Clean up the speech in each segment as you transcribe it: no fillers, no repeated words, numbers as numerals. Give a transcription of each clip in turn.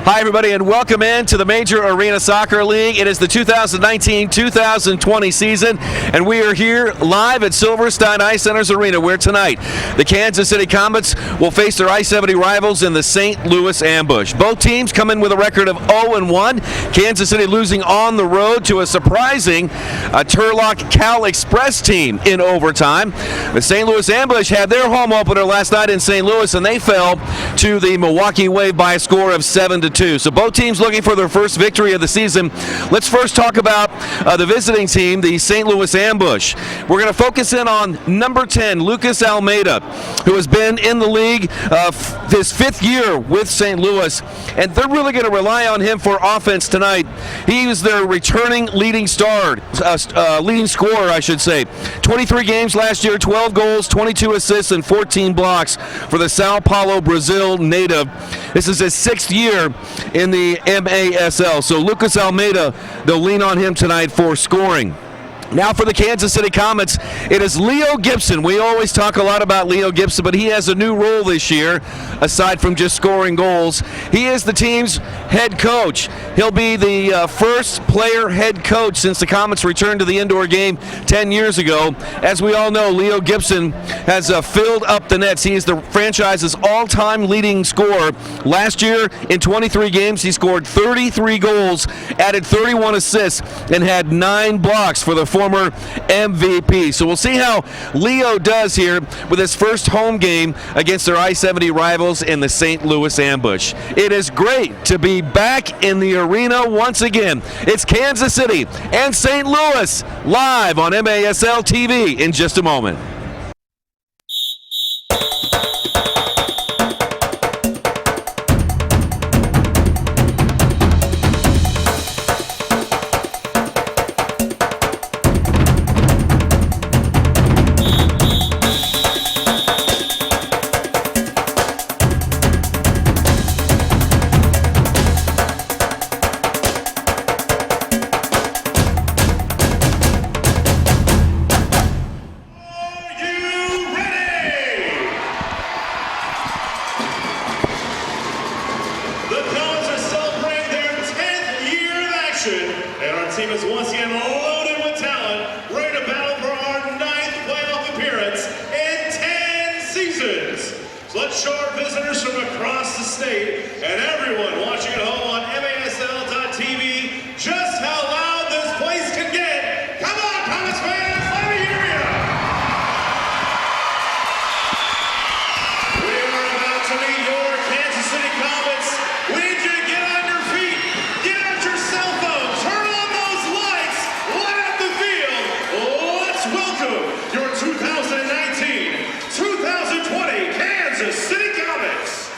Hi, everybody, and welcome in to the Major Arena Soccer League. It is the 2019-2020 season, and we are here live at Silverstein Ice Center's Arena, where tonight the Kansas City Comets will face their I-70 rivals in the St. Louis Ambush. Both teams come in with a record of 0-1. Kansas City losing on the road to a surprising Turlock Cal Express team in overtime. The St. Louis Ambush had their home opener last night in St. Louis, and they fell to the Milwaukee Wave by a score of 7-2. So both teams looking for their first victory of the season. Let's first talk about the visiting team, the St. Louis Ambush. We're going to focus in on number 10, Lucas Almeida, who has been in the league his fifth year with St. Louis, and they're really going to rely on him for offense tonight. He was their returning leading scorer, I should say. 23 games last year, 12 goals, 22 assists, and 14 blocks for the Sao Paulo, Brazil native. This is his sixth year in the MASL. So Lucas Almeida, they'll lean on him tonight for scoring. Now for the Kansas City Comets, it is Leo Gibson. We always talk a lot about Leo Gibson, but he has a new role this year, aside from just scoring goals. He is the team's head coach. He'll be the first player head coach since the Comets returned to the indoor game 10 years ago. As we all know, Leo Gibson has filled up the nets. He is the franchise's all-time leading scorer. Last year, in 23 games, he scored 33 goals, added 31 assists, and had 9 blocks for the former MVP. So we'll see how Leo does here with his first home game against their I-70 rivals in the St. Louis Ambush. It is great to be back in the arena once again. It's Kansas City and St. Louis live on MASL TV in just a moment. And our team is once again loaded with talent, ready to battle for our 9th playoff appearance in 10 seasons. So let's show our visitors from across the state and everyone watching at home on MASL.TV just how loud this place can get. Come on, Comets fans, let me hear you! We are about to meet your Kansas City Comets. We need you to get on your feet, get out your cell phone, turn on those lights, light up the field. Let's welcome your 2019-2020 Kansas City Comets.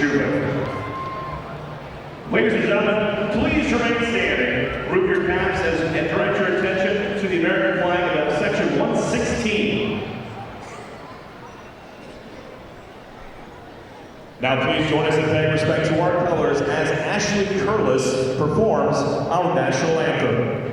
cheer. Ladies and gentlemen, please remain standing. Remove your caps and direct your attention to the American flag of section 116. Now please join us in paying respect to our colors as Ashley Curlis performs our national anthem.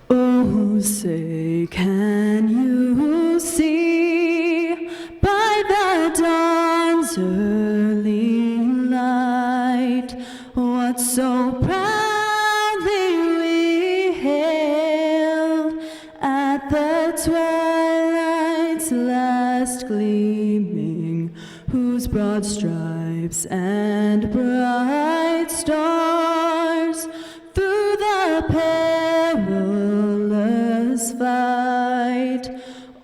Oh, say, can you see by the dawn's early light what so proudly we hailed at the twilight's last gleaming, whose broad stripes and bright stars through the perilous fight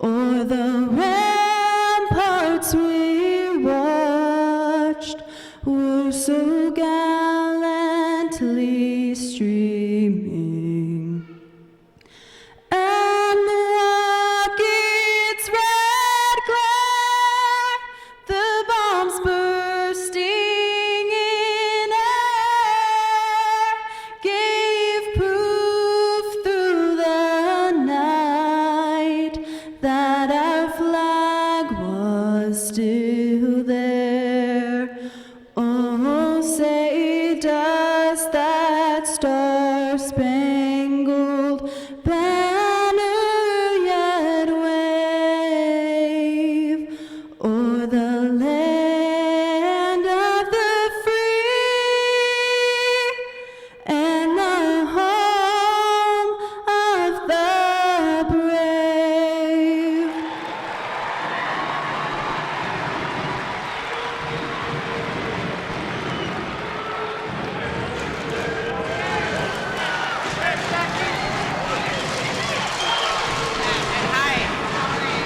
o'er the ramparts we watched were so gallantly streaming. And the rocket's red glare, the bombs bursting in air, gave proof through the night that our flag was still there. Oh, say, does that star-spangled banner yet wave o'er the land of the free and the home of the brave?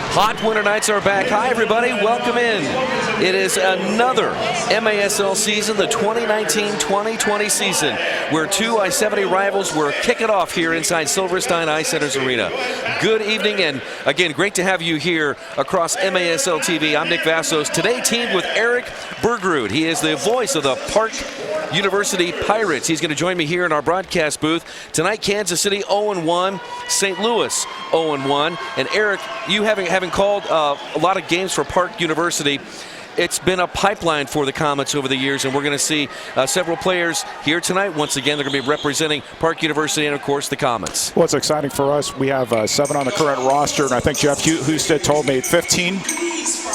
Hot winter nights are back. Hi, everybody. Welcome in. It is another MASL season, the 2019-2020 season, where two I-70 rivals were kicking off here inside Silverstein Ice Centers Arena. Good evening, and again, great to have you here across MASL TV. I'm Nick Vassos. Today, teamed with Eric Bergerud. He is the voice of the Park University Pirates. He's going to join me here in our broadcast booth. Tonight, Kansas City 0-1, St. Louis 0-1. And Eric, you having called a lot of games for Park University, it's been a pipeline for the Comets over the years, and we're going to see several players here tonight. Once again, they're going to be representing Park University and, of course, the Comets. Well, it's exciting for us. We have 7 on the current roster, and I think Jeff Husted told me 15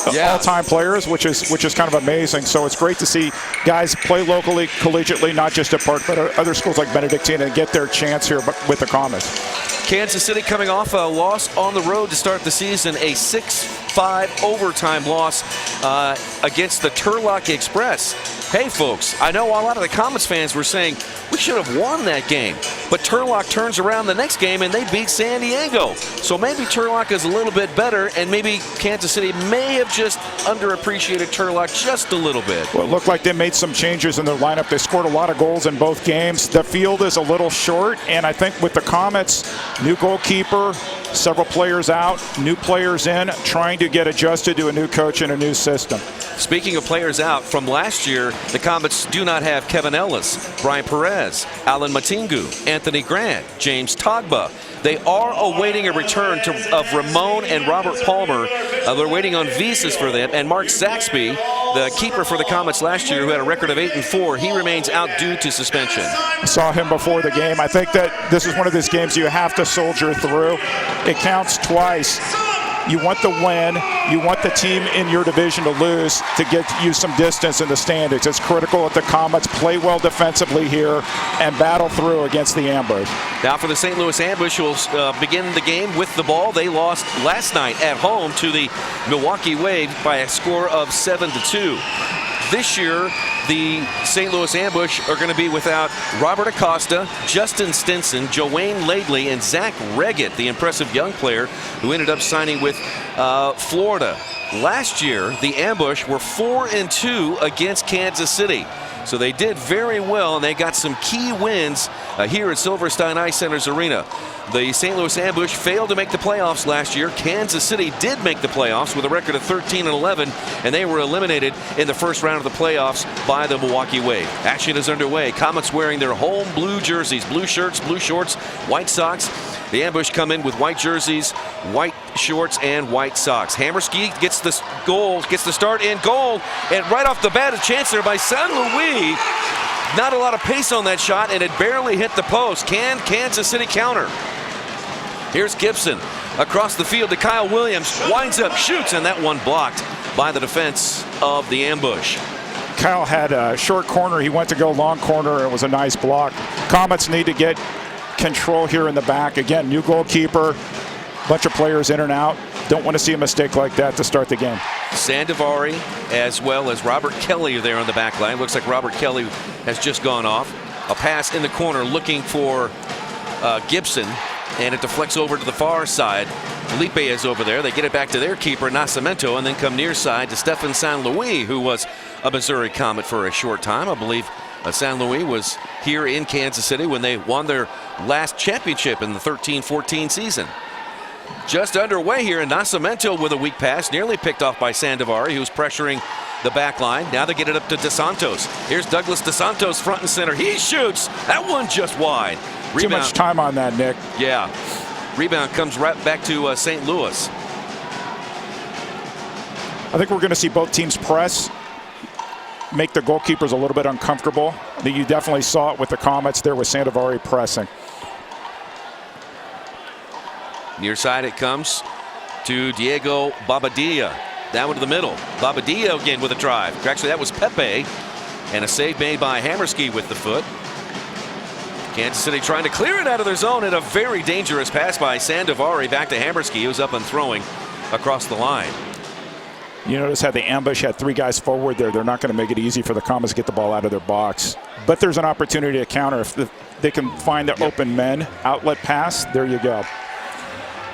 all-time players, which is kind of amazing. So it's great to see guys play locally, collegiately, not just at Park, but other schools like Benedictine, and get their chance here with the Comets. Kansas City coming off a loss on the road to start the season, a 6-5 overtime loss against the Turlock Express. Hey, folks, I know a lot of the Comets fans were saying we should have won that game, but Turlock turns around the next game and they beat San Diego. So maybe Turlock is a little bit better, and maybe Kansas City may have just underappreciated Turlock just a little bit. Well, it looked like they made some changes in their lineup. They scored a lot of goals in both games. The field is a little short, and I think with the Comets, new goalkeeper, several players out, new players in, trying to get adjusted to a new coach and a new system. Speaking of players out from last year, the Comets do not have Kevin Ellis, Brian Perez, Alan Matingu, Anthony Grant, James Togba. They are awaiting a return of Ramon and Robert Palmer. They're waiting on visas for them. And Mark Saxby, the keeper for the Comets last year, who had a record of 8-4, he remains out due to suspension. I saw him before the game. I think that this is one of those games you have to soldier through. It counts twice. You want the win. You want the team in your division to lose to get you some distance in the standings. It's critical that the Comets play well defensively here and battle through against the ambush. Now for the St. Louis Ambush, who will begin the game with the ball. They lost last night at home to the Milwaukee Wave by a score of 7-2. This year, the St. Louis Ambush are going to be without Robert Acosta, Justin Stinson, Joanne Laidley, and Zach Reggett, the impressive young player who ended up signing with Florida. Last year, the Ambush were 4-2 against Kansas City. So they did very well, and they got some key wins here at Silverstein Ice Center's arena. The St. Louis Ambush failed to make the playoffs last year. Kansas City did make the playoffs with a record of 13-11, and they were eliminated in the first round of the playoffs by the Milwaukee Wave. Action is underway. Comets wearing their home blue jerseys, blue shirts, blue shorts, white socks. The Ambush come in with white jerseys, white shorts, and white socks. Hammerski gets the goal, gets the start in goal, and right off the bat, a chance there by San Luis. Not a lot of pace on that shot, and it barely hit the post. Can Kansas City counter? Here's Gibson across the field to Kyle Williams, winds up, shoots, and that one blocked by the defense of the Ambush. Kyle had a short corner. He went to go long corner. It was a nice block. Comets need to get control here in the back. Again, new goalkeeper, bunch of players in and out. Don't want to see a mistake like that to start the game. Sandovari as well as Robert Kelly are there on the back line. Looks like Robert Kelly has just gone off. A pass in the corner looking for Gibson, and it deflects over to the far side. Felipe is over there. They get it back to their keeper, Nascimento, and then come near side to Stefan San Luis, who was a Missouri Comet for a short time. I believe San Luis was here in Kansas City when they won their last championship in the 13-14 season. Just underway here, and Nascimento with a weak pass, nearly picked off by Sandovari, who's pressuring the back line. Now they get it up to DeSantos. Here's Douglas DeSantos front and center. He shoots. That one just wide. Rebound. Too much time on that, Nick. Yeah. Rebound comes right back to St. Louis. I think we're going to see both teams press, make the goalkeepers a little bit uncomfortable. You definitely saw it with the Comets there with Sandovari pressing. Near side it comes to Diego Bobadilla. That one to the middle. Bobadilla again with a drive. Actually, that was Pepe. And a save made by Hammerski with the foot. Kansas City trying to clear it out of their zone, and a very dangerous pass by Sandovari back to Hammerski, who's up and throwing across the line. You notice how the Ambush had three guys forward there. They're not going to make it easy for the Comets to get the ball out of their box. But there's an opportunity to counter. If they can find the open men, outlet pass, there you go.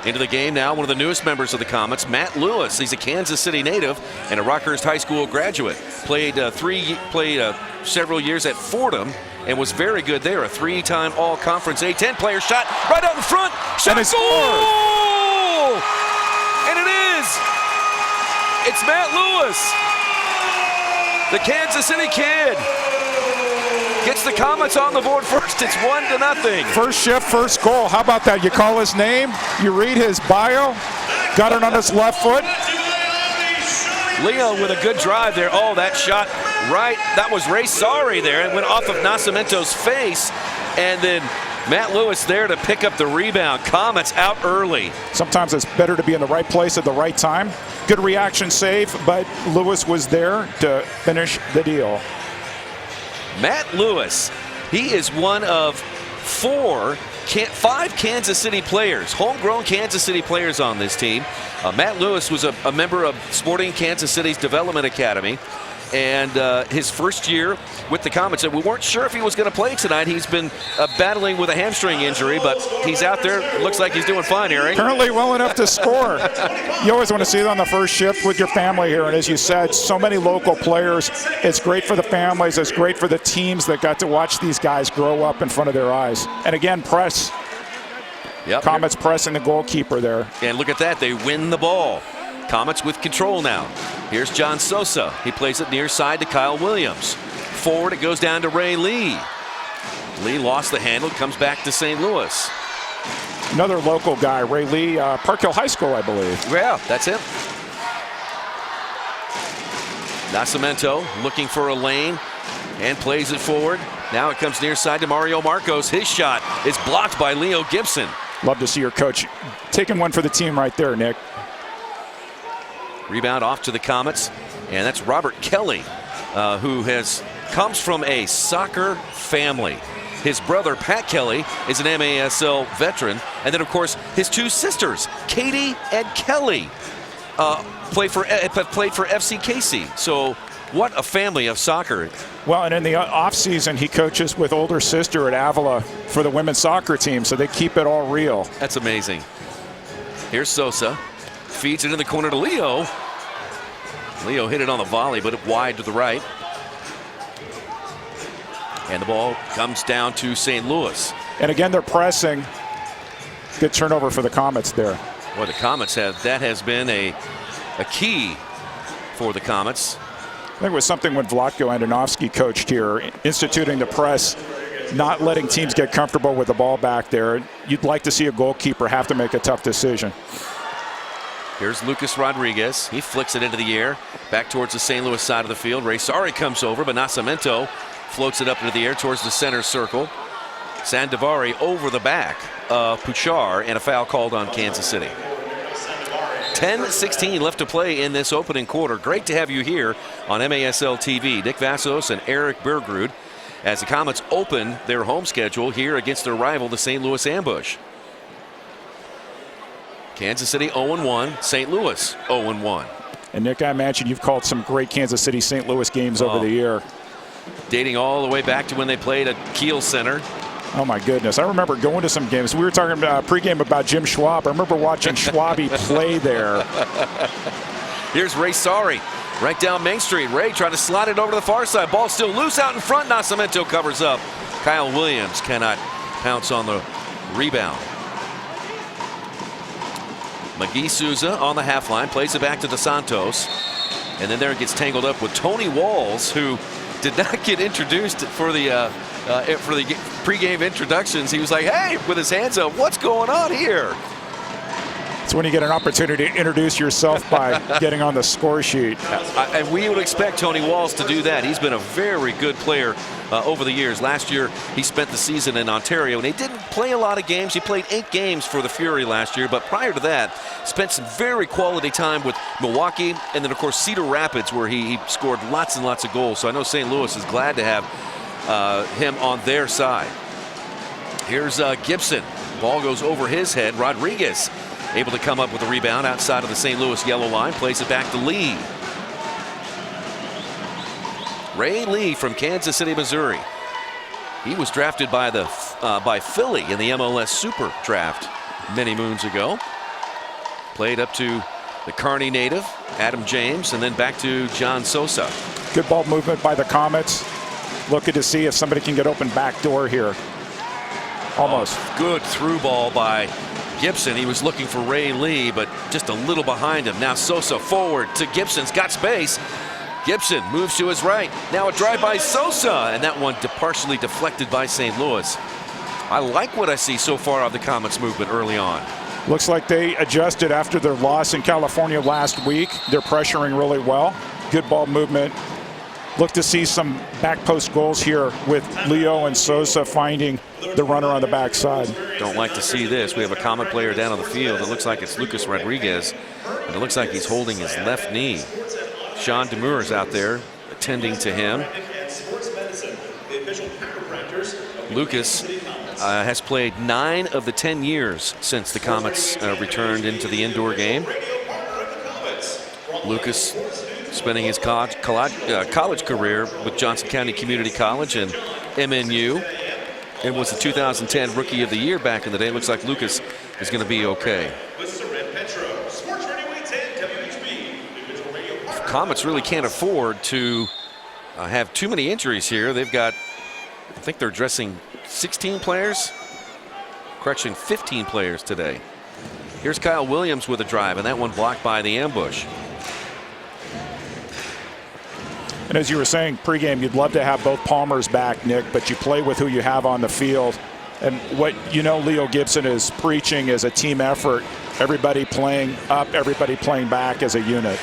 Into the game now, one of the newest members of the Comets, Matt Lewis. He's a Kansas City native and a Rockhurst High School graduate. Played several years at Fordham and was very good there. A three-time All-Conference A-10 player. Shot right out in front. Shot, and goal! And it is. It's Matt Lewis, the Kansas City kid. Gets the Comets on the board first. It's 1-0. First shift, first goal. How about that? You call his name, you read his bio, got it on his left foot. Leo with a good drive there. Oh, that shot right. That was Ray Sari there. It went off of Nascimento's face. And then Matt Lewis there to pick up the rebound. Comets out early. Sometimes it's better to be in the right place at the right time. Good reaction save, but Lewis was there to finish the deal. Matt Lewis, he is one of five Kansas City players, homegrown Kansas City players on this team. Matt Lewis was a member of Sporting Kansas City's Development Academy, and his first year with the Comets. And we weren't sure if he was going to play tonight. He's been battling with a hamstring injury, but he's out there. Looks like he's doing fine, Eric. Currently well enough to score. You always want to see it on the first shift with your family here. And as you said, so many local players. It's great for the families. It's great for the teams that got to watch these guys grow up in front of their eyes. And again, press. Yep. Comets pressing the goalkeeper there. And look at that. They win the ball. Comets with control now. Here's John Sosa. He plays it near side to Kyle Williams. Forward, it goes down to Ray Lee. Lee lost the handle, comes back to St. Louis. Another local guy, Ray Lee, Park Hill High School, I believe. Yeah, that's him. Nascimento looking for a lane and plays it forward. Now it comes near side to Mario Marcos. His shot is blocked by Leo Gibson. Love to see your coach taking one for the team right there, Nick. Rebound off to the Comets, and that's Robert Kelly, who comes from a soccer family. His brother, Pat Kelly, is an MASL veteran. And then, of course, his two sisters, Katie and Kelly, played for FC Casey. So What a family of soccer. Well, and in the off-season, he coaches with older sister at Avila for the women's soccer team, so they keep it all real. That's amazing. Here's Sosa. Feeds it in the corner to Leo. Leo hit it on the volley, but wide to the right. And the ball comes down to St. Louis. And again, they're pressing. Good turnover for the Comets there. Boy, the Comets that has been a key for the Comets. I think it was something when Vlatko Andonovski coached here, instituting the press, not letting teams get comfortable with the ball back there. You'd like to see a goalkeeper have to make a tough decision. Here's Lucas Rodriguez. He flicks it into the air, back towards the St. Louis side of the field. Ray Sari comes over, but Nascimento floats it up into the air towards the center circle. Sandovari over the back of Puchar, and a foul called on Kansas City. 10:16 left to play in this opening quarter. Great to have you here on MASL TV. Nick Vassos and Eric Bergrud as the Comets open their home schedule here against their rival, the St. Louis Ambush. Kansas City 0-1, St. Louis 0-1. And Nick, I imagine you've called some great Kansas City St. Louis games over the year. Dating all the way back to when they played at Kiel Center. Oh my goodness, I remember going to some games. We were talking about pregame about Jim Schwab. I remember watching Schwabi play there. Here's Ray Sari right down Main Street. Ray trying to slide it over to the far side. Ball still loose out in front. Nascimento covers up. Kyle Williams cannot pounce on the rebound. McGee Souza on the half line, plays it back to Dos Santos. And then there it gets tangled up with Tony Walls, who did not get introduced for the pregame introductions. He was like, hey, with his hands up, what's going on here? It's when you get an opportunity to introduce yourself by getting on the score sheet. And we would expect Tony Walls to do that. He's been a very good player over the years. Last year, he spent the season in Ontario, and he didn't play a lot of games. He played 8 games for the Fury last year, but prior to that, spent some very quality time with Milwaukee, and then, of course, Cedar Rapids, where he scored lots and lots of goals. So I know St. Louis is glad to have him on their side. Here's Gibson. Ball goes over his head. Rodriguez able to come up with a rebound outside of the St. Louis yellow line. Plays it back to Lee. Ray Lee from Kansas City, Missouri. He was drafted by Philly in the MLS Super Draft many moons ago. Played up to the Kearney native, Adam James, and then back to John Sosa. Good ball movement by the Comets. Looking to see if somebody can get open back door here. Almost. Oh, good through ball by Gibson. He was looking for Ray Lee, but just a little behind him. Now Sosa forward to Gibson's got space. Gibson moves to his right. Now a drive by Sosa, and that one partially deflected by St. Louis. I like what I see so far of the Comets movement early on. Looks like they adjusted after their loss in California last week. They're pressuring really well. Good ball movement. Look to see some back post goals here with Leo and Sosa finding the runner on the backside. Don't like to see this. We have a Comet player down on the field. It looks like it's Lucas Rodriguez, and it looks like he's holding his left knee. Sean Demure is out there attending to him. Lucas has played 9 of the 10 years since the Comets returned into the indoor game. Lucas spending his college career with Johnson County Community College and MNU, and was the 2010 Rookie of the Year back in the day. Looks like Lucas is going to be okay. Comets really can't afford to have too many injuries here. They've got, I think they're dressing 16 players. Correction, 15 players today. Here's Kyle Williams with a drive, and that one blocked by the ambush. And as you were saying pregame, you'd love to have both Palmers back, Nick, but you play with who you have on the field. And what Leo Gibson is preaching is a team effort. Everybody playing up, everybody playing back as a unit.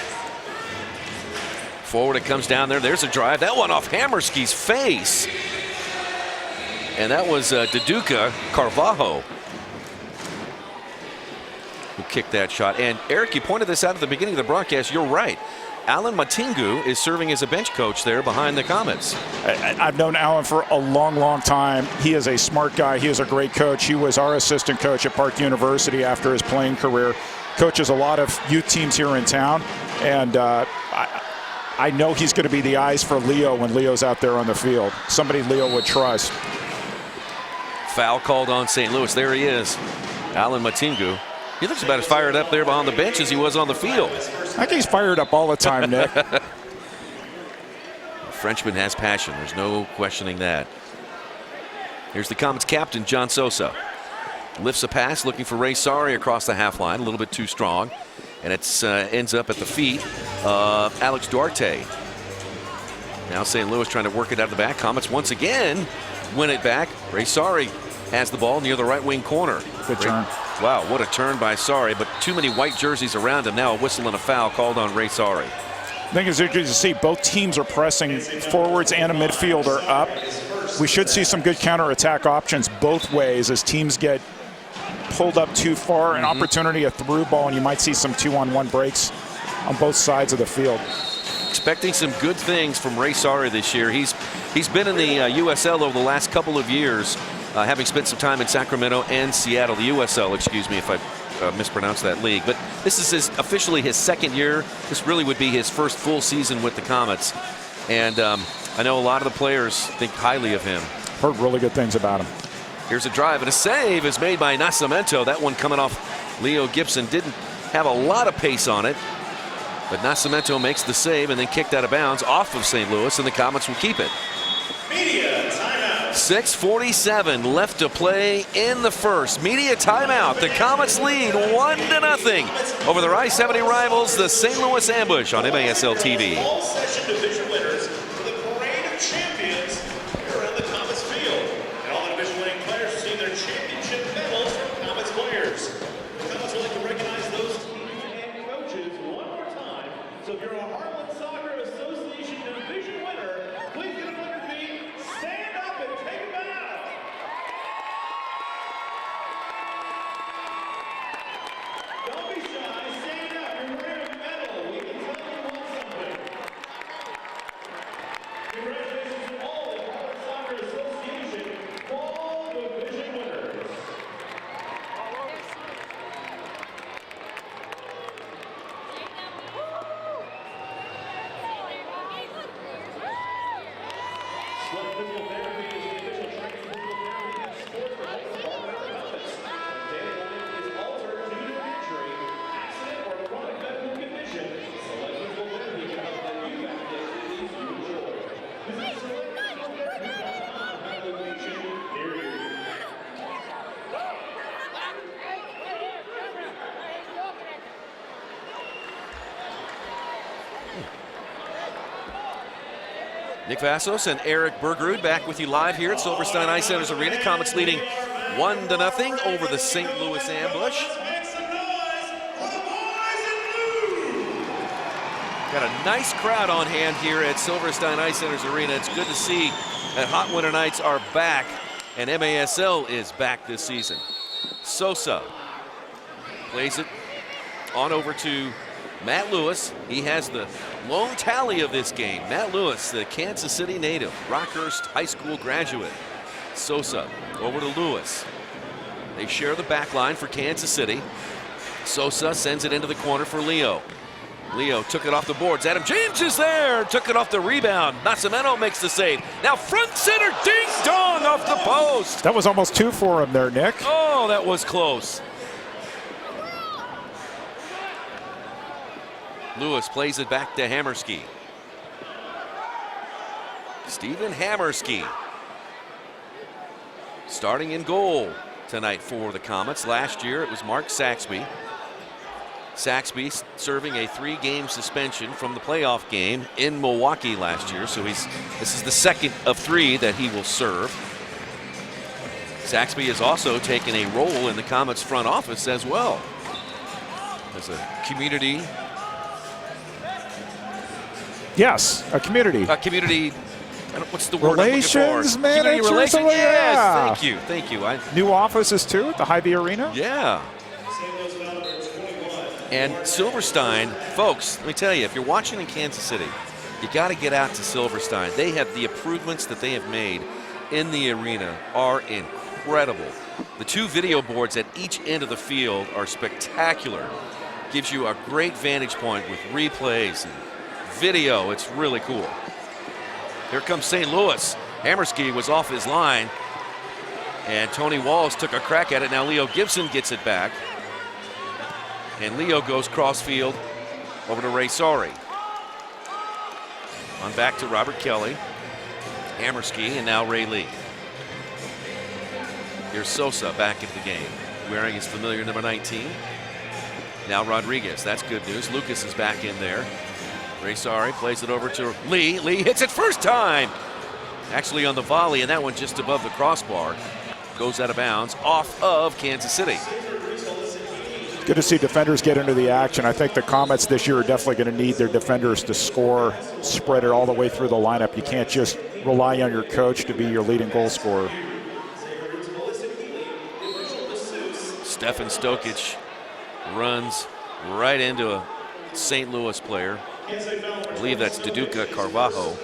Forward it comes down there. There's a drive. That one off Hammerski's face. And that was Deduca Carvalho who kicked that shot. And Eric, you pointed this out at the beginning of the broadcast. You're right. Alan Matingu is serving as a bench coach there behind the Comets. I've known Alan for a long, long time. He is a smart guy. He is a great coach. He was our assistant coach at Park University after his playing career. Coaches a lot of youth teams here in town. And I know he's going to be the eyes for Leo when Leo's out there on the field. Somebody Leo would trust. Foul called on St. Louis. There he is, Alan Matingu. He looks about as fired up there behind the bench as he was on the field. I think he's fired up all the time, Nick. The Frenchman has passion. There's no questioning that. Here's the Comets captain, John Sosa. Lifts a pass, looking for Ray Sari across the half line. A little bit too strong. And it ends up at the feet of Alex Duarte. Now St. Louis trying to work it out of the back. Comets once again win it back. Ray Sari has the ball near the right wing corner. Good turn. Wow, what a turn by Sari, but too many white jerseys around him. Now a whistle and a foul called on Ray Sari. I think it's interesting to see both teams are pressing forwards and a midfielder up. We should see some good counterattack options both ways as teams get pulled up too far. An opportunity, a through ball, and you might see some 2-on-1 breaks on both sides of the field. Expecting some good things from Ray Sari this year. He's been in the USL over the last couple of years, having spent some time in Sacramento and Seattle. The USL, excuse me if I mispronounced that league. But this is officially his second year. This really would be his first full season with the Comets. And I know a lot of the players think highly of him. Heard really good things about him. Here's a drive, and a save is made by Nascimento. That one coming off Leo Gibson. Didn't have a lot of pace on it, but Nascimento makes the save and then kicked out of bounds off of St. Louis, and the Comets will keep it. Media timeout. 6:47 left to play in the first. Media timeout. The Comets lead 1-0 over their I-70 rivals, the St. Louis Ambush on MASL TV. All session division winners for the Parade of Champions here around the Comets field. And all the division winning players receive their championship medals from Comets players. The Comets would like to recognize those teams and coaches one more time. So if you're a Heartland Soccer Association division winner, please get on your feet, stand up, and take a bow. Don't be shy, stand up. You're wearing a medal. We can tell you want something. Congratulations to all the Heartland Soccer Association fall division winners. Select Physical Therapy is the official training physical therapy and sports for health department of the Comets. Daily life is altered due to an injury, accident, or chronic medical condition. Select Physical Therapy can help let you back to activities you enjoy. Visit selectphysicaltherapy.com to have a location near you. Nick Vassos and Eric Bergerud back with you live here at Silverstein Ice Centers Arena. Comets leading 1-0 over the St. Louis Ambush. Make some noise for the boys in blue. Got a nice crowd on hand here at Silverstein Ice Centers Arena. It's good to see that Hot Winter Nights are back and MASL is back this season. Sosa plays it on over to Matt Lewis. He has the lone tally of this game. Matt Lewis, the Kansas City native, Rockhurst High School graduate. Sosa over to Lewis. They share the back line for Kansas City. Sosa sends it into the corner for Leo. Leo took it off the boards. Adam James is there. Took it off the rebound. Nascimento makes the save. Now front center, ding dong off the post. That was almost two for him there, Nick. Oh, that was close. Lewis plays it back to Hammerski. Stephen Hammerski starting in goal tonight for the Comets. Last year it was Mark Saxby. Saxby serving a 3-game suspension from the playoff game in Milwaukee last year. So this is the second of 3 that he will serve. Saxby has also taken a role in the Comets front office as well as a community. Yes, a community. What's the word Relations I'm looking for? manager. Community relations. something like Yes, that. thank you. New offices too at the Hy-Vee Arena. Yeah. And Silverstein, folks, let me tell you, if you're watching in Kansas City, you got to get out to Silverstein. They have the improvements that they have made in the arena are incredible. The 2 video boards at each end of the field are spectacular. Gives you a great vantage point with replays and video. It's really cool. Here comes St. Louis. Hammerski was off his line, and Tony Walls took a crack at it. Now Leo Gibson gets it back, and Leo goes crossfield over to Ray Sari. On back to Robert Kelly, Hammerski, and now Ray Lee. Here's Sosa back into the game, wearing his familiar number 19. Now Rodriguez, that's good news. Lucas is back in there. Ray Sari plays it over to Lee. Lee hits it first time. Actually on the volley, and that one just above the crossbar. Goes out of bounds off of Kansas City. Good to see defenders get into the action. I think the Comets this year are definitely going to need their defenders to score, spread it all the way through the lineup. You can't just rely on your coach to be your leading goal scorer. Stefan Stokic runs right into a St. Louis player. I believe that's Duduka Carvalho.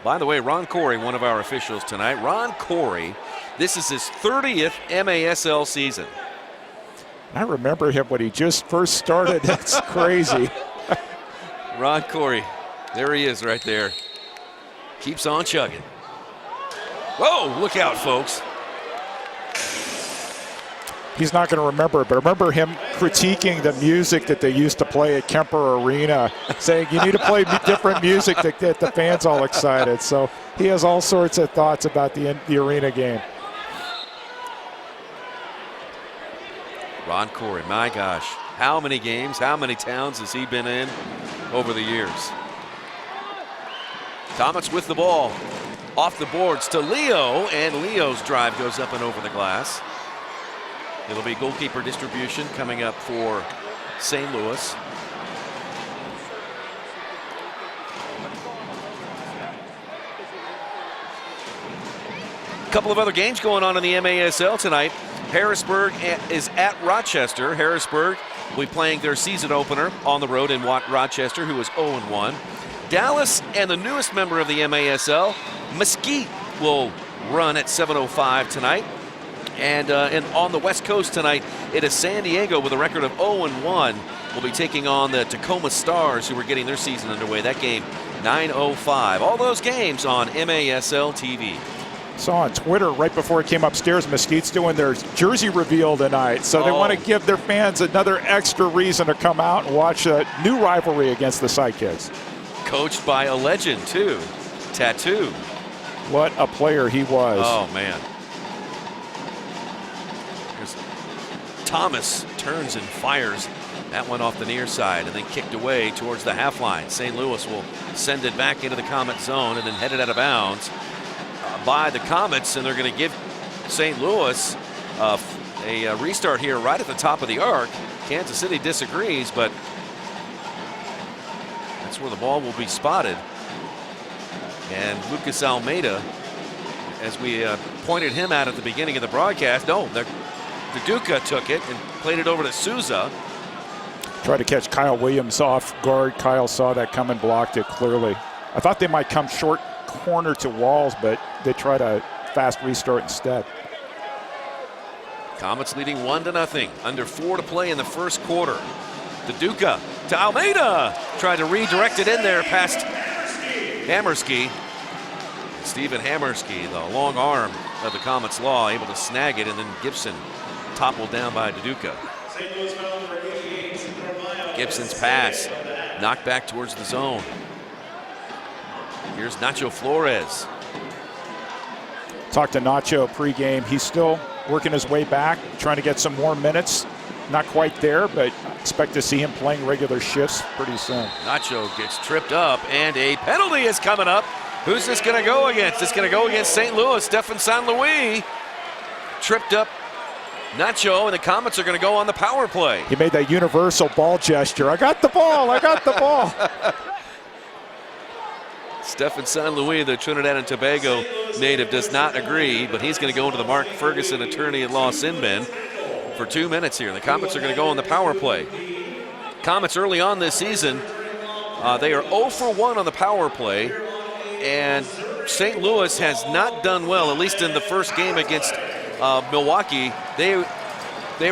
By the way, Ron Corey, one of our officials tonight. Ron Corey, this is his 30th MASL season. I remember him when he just first started. That's crazy. Ron Corey, there he is right there. Keeps on chugging. Whoa, look out, folks. He's not going to remember it, but remember him critiquing the music that they used to play at Kemper Arena, saying you need to play different music to get the fans all excited. So he has all sorts of thoughts about the arena game. Ron Corey, my gosh. How many games, how many towns has he been in over the years? Comets with the ball. Off the boards to Leo, and Leo's drive goes up and over the glass. It'll be goalkeeper distribution coming up for St. Louis. A couple of other games going on in the MASL tonight. Harrisburg is at Rochester. Harrisburg will be playing their season opener on the road in Rochester, who is 0-1. Dallas and the newest member of the MASL, Mesquite, will run at 7:05 tonight. And on the West Coast tonight, it is San Diego with a record of 0-1. Will be taking on the Tacoma Stars, who are getting their season underway. That game, 9:05. All those games on MASL TV. Saw on Twitter right before it came upstairs, Mesquite's doing their jersey reveal tonight. So they want to give their fans another extra reason to come out and watch a new rivalry against the Sidekicks. Coached by a legend, too. Tattoo. What a player he was. Oh, man. Thomas turns and fires that one off the near side and then kicked away towards the half line. St. Louis will send it back into the Comet zone and then head it out of bounds by the Comets, and they're going to give St. Louis a restart here right at the top of the arc. Kansas City disagrees, but that's where the ball will be spotted. And Lucas Almeida, as we pointed him out at the beginning of the broadcast, the Duca took it and played it over to Souza. Tried to catch Kyle Williams off guard. Kyle saw that come and blocked it clearly. I thought they might come short corner to Walls, but they tried a fast restart instead. Comets leading 1-0. Under 4 to play in the first quarter. The Duca to Almeida. Tried to redirect it in there past Hammerski. Stephen Hammerski, the long arm of the Comets Law, able to snag it, and then Gibson toppled down by Duduka. Gibson's pass knocked back towards the zone. Here's Nacho Flores. Talked to Nacho pregame. He's still working his way back, trying to get some more minutes. Not quite there, but expect to see him playing regular shifts pretty soon. Nacho gets tripped up, and a penalty is coming up. Who's this going to go against? It's going to go against St. Louis. Stefan San Luis tripped up Nacho, and the Comets are going to go on the power play. He made that universal ball gesture. I got the ball. I got the ball. Stefan San Luis, the Trinidad and Tobago native, does not agree, but he's going to go into the Mark Ferguson attorney-at-law sin bin for 2 minutes here. The Comets are going to go on the power play. Comets early on this season, they are 0 for 1 on the power play, and St. Louis has not done well, at least in the first game against Milwaukee. They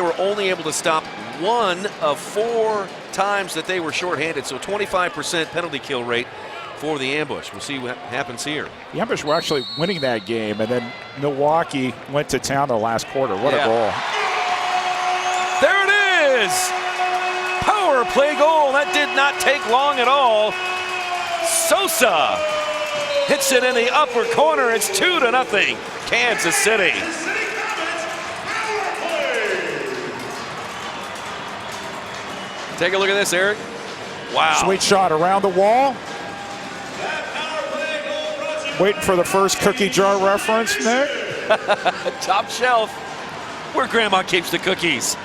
were only able to stop 1 of 4 times that they were shorthanded, so 25% penalty kill rate for the ambush. We'll see what happens here. The ambush were actually winning that game, and then Milwaukee went to town the last quarter. What a goal. There it is! Power play goal. That did not take long at all. Sosa hits it in the upper corner. It's 2-0, Kansas City. Take a look at this, Eric. Wow. Sweet shot around the wall. Waiting for the first cookie jar reference, Nick. Top shelf, where Grandma keeps the cookies.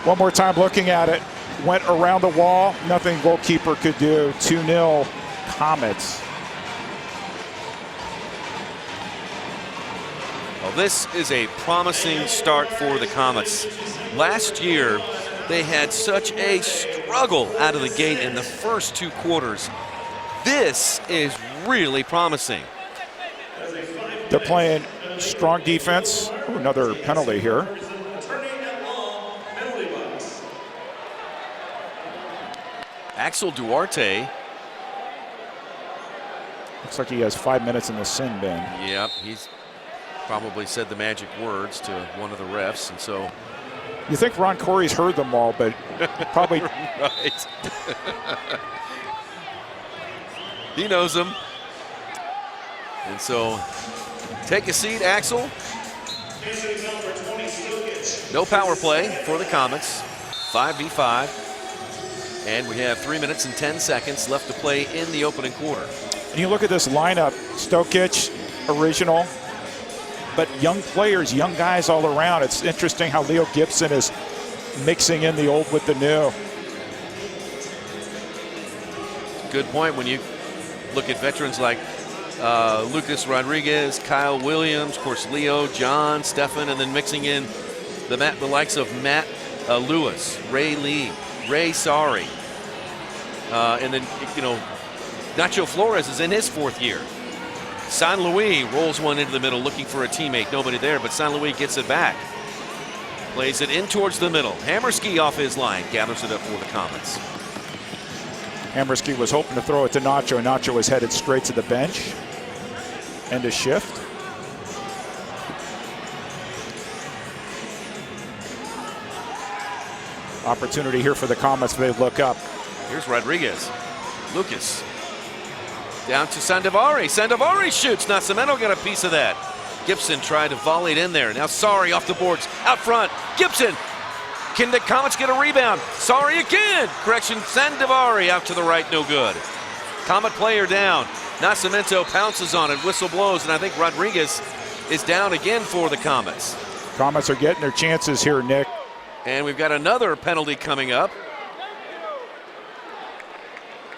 One more time looking at it. Went around the wall. Nothing goalkeeper could do. 2-0 Comets. Well, this is a promising start for the Comets. Last year, they had such a struggle out of the gate in the first 2 quarters. This is really promising. They're playing strong defense. Ooh, another penalty here. Axel Duarte. Looks like he has 5 minutes in the sin bin. Yep, he's probably said the magic words to one of the refs, and so. You think Ron Corey's heard them all, but probably. Right. He knows them. And so, take a seat, Axel. No power play for the Comets. 5v5. And we have 3 minutes and 10 seconds left to play in the opening quarter. And you look at this lineup, Stokic, original, but young players, young guys all around. It's interesting how Leo Gibson is mixing in the old with the new. Good point when you look at veterans like Lucas Rodriguez, Kyle Williams, of course Leo, John, Stefan, and then mixing in the likes of Matt Lewis, Ray Lee, Ray Sari, and then Nacho Flores is in his 4th year. San Luis rolls one into the middle looking for a teammate. Nobody there, but San Luis gets it back. Plays it in towards the middle. Hammerski off his line, gathers it up for the Comets. Hammerski was hoping to throw it to Nacho. Nacho was headed straight to the bench. End of shift. Opportunity here for the Comets if they look up. Here's Rodriguez. Lucas. Down to Sandovari. Sandovari shoots. Nascimento got a piece of that. Gibson tried to volley it in there. Now Sari off the boards. Out front. Gibson. Can the Comets get a rebound? Sari again. Correction. Sandovari out to the right. No good. Comet player down. Nascimento pounces on it. Whistle blows. And I think Rodriguez is down again for the Comets. Comets are getting their chances here, Nick. And we've got another penalty coming up.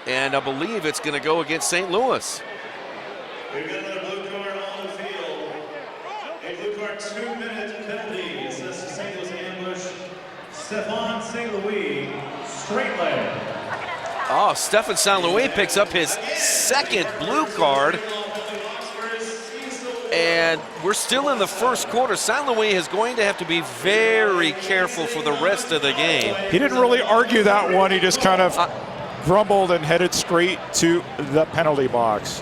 And I believe it's going to go against St. Louis. We've got another blue card on the field. A blue card 2-minute penalty. Assessed to St. Louis ambush. Stefan St. Louis, straight leg. Oh, Stefan St. Louis picks up his 2nd blue card. And we're still in the first quarter. St. Louis is going to have to be very careful for the rest of the game. He didn't really argue that one. He just kind of grumbled and headed straight to the penalty box.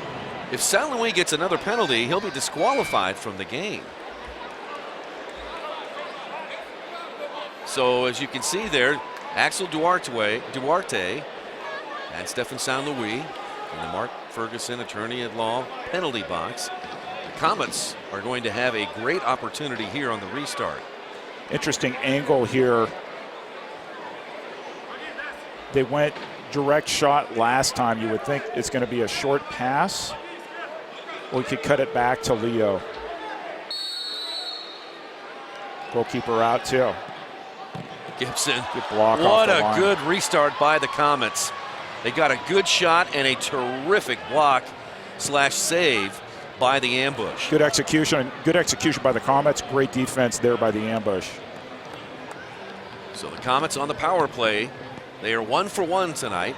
If St. Louis gets another penalty, he'll be disqualified from the game. So as you can see there, Axel Duarte and Stefan St. Louis in the Mark Ferguson attorney at law penalty box. The Comets are going to have a great opportunity here on the restart. Interesting angle here. They went direct shot last time. You would think it's going to be a short pass, or we could cut it back to Leo. Goalkeeper out too. Gibson, good block. What off the a line. good restart by the Comets. They got a good shot and a terrific block / save by the ambush. Good execution by the Comets. Great defense there by the ambush. So the Comets on the power play. They are 1 for 1 tonight.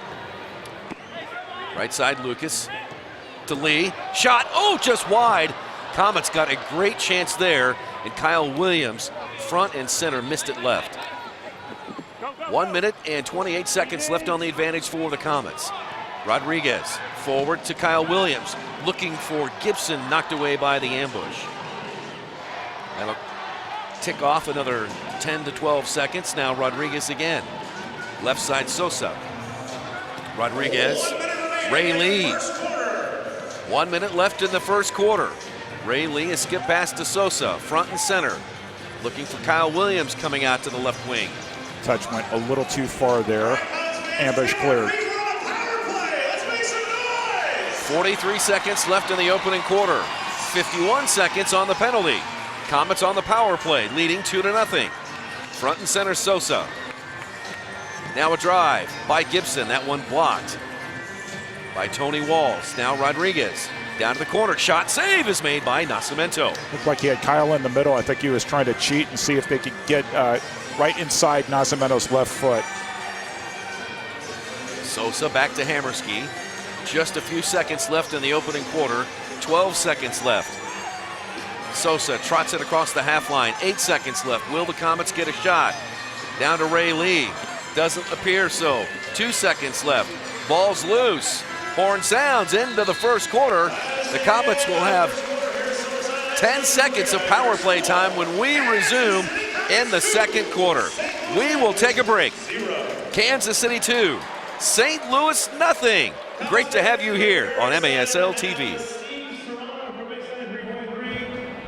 Right side Lucas to Lee. Shot, oh, just wide. Comets got a great chance there, and Kyle Williams, front and center, missed it left. 1 minute and 28 seconds left on the advantage for the Comets. Rodriguez forward to Kyle Williams, looking for Gibson, knocked away by the ambush. That'll tick off another 10 to 12 seconds. Now Rodriguez again. Left side Sosa. Rodriguez. Ray Lee. 1 minute left in the first quarter. Ray Lee has skipped past to Sosa, front and center. Looking for Kyle Williams coming out to the left wing. Touch went a little too far there. Ambush cleared. 43 seconds left in the opening quarter. 51 seconds on the penalty. Comets on the power play, leading 2-0. Front and center Sosa. Now a drive by Gibson. That one blocked by Tony Walls. Now Rodriguez down to the corner. Shot save is made by Nascimento. Looked like he had Kyle in the middle. I think he was trying to cheat and see if they could get right inside Nascimento's left foot. Sosa back to Hammerski. Just a few seconds left in the opening quarter. 12 seconds left. Sosa trots it across the half line. 8 seconds left. Will the Comets get a shot? Down to Ray Lee. Doesn't appear so. 2 seconds left. Ball's loose. Horn sounds into the first quarter. The Comets will have 10 seconds of power play time when we resume in the second quarter. We will take a break. Kansas City 2, St. Louis nothing. Great to have you here on MASL TV.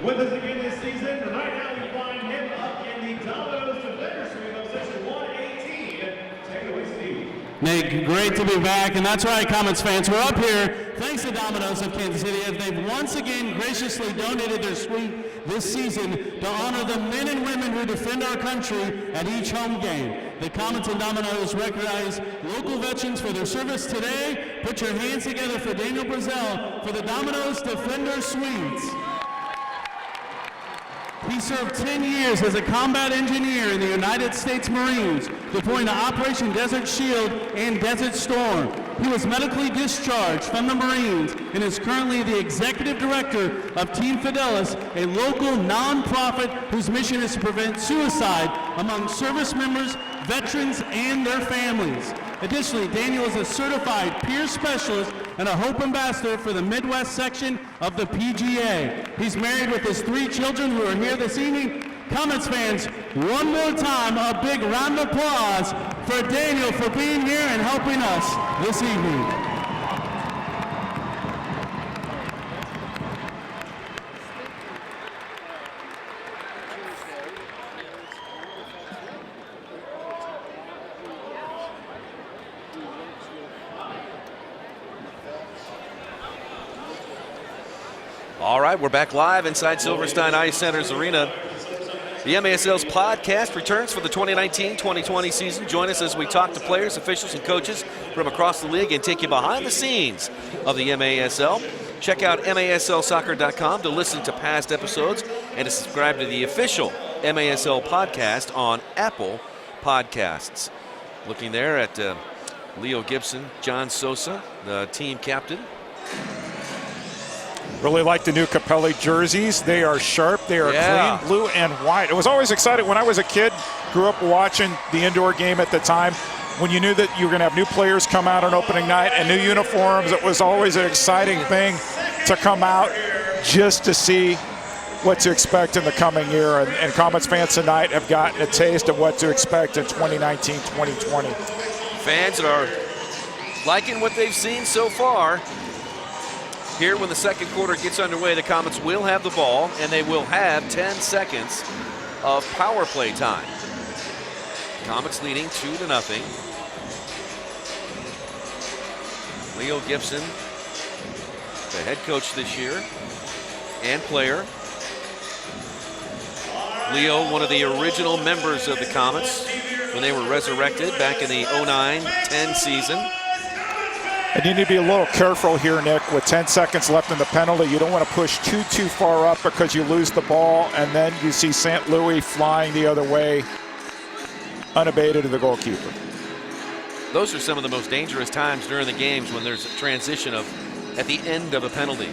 With us again this season, and right now we find him up in the Domino's Defender Suite of section 118. Take it away, Steve. Nick, great to be back, and that's right, Comets fans. We're up here thanks to Domino's of Kansas City, as they've once again graciously donated their suite this season to honor the men and women who defend our country at each home game. The Comets and Domino's recognize local veterans for their service today. Put your hands together for Daniel Brazel for the Domino's Defender Suites. He served 10 years as a combat engineer in the United States Marines, deploying to Operation Desert Shield and Desert Storm. He was medically discharged from the Marines and is currently the executive director of Team Fidelis, a local nonprofit whose mission is to prevent suicide among service members, veterans, and their families. Additionally, Daniel is a certified peer specialist and a Hope Ambassador for the Midwest section of the PGA. He's married with his 3 children who are here this evening. Comets fans, one more time, a big round of applause for Daniel for being here and helping us this evening. All right, we're back live inside Silverstein Ice Center's arena. The MASL's podcast returns for the 2019-2020 season. Join us as we talk to players, officials, and coaches from across the league and take you behind the scenes of the MASL. Check out MASLsoccer.com to listen to past episodes and to subscribe to the official MASL podcast on Apple Podcasts. Looking there at Leo Gibson, John Sosa, the team captain. Really like the new Capelli jerseys. They are sharp. They are clean, blue and white. It was always exciting when I was a kid, grew up watching the indoor game at the time. When you knew that you were going to have new players come out on opening night and new uniforms, it was always an exciting thing to come out just to see what to expect in the coming year. And Comets fans tonight have gotten a taste of what to expect in 2019-2020. Fans are liking what they've seen so far. Here, when the second quarter gets underway, the Comets will have the ball, and they will have 10 seconds of power play time. Comets leading 2-0. Leo Gibson, the head coach this year and player. Leo, one of the original members of the Comets when they were resurrected back in the 09-10 season. And you need to be a little careful here, Nick, with 10 seconds left in the penalty. You don't want to push too far up because you lose the ball, and then you see St. Louis flying the other way, unabated to the goalkeeper. Those are some of the most dangerous times during the games when there's a transition at the end of a penalty.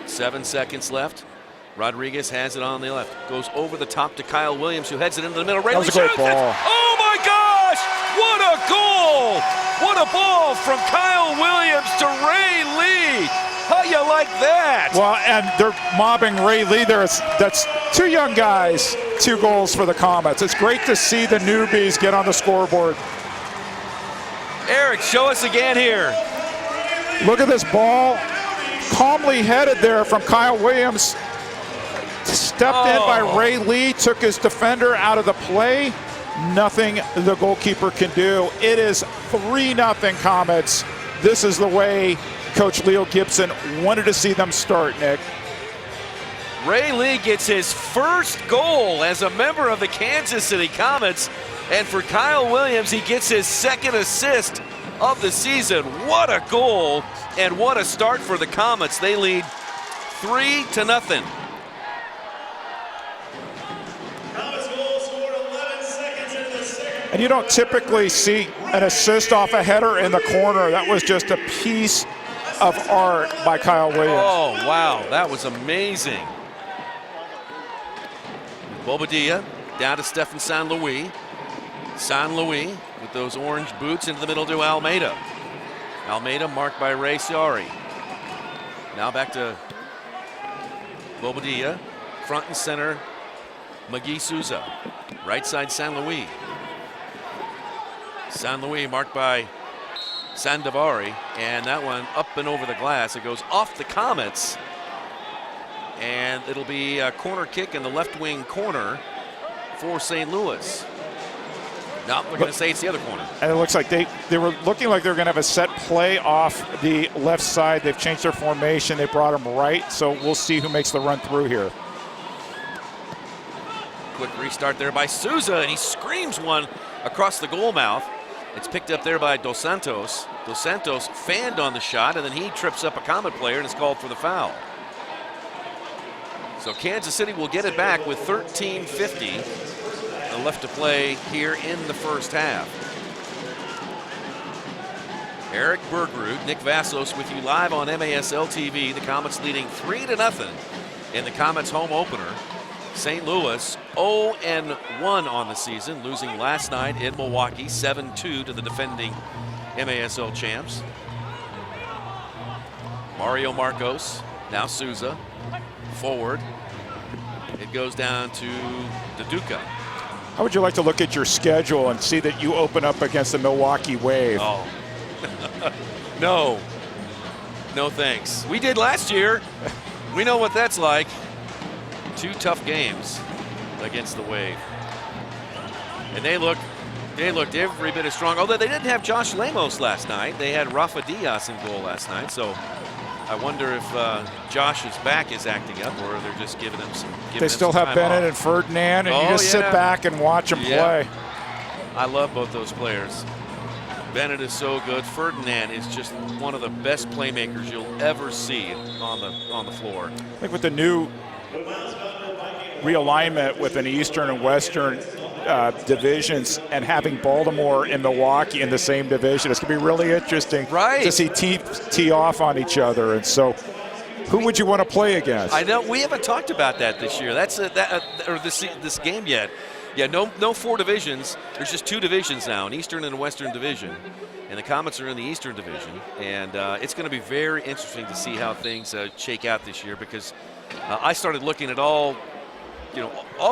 7 seconds left. Rodriguez has it on the left. Goes over the top to Kyle Williams, who heads it into the middle. Ray That was Lee a great shoots it. ball. Oh my gosh! What a goal! What a ball from Kyle Williams to Ray Lee. How you like that? Well, and they're mobbing Ray Lee there. That's two young guys, 2 goals for the Comets. It's great to see the newbies get on the scoreboard. Eric, show us again here. Look at this ball, calmly headed there from Kyle Williams. Stepped in by Ray Lee, took his defender out of the play. Nothing the goalkeeper can do. It is 3-0 Comets. This is the way Coach Leo Gibson wanted to see them start, Nick. Ray Lee gets his first goal as a member of the Kansas City Comets. And for Kyle Williams, he gets his second assist of the season. What a goal and what a start for the Comets. They lead 3-0. Comets goal scored 11 seconds into the second. And you don't typically see an assist off a header in the corner. That was just a piece of art by Kyle Williams. Oh, wow, that was amazing. Bobadilla down to Stefan San Luis. San Luis with those orange boots into the middle to Almeida. Almeida marked by Ray Ciari. Now back to Bobadilla. Front and center, McGee Souza. Right side, San Luis. San Luis marked by Sandovari, and that one up and over the glass. It goes off the Comets, and it'll be a corner kick in the left wing corner for St. Louis. No, they're going to say it's the other corner. And it looks like they were looking like they were going to have a set play off the left side. They've changed their formation. They brought him right, so we'll see who makes the run through here. Quick restart there by Souza, and he screams one across the goal mouth. It's picked up there by Dos Santos. Dos Santos fanned on the shot, and then he trips up a Comet player and is called for the foul. So Kansas City will get it back with 13:50 left to play here in the first half. Eric Bergerud, Nick Vassos with you live on MASL TV. The Comets leading 3-0 in the Comets home opener. St. Louis 0-1 on the season, losing last night in Milwaukee 7-2 to the defending MASL champs. Mario Marcos, now Souza, forward. It goes down to Duduka. How would you like to look at your schedule and see that you open up against the Milwaukee Wave? Oh, no. No thanks. We did last year. We know what that's like. 2 tough games against the Wave. And they looked every bit as strong. Although they didn't have Josh Lemos last night. They had Rafa Diaz in goal last night. So I wonder if Josh's back is acting up, or they're just giving him some. They still have Bennett and Ferdinand, and you just sit back and watch them play. I love both those players. Bennett is so good. Ferdinand is just one of the best playmakers you'll ever see on the floor. I think with the new realignment with an Eastern and Western divisions and having Baltimore and Milwaukee in the same division, it's going to be really interesting to see teams tee off on each other. And so who would you want to play against? I know we haven't talked about that this year. That's this game yet. Yeah, no 4 divisions. There's just 2 divisions now, an Eastern and a Western division. And the Comets are in the Eastern division. And it's going to be very interesting to see how things shake out this year, because I started looking at all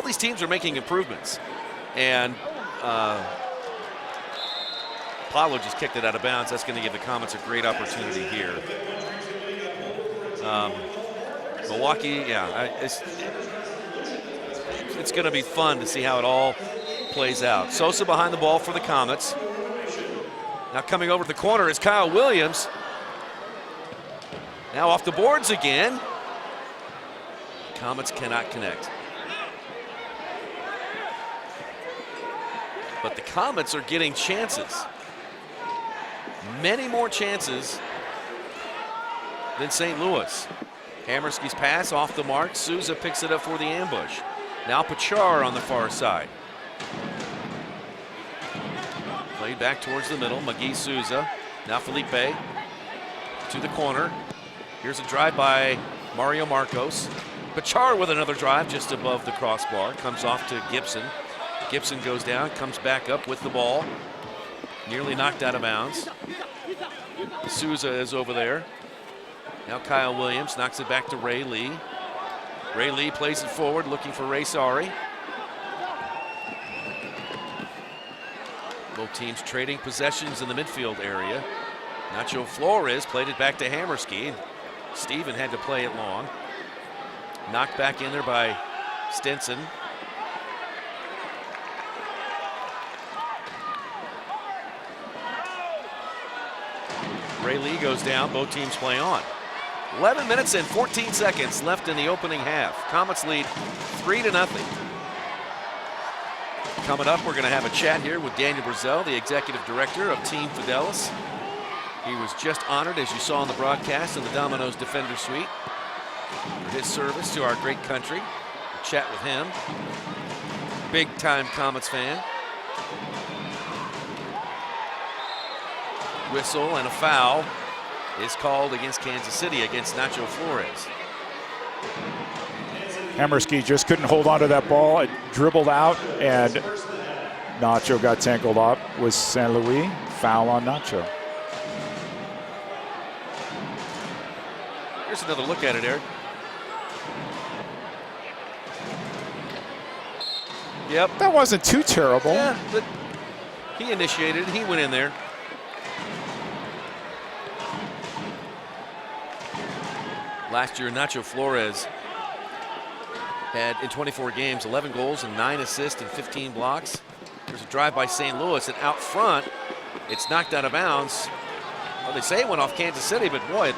these teams are making improvements. And Paulo just kicked it out of bounds. That's going to give the Comets a great opportunity here. Milwaukee, it's going to be fun to see how it all plays out. Sosa behind the ball for the Comets. Now coming over to the corner is Kyle Williams. Now off the boards again. Comets cannot connect. But the Comets are getting chances. Many more chances than St. Louis. Hammerski's pass off the mark. Souza picks it up for the ambush. Now Pachar on the far side. Played back towards the middle. McGee Souza. Now Felipe to the corner. Here's a drive by Mario Marcos. Bachar with another drive just above the crossbar. Comes off to Gibson. Gibson goes down, comes back up with the ball. Nearly knocked out of bounds. Souza is over there. Now Kyle Williams knocks it back to Ray Lee. Ray Lee plays it forward, looking for Ray Sari. Both teams trading possessions in the midfield area. Nacho Flores played it back to Hammerski. Steven had to play it long. Knocked back in there by Stinson. Ray Lee goes down, both teams play on. 11 minutes and 14 seconds left in the opening half. Comets lead 3-0. Coming up, we're going to have a chat here with Daniel Brazel, the executive director of Team Fidelis. He was just honored, as you saw in the broadcast, in the Domino's Defender Suite for his service to our great country. We'll chat with him. Big-time Comets fan. Whistle and a foul is called against Kansas City, against Nacho Flores. Hammerski just couldn't hold on to that ball. It dribbled out, and Nacho got tangled up with San Luis. Foul on Nacho. Here's another look at it, Eric. Yep. That wasn't too terrible. Yeah, but he initiated it. He went in there. Last year, Nacho Flores had, in 24 games, 11 goals and 9 assists and 15 blocks. There's a drive by St. Louis, and out front, it's knocked out of bounds. Well, they say it went off Kansas City, but boy, it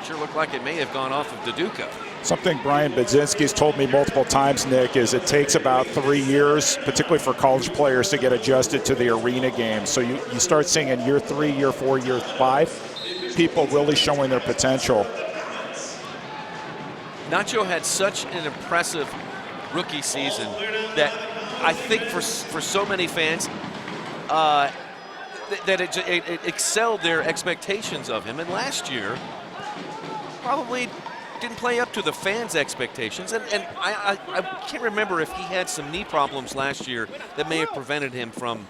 sure looked like it may have gone off of Duduka. Something Brian Budzinski's told me multiple times, Nick, is it takes about 3 years, particularly for college players, to get adjusted to the arena game. So you start seeing in year 3, year 4, year 5, people really showing their potential. Nacho had such an impressive rookie season that I think for so many fans that it excelled their expectations of him. And last year probably didn't play up to the fans' expectations. And I can't remember if he had some knee problems last year that may have prevented him from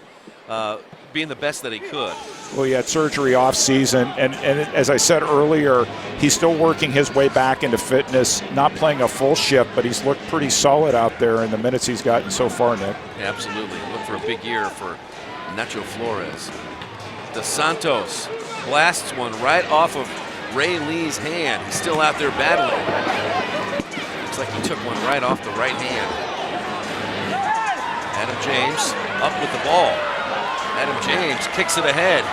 being the best that he could. Well, he had surgery off season, and as I said earlier, he's still working his way back into fitness, not playing a full shift, but he's looked pretty solid out there in the minutes he's gotten so far, Nick. Absolutely. Look for a big year for Nacho Flores. Dos Santos blasts one right off of Ray Lee's hand. He's still out there battling. Looks like he took one right off the right hand. Adam James up with the ball. Adam James kicks it ahead.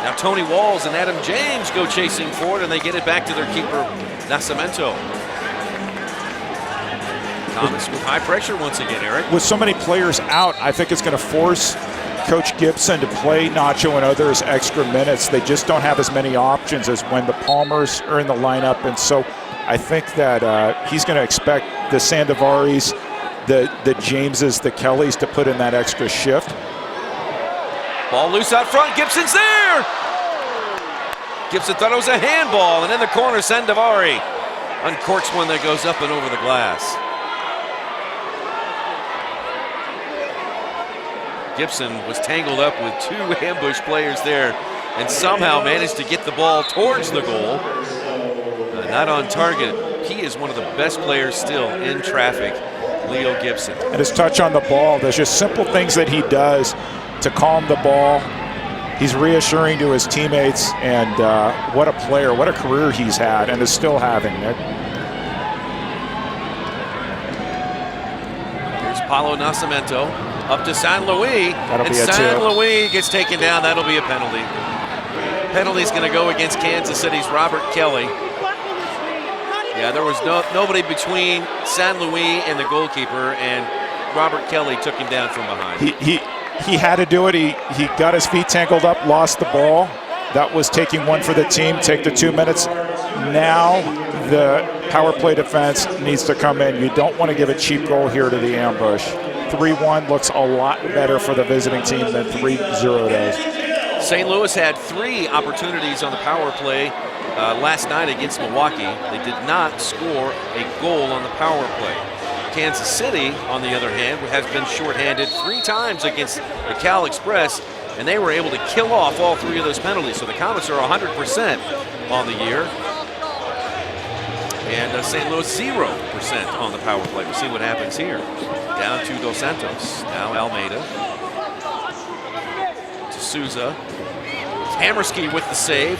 Now Tony Walls and Adam James go chasing forward, and they get it back to their keeper, Nascimento. Comets with high pressure once again, Eric. With so many players out, I think it's going to force Coach Gibson to play Nacho and others extra minutes. They just don't have as many options as when the Palmers are in the lineup, and so I think that he's going to expect the Sandovaris, the Jameses, the Kellys to put in that extra shift. Ball loose out front, Gibson's there! Gibson thought it was a handball, and in the corner, Sandovari uncorks one that goes up and over the glass. Gibson was tangled up with 2 ambush players there and somehow managed to get the ball towards the goal. Not on target. He is one of the best players still in traffic, Leo Gibson. And his touch on the ball, there's just simple things that he does to calm the ball. He's reassuring to his teammates, and what a player, what a career he's had and is still having, Nick. Here's Paulo Nascimento up to San Luis, That'll and be a San two. Luis gets taken down. That'll be a penalty. Penalty's going to go against Kansas City's Robert Kelly. Yeah, there was nobody between San Luis and the goalkeeper, and Robert Kelly took him down from behind. He had to do it. He got his feet tangled up, lost the ball. That was taking one for the team, take the 2 minutes. Now the power play defense needs to come in. You don't want to give a cheap goal here to the ambush. 3-1 looks a lot better for the visiting team than 3-0 does. St. Louis had 3 opportunities on the power play last night against Milwaukee. They did not score a goal on the power play. Kansas City, on the other hand, has been shorthanded 3 times against the Cal Express, and they were able to kill off all 3 of those penalties. So the Comets are 100% on the year. And St. Louis 0% on the power play. We'll see what happens here. Down to Dos Santos. Now Almeida. To Souza. Hammerski with the save.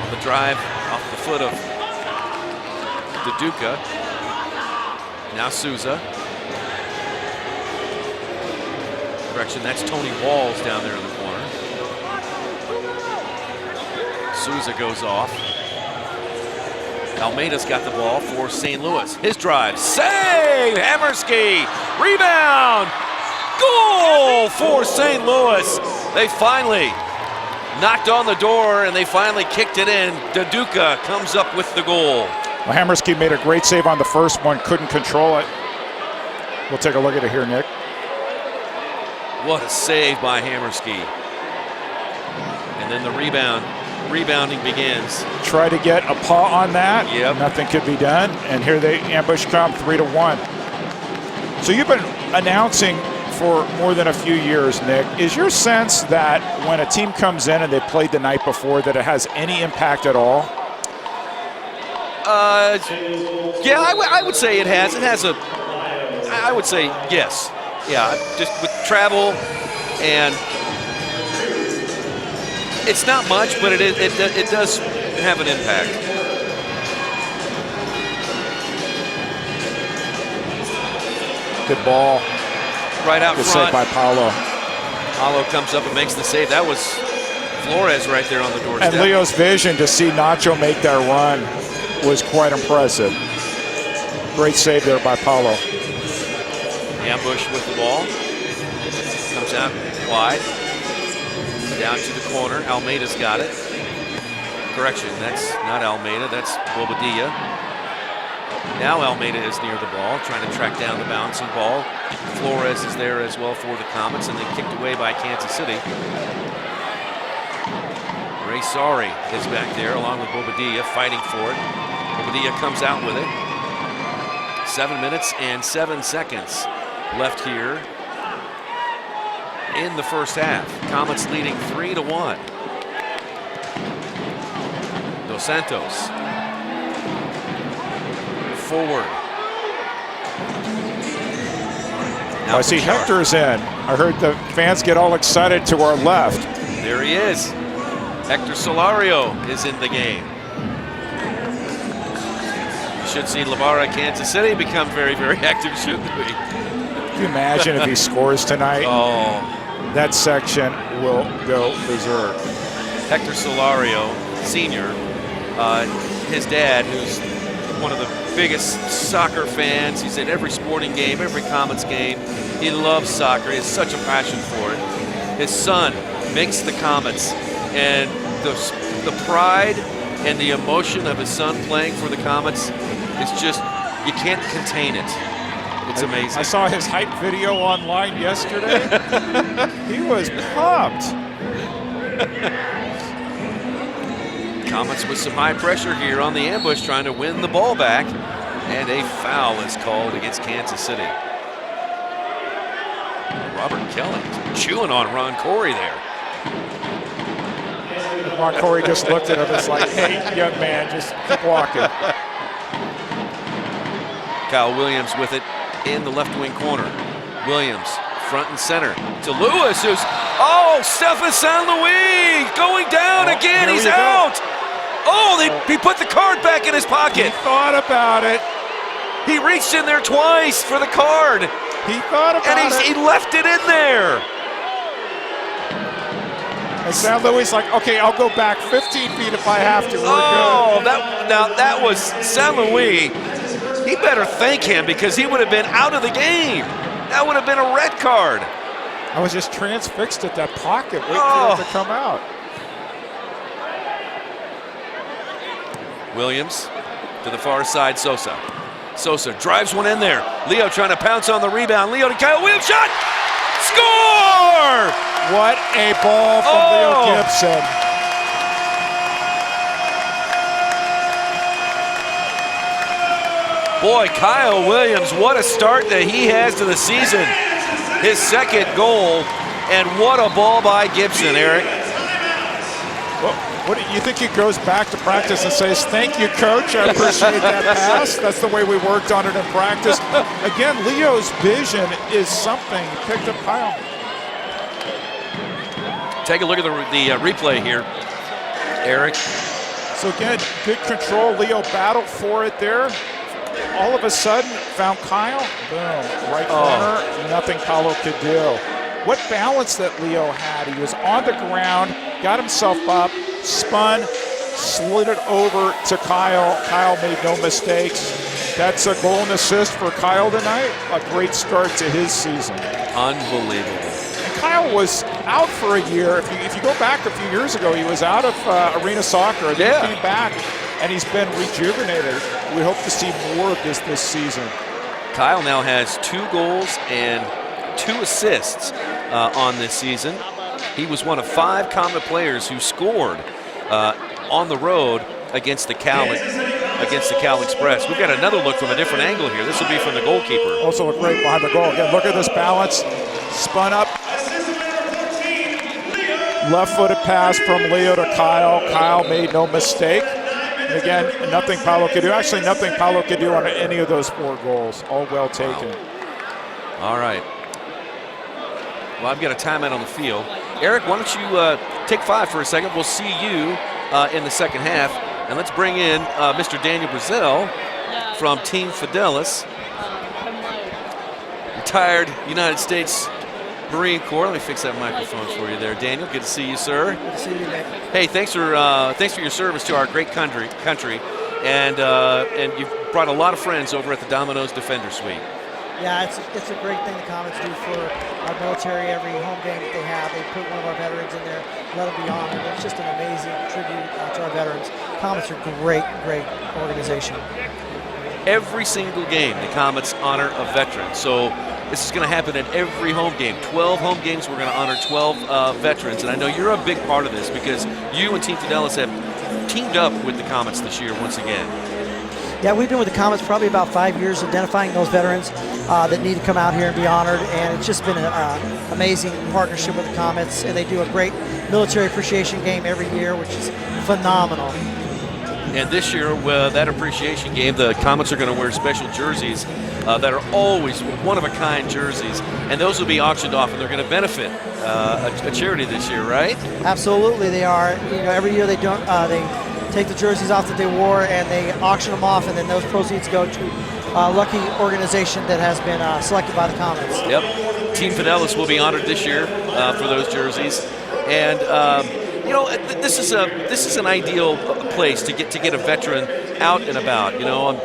On the drive off the foot of Duduka. Now Souza. Correction, that's Tony Walls down there in the corner. Souza goes off. Almeida's got the ball for St. Louis. His drive, save, Hammerski, rebound, goal for St. Louis. They finally knocked on the door and they finally kicked it in. Duduka comes up with the goal. Well, Hammerski made a great save on the first one, couldn't control it. We'll take a look at it here, Nick. What a save by Hammerski. And then the rebounding begins. Try to get a paw on that. Yep. Nothing could be done. And here they ambush come 3-1. So you've been announcing for more than a few years, Nick. Is your sense that when a team comes in and they played the night before that it has any impact at all? Yeah, I would say it has. It has a, I would say yes. Yeah, just with travel and it's not much, but it does have an impact. Good ball. Right out Good front. save by Paulo. Paulo comes up and makes the save. That was Flores right there on the doorstep. And Leo's vision to see Nacho make that run was quite impressive. Great save there by Paulo. Ambush with the ball. Comes out wide. Down to the corner. Almeida's got it. Correction, that's not Almeida, that's Bobadilla. Now Almeida is near the ball, trying to track down the bouncing ball. Flores is there as well for the Comets, and then kicked away by Kansas City. Ray Sari is back there along with Bobadilla, fighting for it. Bobadilla comes out with it. 7 minutes and 7 seconds left here in the first half. Comets leading 3-1. Dos Santos. Forward. Now I see Hector's in. I heard the fans get all excited to our left. There he is. Hector Solario is in the game. We should see Lavara, Kansas City become very, very active, shouldn't we? Can you imagine if he scores tonight? Oh. That section will go berserk. Hector Solario, senior, his dad, who's one of the biggest soccer fans. He's at every sporting game, every Comets game. He loves soccer. He has such a passion for it. His son makes the Comets, and the pride and the emotion of his son playing for the Comets is just, you can't contain it. It's amazing. I saw his hype video online yesterday. He was pumped. Comets with some high pressure here on the ambush, trying to win the ball back. And a foul is called against Kansas City. Robert Kelly chewing on Ron Corey there. Ron Corey just looked at him and was like, hey, young man, just keep walking. Kyle Williams with it in the left wing corner. Williams front and center to Lewis, who's, oh, Stefan San Luis going down again. He's out. Oh, he put the card back in his pocket. He thought about it. He reached in there twice for the card. He thought about it. He left it in there. And San Luis like, okay, I'll go back 15 feet if I have to. Oh, that was San Luis. He better thank him, because he would have been out of the game. That would have been a red card. I was just transfixed at that pocket, waiting for it to come out. Williams to the far side, Sosa. Sosa drives one in there. Leo trying to pounce on the rebound. Leo to Kyle Williams, shot! Score! What a ball from Leo Gibson. Boy, Kyle Williams, what a start that he has to the season. His second goal, and what a ball by Gibson, Eric. What do you think he goes back to practice and says, "Thank you, coach, I appreciate that pass"? That's the way we worked on it in practice. Again, Leo's vision is something. He picked up Kyle. Take a look at the replay here, Eric. So again, good control. Leo battled for it there. All of a sudden, found Kyle. Boom, right corner. Nothing Paulo could do. What balance that Leo had. He was on the ground, got himself up, spun, slid it over to Kyle. Kyle made no mistakes. That's a goal and assist for Kyle tonight. A great start to his season. Unbelievable. And Kyle was out for a year. If you go back a few years ago, he was out of arena soccer. And then he came back, and he's been rejuvenated. We hope to see more of this season. Kyle now has 2 goals and 2 assists on this season. He was one of 5 Comet players who scored on the road against the Cal Express. We've got another look from a different angle here. This will be from the goalkeeper. Also look great behind the goal. Again, look at this balance. Spun up. Left-footed pass from Leo to Kyle. Kyle made no mistake. And again, nothing Paulo could do. Actually, nothing Paulo could do on any of those 4 goals. All well taken. Wow. All right. Well, I've got a timeout on the field. Eric, why don't you take 5 for a second? We'll see you in the second half. And let's bring in Mr. Daniel Brazil from Team Fidelis. Retired United States Marine Corps. Let me fix that microphone for you there, Daniel. Good to see you, sir. Good to see you, Nick. Hey, thanks for your service to our great country, and you've brought a lot of friends over at the Domino's Defender Suite. Yeah, it's a great thing the Comets do for our military. Every home game that they have, they put one of our veterans in there, let them be honored. It's just an amazing tribute to our veterans. Comets are a great organization. Every single game, the Comets honor a veteran. So this is going to happen at every home game. 12 home games, we're going to honor 12 veterans. And I know you're a big part of this because you and Team Fidelis have teamed up with the Comets this year once again. Yeah, we've been with the Comets probably about 5 years, identifying those veterans that need to come out here and be honored. And it's just been an amazing partnership with the Comets. And they do a great military appreciation game every year, which is phenomenal. And this year, that appreciation game, the Comets are going to wear special jerseys that are always one-of-a-kind jerseys, and those will be auctioned off, and they're going to benefit a charity this year, right? Absolutely, they are. You know, every year they take the jerseys off that they wore and they auction them off, and then those proceeds go to a lucky organization that has been selected by the Comets. Yep. Team Fidelis will be honored this year for those jerseys, and. You know, this is an ideal place to get a veteran out and about. You know,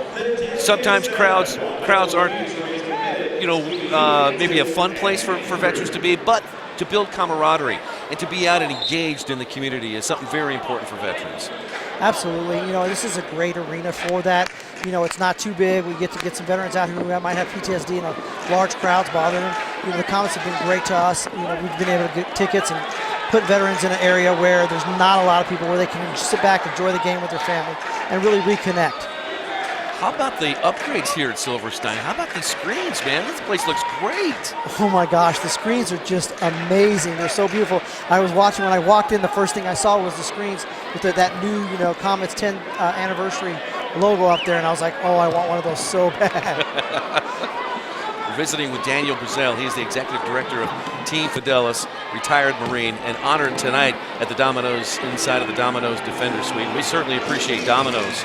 sometimes crowds aren't, maybe a fun place for veterans to be, but to build camaraderie and to be out and engaged in the community is something very important for veterans. Absolutely. You know, this is a great arena for that. You know, it's not too big. We get to get some veterans out here who might have PTSD and large crowds bother them. You know, the Comets have been great to us. You know, we've been able to get tickets and put veterans in an area where there's not a lot of people, where they can just sit back, enjoy the game with their family, and really reconnect. How about the upgrades here at Silverstein? How about the screens, man? This place looks great. Oh my gosh, the screens are just amazing. They're so beautiful. I was watching when I walked in, the first thing I saw was the screens with that new, Comets 10 anniversary logo up there, and I was like, oh, I want one of those so bad. We're visiting with Daniel Brazil. He's the executive director of Team Fidelis, retired Marine, and honored tonight at the Domino's, inside of the Domino's Defender Suite. We certainly appreciate Domino's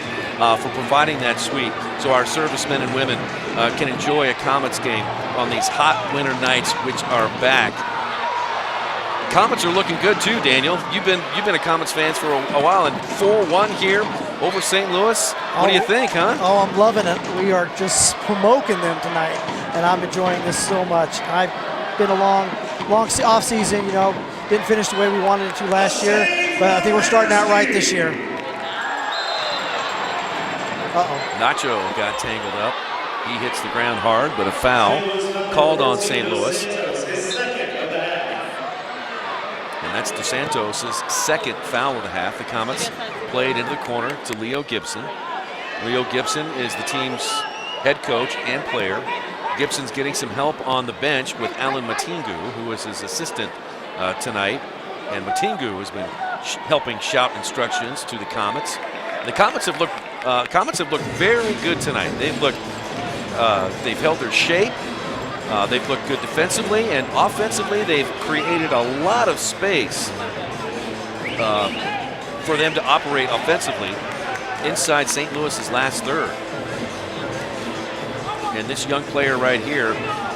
for providing that suite so our servicemen and women can enjoy a Comets game on these hot winter nights, which are back. Comets are looking good too, Daniel. You've been a Comets fan for a while, and 4-1 here over St. Louis. What do you think, huh? Oh, I'm loving it. We are just smoking them tonight, and I'm enjoying this so much. I've been a long off season. Didn't finish the way we wanted it to last year, but I think we're starting out right this year. Nacho got tangled up. He hits the ground hard, but a foul called on St. Louis. that's DeSantos' second foul of the half. The Comets played into the corner to Leo Gibson. Leo Gibson is the team's head coach and player. Gibson's getting some help on the bench with Alan Matingu, who was his assistant tonight. And Matingu has been helping shout instructions to the Comets. The Comets have looked very good tonight. They've held their shape. They've looked good defensively, and offensively they've created a lot of space for them to operate offensively inside St. Louis's last third. And this young player right here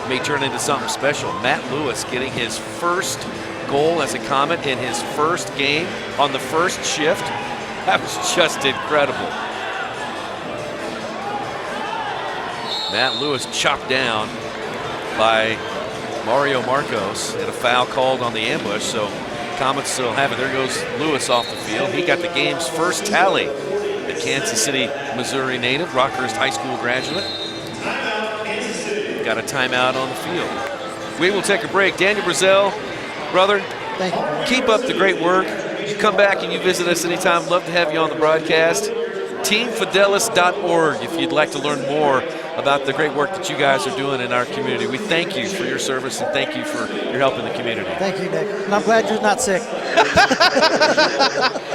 may turn into something special. Matt Lewis getting his first goal as a Comet in his first game on the first shift. That was just incredible. Matt Lewis chopped down by Mario Marcos and a foul called on the ambush, so Comets still have it. There goes Lewis off the field. He got the game's first tally. The Kansas City, Missouri native, Rockhurst High School graduate. Got a timeout on the field. We will take a break. Daniel Brazell, brother, Thank you. keep up the great work. You come back and you visit us anytime. Love to have you on the broadcast. TeamFidelis.org if you'd like to learn more about the great work that you guys are doing in our community. We thank you for your service and thank you for your help in the community. Thank you, Nick. And I'm glad you're not sick.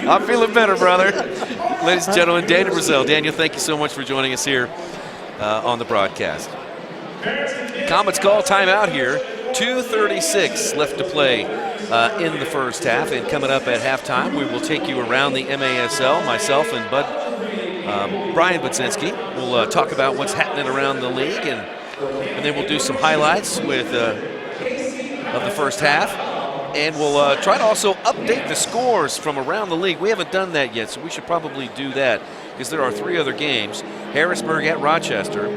I'm feeling better, brother. Ladies and gentlemen, Daniel Brazell. Daniel, thank you so much for joining us here on the broadcast. Comets call timeout here. 2:36 left to play in the first half. And coming up at halftime, we will take you around the MASL. Myself and Brian Budzinski will talk about what's happening around the league, and then we'll do some highlights of the first half. And we'll try to also update the scores from around the league. We haven't done that yet, so we should probably do that because there are 3 other games. Harrisburg at Rochester.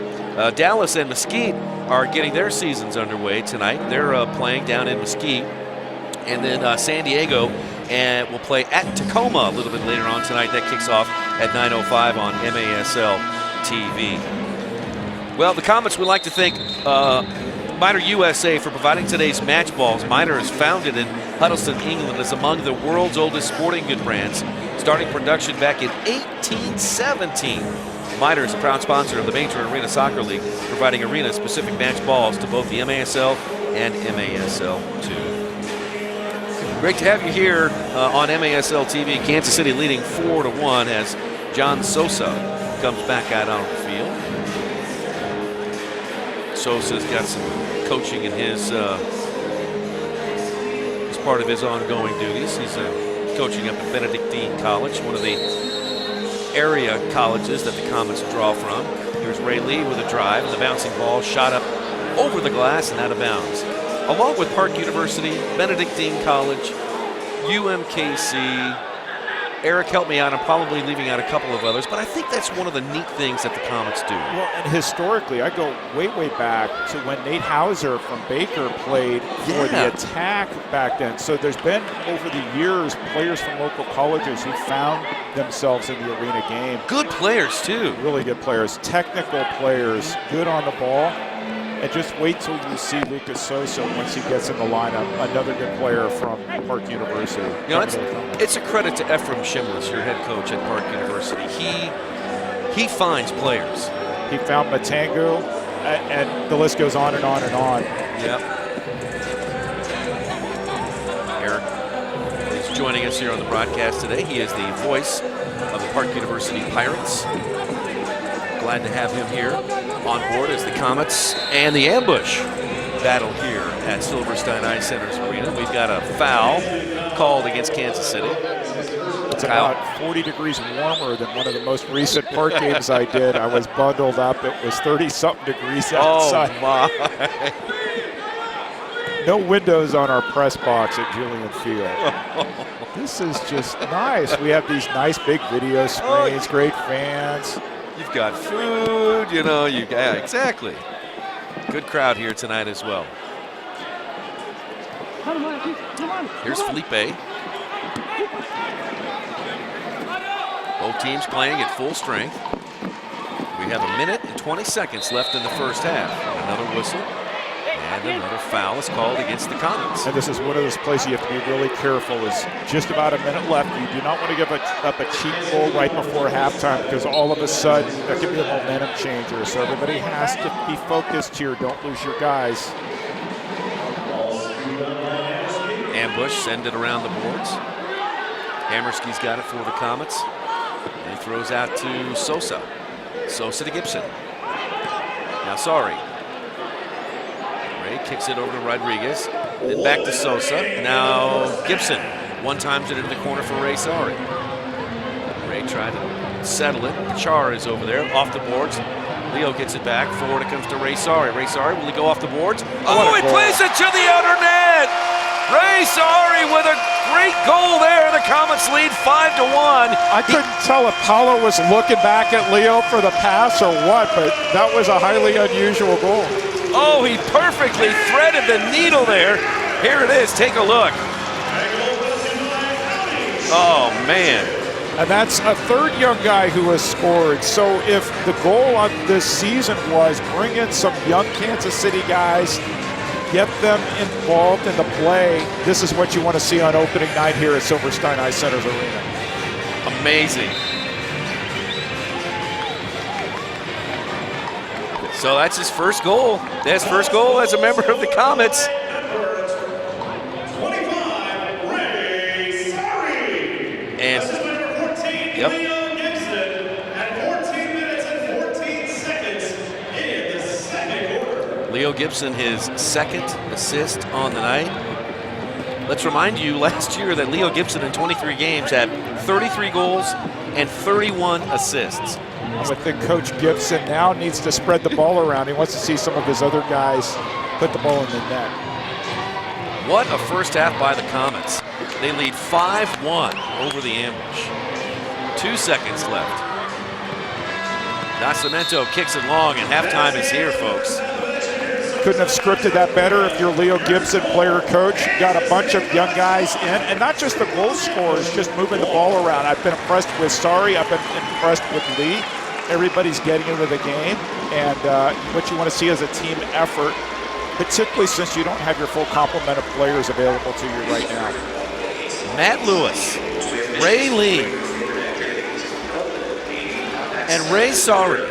Dallas and Mesquite are getting their seasons underway tonight. They're playing down in Mesquite. And then San Diego will play at Tacoma a little bit later on tonight. That kicks off at 9:05 on MASL TV. Well, the Comets would like to thank Miter USA for providing today's match balls. Miter is founded in Huddleston, England, as among the world's oldest sporting good brands, starting production back in 1817. Miter is a proud sponsor of the Major Arena Soccer League, providing arena-specific match balls to both the MASL and MASL 2. Great to have you here on MASL TV. Kansas City leading 4-1 as John Sosa comes back out on the field. Sosa's got some coaching in his as part of his ongoing duties. He's coaching up at Benedictine College, one of the area colleges that the Comets draw from. Here's Ray Lee with a drive, and the bouncing ball shot up over the glass and out of bounds. Along with Park University, Benedictine College, UMKC, Eric, help me out. I'm probably leaving out a couple of others, but I think that's one of the neat things that the Comets do. Well, and historically, I go way, way back to when Nate Hauser from Baker played for the Attack back then. So there's been, over the years, players from local colleges who found themselves in the arena game. Good players, too. Really good players, technical players, good on the ball. And just wait till you see Lucas Sosa once he gets in the lineup, another good player from Park University. You know, it's a credit to Ephraim Shimlis, your head coach at Park University. He finds players. He found Matangu, and the list goes on and on and on. Yep. Eric is joining us here on the broadcast today. He is the voice of the Park University Pirates. Glad to have him here on board as the Comets and the ambush battle here at Silverstein Ice Center's Arena. We've got a foul called against Kansas City. It's about 40 degrees warmer than one of the most recent Park games I did. I was bundled up. It was 30-something degrees outside. Oh, my. No windows on our press box at Julian Field. This is just nice. We have these nice big video screens, great fans. You've got food, you know, yeah, exactly. Good crowd here tonight as well. Here's Felipe. Both teams playing at full strength. We have 1 minute and 20 seconds left in the first half. Another whistle. And another foul is called against the Comets. And this is one of those places you have to be really careful. Is just about a minute left. You do not want to give up a cheap goal right before halftime, because all of a sudden that could be a momentum changer. So everybody has to be focused here. Don't lose your guys. Ambush, send it around the boards. Hammerski's got it for the Comets. And he throws out to Sosa. Sosa to Gibson. Now sorry. Ray kicks it over to Rodriguez. Then back to Sosa. Now Gibson. One times it into the corner for Ray Sorry. Ray tried to settle it. Char is over there, off the boards. Leo gets it back. Forward it comes to Ray Sorry. Ray Sorry, will he go off the boards? Oh, he plays it to the outer net! Ray Sorry with a great goal there. The Comets lead 5-1. I couldn't tell if Paulo was looking back at Leo for the pass or what, but that was a highly unusual goal. Oh, he perfectly threaded the needle there. Here it is. Take a look. Oh, man. And that's a third young guy who has scored. So if the goal of this season was bring in some young Kansas City guys, get them involved in the play, this is what you want to see on opening night here at Silverstein Ice Center's Arena. Amazing. So that's his first goal. That's his first goal as a member of the Comets. 25, Ray Sorry. And This is number 14, yep. Leo Gibson, at 14 minutes and 14 seconds in the second quarter. Leo Gibson, his second assist on the night. Let's remind you last year that Leo Gibson in 23 games had 33 goals and 31 assists. I would think Coach Gibson now needs to spread the ball around. He wants to see some of his other guys put the ball in the net. What a first half by the Comets. They lead 5-1 over the Ambush. 2 seconds left. Nascimento kicks it long, and halftime is here, folks. Couldn't have scripted that better if you're Leo Gibson, player coach. Got a bunch of young guys in, and not just the goal scorers, just moving the ball around. I've been impressed with Sorry. I've been impressed with Lee. Everybody's getting into the game, and what you want to see is a team effort, particularly since you don't have your full complement of players available to you right now. Matt Lewis, Ray Lee, and Ray Sorry.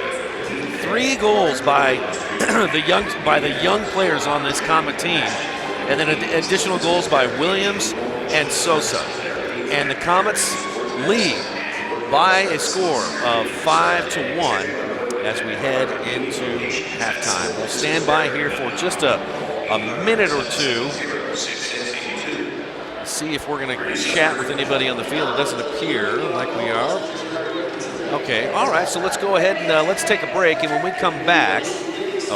3 goals by the young players on this Comet team, and then additional goals by Williams and Sosa. And the Comets lead by a score of 5-1 as we head into halftime. We'll stand by here for just a minute or two. See if we're going to chat with anybody on the field. It doesn't appear like we are. Okay, all right, so let's go ahead and let's take a break, and when we come back,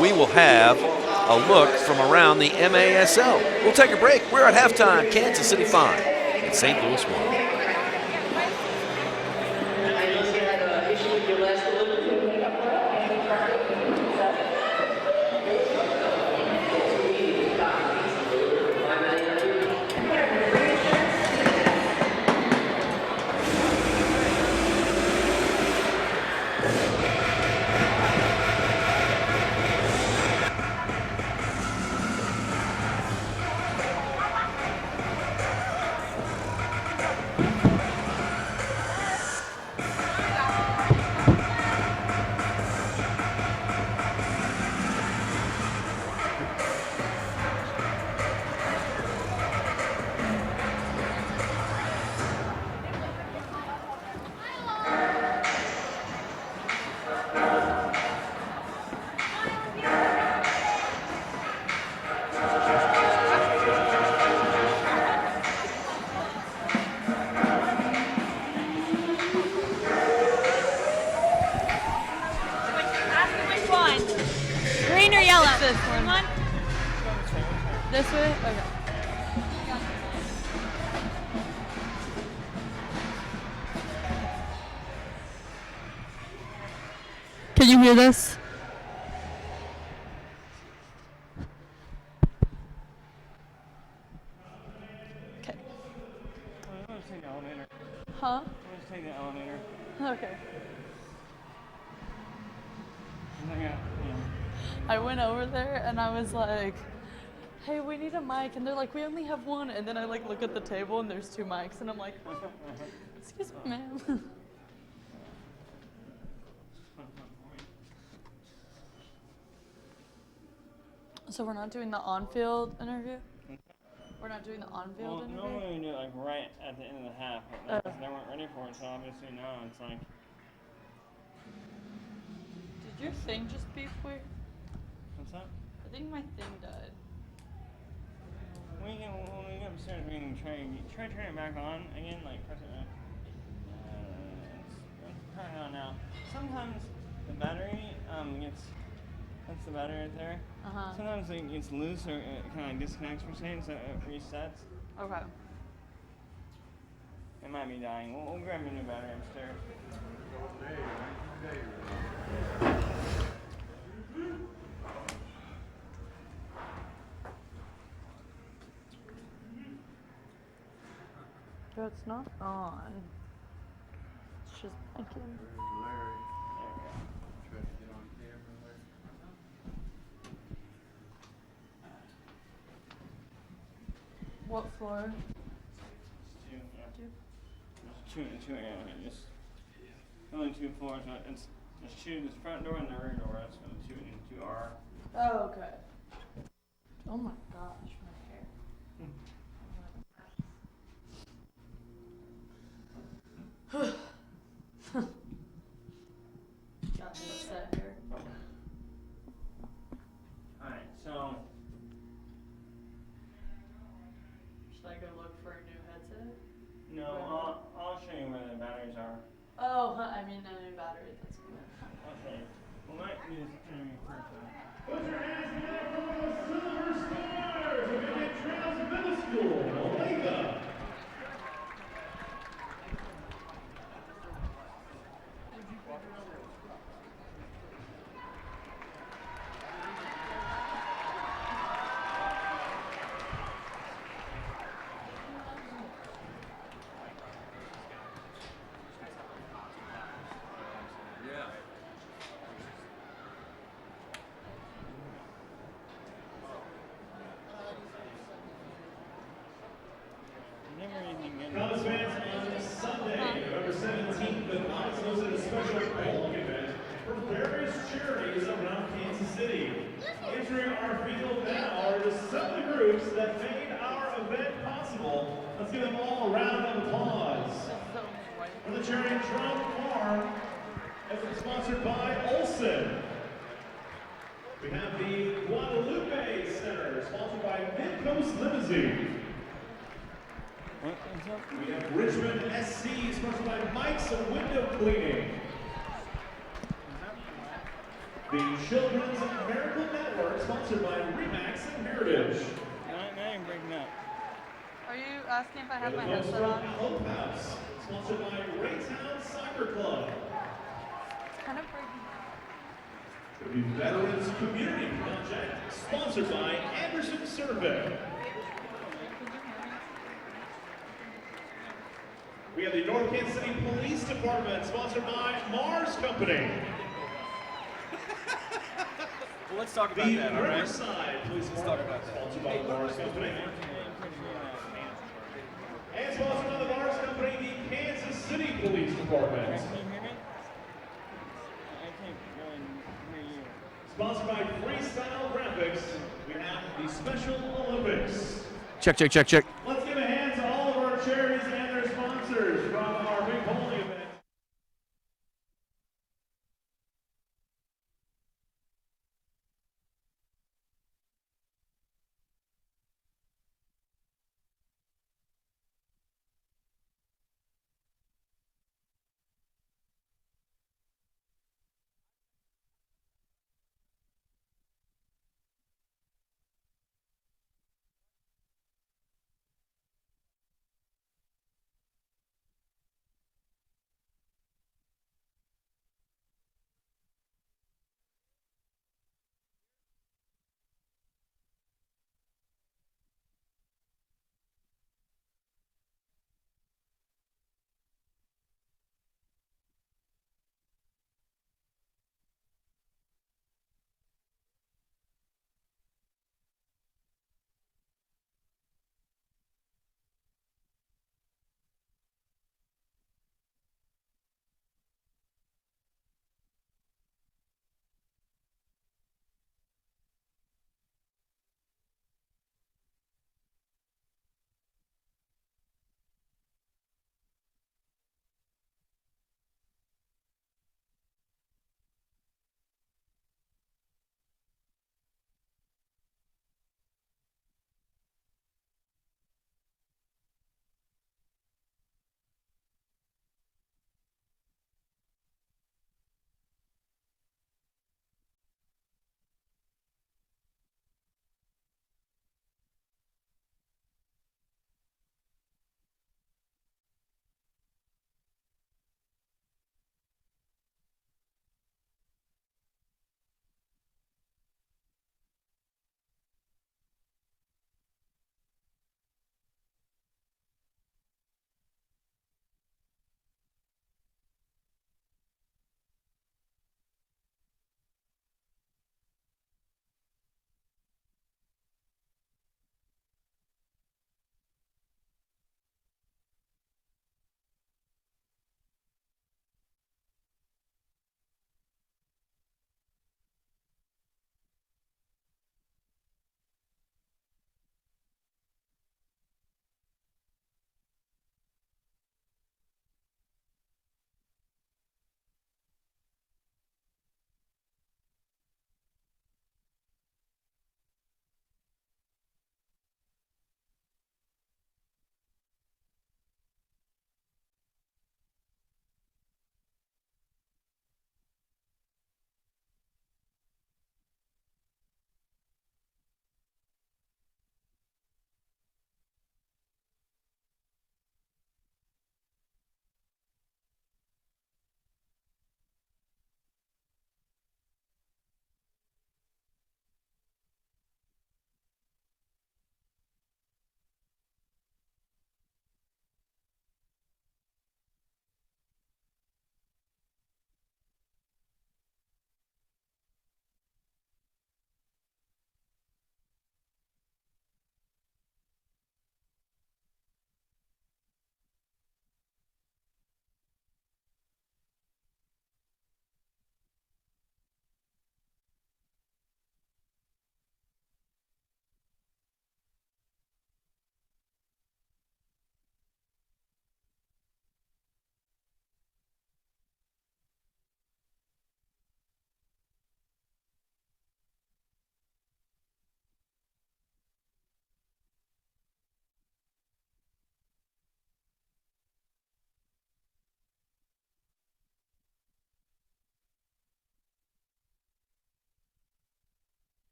we will have a look from around the MASL. We'll take a break. We're at halftime, Kansas City 5 and St. Louis 1. Green or yellow? This one. This way? Okay. Can you hear this? Okay. I'm just taking the elevator. Huh? I'm just taking the elevator. Okay. And then, yeah. I went over there and I was like, hey, we need a mic. And they're like, we only have one. And then I like look at the table and there's 2 mics. And I'm like, excuse me, ma'am. So we're not doing the on-field interview? We're not doing the on-field interview? Normally we do it like right at the end of the half, but they weren't ready for it, so obviously now it's like. Did your thing just beep weird? What's up? I think my thing died. When we get upstairs, we can try to turn it back on again, like press it. It's turning on now. Sometimes the battery gets. That's the battery right there. Sometimes it gets loose or it kind of disconnects for a second, so it resets. Okay. It might be dying. We'll grab a new battery upstairs. But it's not on. It's just blinking. What floor? There's two, yeah, just only 2 floors. It's there's 2, this front door and the rear door. That's where the 2 and 2 are. Oh, okay. Oh my gosh, my hair. Got me upset here. Alright, so Should I go look for a new headset? no, I'll show you where the batteries are. Oh, I mean a new battery. That's good. Okay. We might do this interview first. Put your hands together for the Silver Stars of Indian Trails Middle School, Olathe. Never anything good. Comets fans, on Sunday, November 17th, the Comets hosted a special bowling event for various charities around Kansas City. Entering our field now are just some of the groups that made our event possible. Let's give them all a round of applause. For the charity Drum Farm, as it's sponsored by Olson. We have the Guadalupe Center, sponsored by Midcoast Limousine. What's up? We have Richmond SC, sponsored by Mike's Window Cleaning. The Children's Miracle Network, sponsored by Remax and Heritage. Now you're breaking up. Are you asking if I have And my the folks headset from on? Hope House, sponsored by Raytown Soccer Club. It's kind of breaking up. The Veterans Community Project, sponsored by Anderson Survey. We have the North Kansas City Police Department, sponsored by Mars Company. Well, let's talk about The that, all right? Riverside Police Department, sponsored by the Mars Company. And sponsored by the Mars Company, the Kansas City Police Department. Can you hear me? I can't really hear you. Sponsored by Freestyle Graphics, we have the Special Olympics. Check, check, check, check. Let's give a hand to all of our charities and their sponsors from our big bowling event.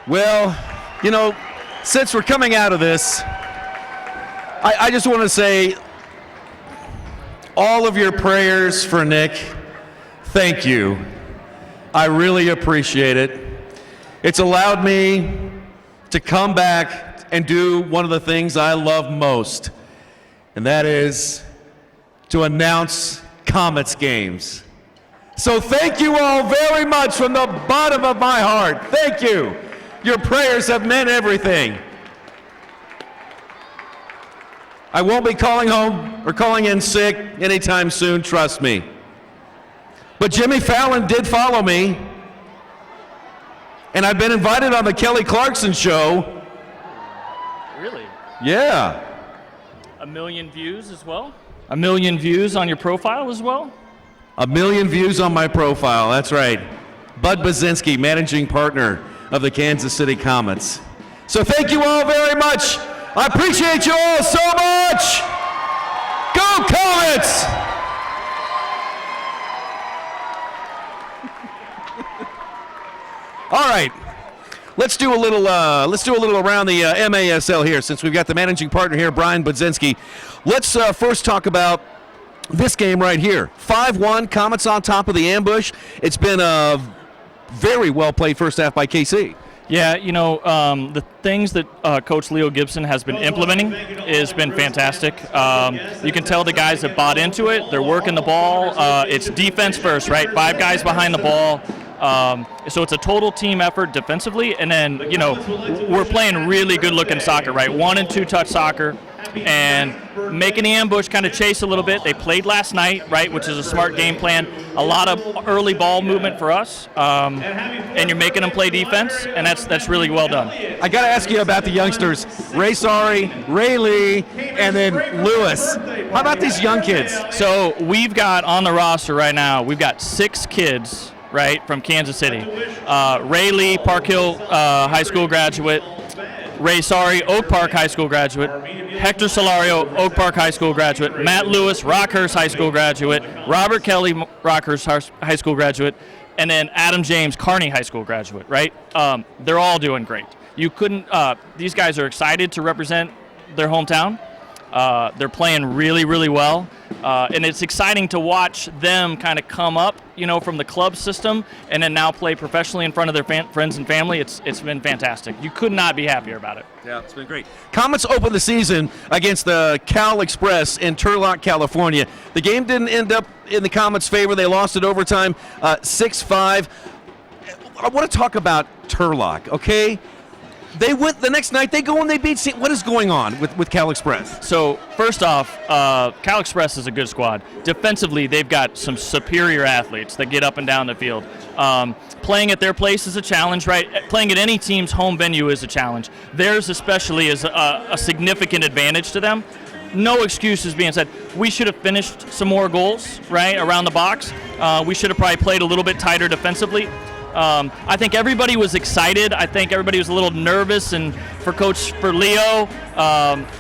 Well, you know, since we're coming out of this, I just want to say all of your prayers for Nick, thank you. I really appreciate it. It's allowed me to come back and do one of the things I love most, and that is to announce Comets games. So thank you all very much from the bottom of my heart. Thank you. Your prayers have meant everything. I won't be calling home or calling in sick anytime soon, trust me. But Jimmy Fallon did follow me, and I've been invited on the Kelly Clarkson show. Really? Yeah. 1 million views as well? 1 million views on your profile as well? 1 million views on my profile, that's right. Bud Bazinski, managing partner of the Kansas City Comets. So thank you all very much. I appreciate you all so much. Go Comets! All right. Let's do a little around the MASL here, since we've got the managing partner here, Brian Budzinski. Let's first talk about this game right here. 5-1, Comets on top of the ambush. It's been a very well played first half by KC. Yeah, you know, the things that Coach Leo Gibson has been implementing has been fantastic. You can tell the guys have bought into it. They're working the ball. It's defense first, right? 5 guys behind the ball. So it's a total team effort defensively, and then, you know, we're playing really good-looking soccer, right? 1- and 2-touch soccer, and making the ambush kind of chase a little bit. They played last night, right, which is a smart game plan. A lot of early ball movement for us, and you're making them play defense, and that's really well done. I got to ask you about the youngsters, Ray Sari, Ray Lee, and then Lewis. How about these young kids? So we've got on the roster right now, we've got 6 kids, right, from Kansas City. Ray Lee, Park Hill High School graduate. Ray Sari, Oak Park High School graduate. Hector Solario, Oak Park High School graduate. Matt Lewis, Rockhurst High School graduate. Robert Kelly, Rockhurst High School graduate. And then Adam James, Kearney High School graduate, right? They're all doing great. You couldn't, these guys are excited to represent their hometown. They're playing really, really well. And it's exciting to watch them kind of come up, you know, from the club system and then now play professionally in front of their friends and family. It's been fantastic. You could not be happier about it. Yeah, it's been great. Comets opened the season against the Cal Express in Turlock, California. The game didn't end up in the Comets' favor. They lost it overtime 6-5. I want to talk about Turlock, okay? They went the next night. They go and they beat. What is going on with Cal Express? So first off, Cal Express is a good squad. Defensively, they've got some superior athletes that get up and down the field. Playing at their place is a challenge, right? Playing at any team's home venue is a challenge. Theirs especially is a significant advantage to them. No excuses being said. We should have finished some more goals, right, around the box. We should have probably played a little bit tighter defensively. I think everybody was excited. I think everybody was a little nervous, and for Leo,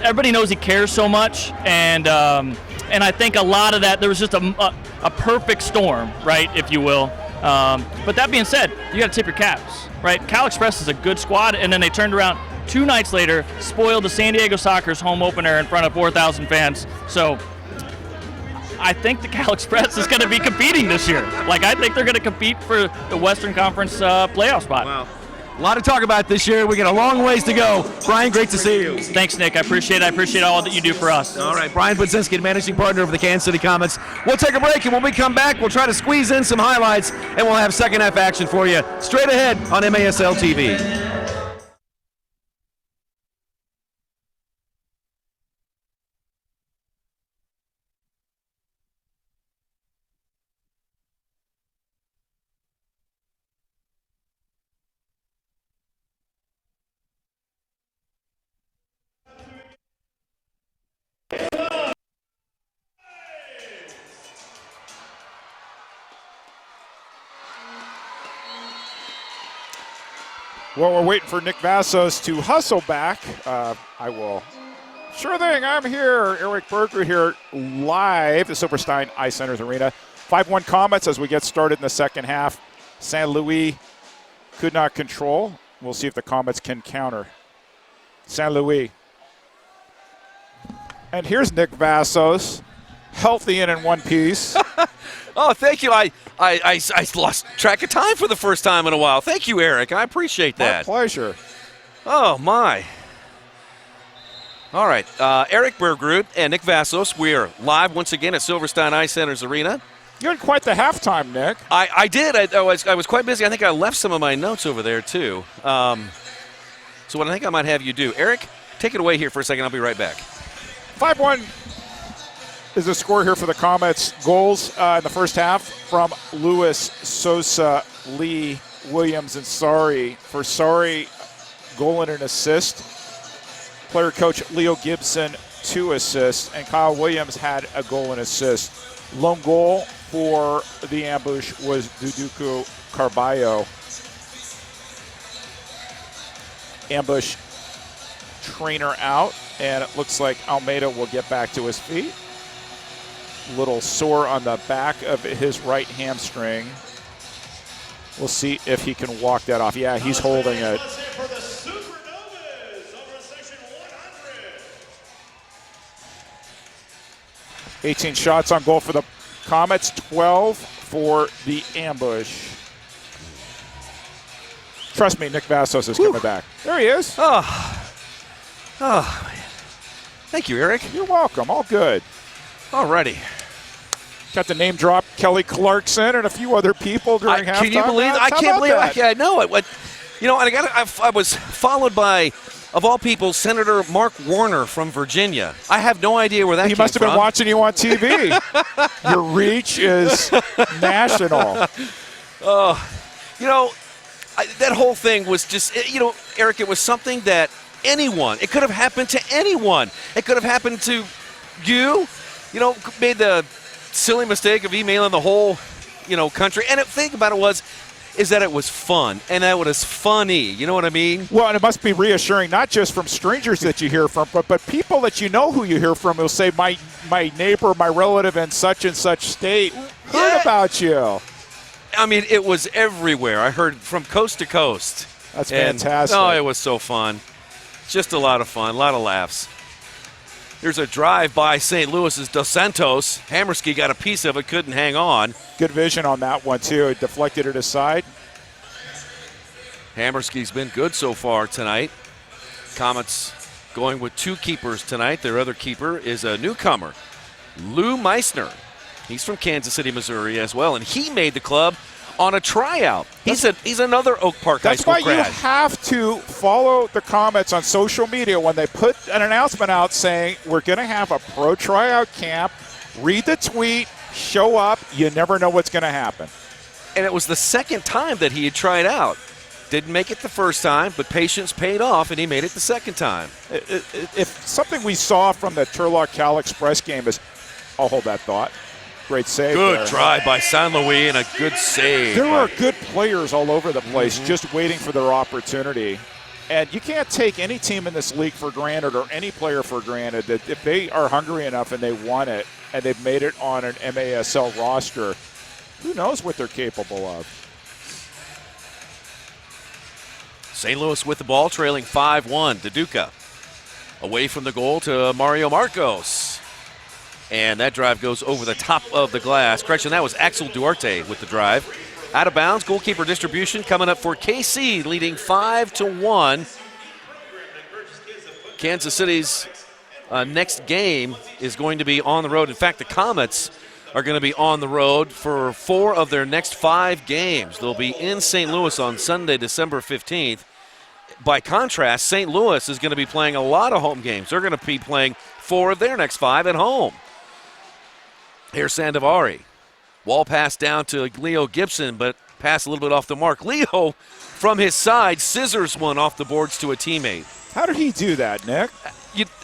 everybody knows he cares so much, and I think a lot of that, there was just a perfect storm, right, if you will. But that being said, you got to tip your caps, right? Cal Express is a good squad, and then they turned around 2 nights later, spoiled the San Diego Soccer's home opener in front of 4,000 fans. So I think the Cal Express is going to be competing this year. Like, I think they're going to compete for the Western Conference playoff spot. Wow. A lot to talk about this year. We got a long ways to go. Brian, great to see you. Thanks, Nick. I appreciate it. I appreciate all that you do for us. All right, Brian Budzinski, managing partner of the Kansas City Comets. We'll take a break, and when we come back, we'll try to squeeze in some highlights, and we'll have second half action for you straight ahead on MASL TV. Well, we're waiting for Nick Vassos to hustle back. I will. Sure thing, I'm here. Eric Berger here live at Silverstein Ice Centers Arena. 5-1 Comets as we get started in the second half. San Luis could not control. We'll see if the Comets can counter. St. Louis. And here's Nick Vassos, healthy and in one piece. Oh, thank you. I lost track of time for the first time in a while. Thank you, Eric. I appreciate that. My pleasure. Oh, my. All right. Eric Bergrud and Nick Vassos, we are live once again at Silverstein Ice Centers Arena. You had quite the halftime, Nick. I did. I was quite busy. I think I left some of my notes over there, too. So what I think I might have you do, Eric, take it away here for a second. I'll be right back. 5-1 is the score here for the Comets. Goals in the first half from Lewis, Sosa, Lee, Williams, and Sari. For Sari, goal and an assist. Player coach Leo Gibson, 2 assists, and Kyle Williams had a goal and assist. Lone goal for the ambush was Duduku Carballo. Ambush trainer out, and it looks like Almeida will get back to his feet. Little sore on the back of his right hamstring. We'll see if he can walk that off. Yeah, he's holding it. 18 shots on goal for the Comets, 12 for the ambush. Trust me, Nick Vassos is coming back. There he is. Oh, man. Thank you, Eric. You're welcome. All good. All righty. Got the name drop Kelly Clarkson and a few other people during halftime. Can you believe? I can't believe. I know it. You know, I was followed by, of all people, Senator Mark Warner from Virginia. I have no idea where that came from. He must have been watching you on TV. Your reach is national. You know, that whole thing was just, you know, Eric, it was something that anyone, it could have happened to anyone. It could have happened to you, you know, made the silly mistake of emailing the whole, you know, country. And the thing about it is that it was fun, and that it was funny. You know what I mean? Well, and it must be reassuring, not just from strangers that you hear from, but people that you know who you hear from will say, my neighbor, my relative in such and such state heard about you. I mean, it was everywhere. I heard from coast to coast. That's fantastic. Oh, it was so fun. Just a lot of fun, a lot of laughs. There's a drive by St. Louis's Dos Santos. Hammerski got a piece of it, couldn't hang on. Good vision on that one, too. It deflected it aside. Hammerski's been good so far tonight. Comets going with 2 keepers tonight. Their other keeper is a newcomer, Lou Meissner. He's from Kansas City, Missouri as well, and he made the club on a tryout. He's another Oak Park High School grad. That's why you have to follow the Comets on social media when they put an announcement out saying we're going to have a pro tryout camp. Read the tweet, show up. You never know what's going to happen. And it was the second time that he had tried out. Didn't make it the first time, but patience paid off, and he made it the second time. If something we saw from the Turlock Cal Express game is, I'll hold that thought. Great save. Good there. drive by San Luis and a good save. There are good players all over the place just waiting for their opportunity. And you can't take any team in this league for granted or any player for granted that if they are hungry enough and they want it and they've made it on an MASL roster, who knows what they're capable of. St. Louis with the ball, trailing 5-1. Duduka away from the goal to Mario Marcos. And that drive goes over the top of the glass. Correction, that was Axel Duarte with the drive. Out of bounds, goalkeeper distribution coming up for KC, leading 5-1. Kansas City's next game is going to be on the road. In fact, the Comets are going to be on the road for 4 of their next 5 games. They'll be in St. Louis on Sunday, December 15th. By contrast, St. Louis is going to be playing a lot of home games. They're going to be playing 4 of their next 5 at home. Here's Sandovari. Wall pass down to Leo Gibson, but pass a little bit off the mark. Leo, from his side, scissors one off the boards to a teammate. How did he do that, Nick?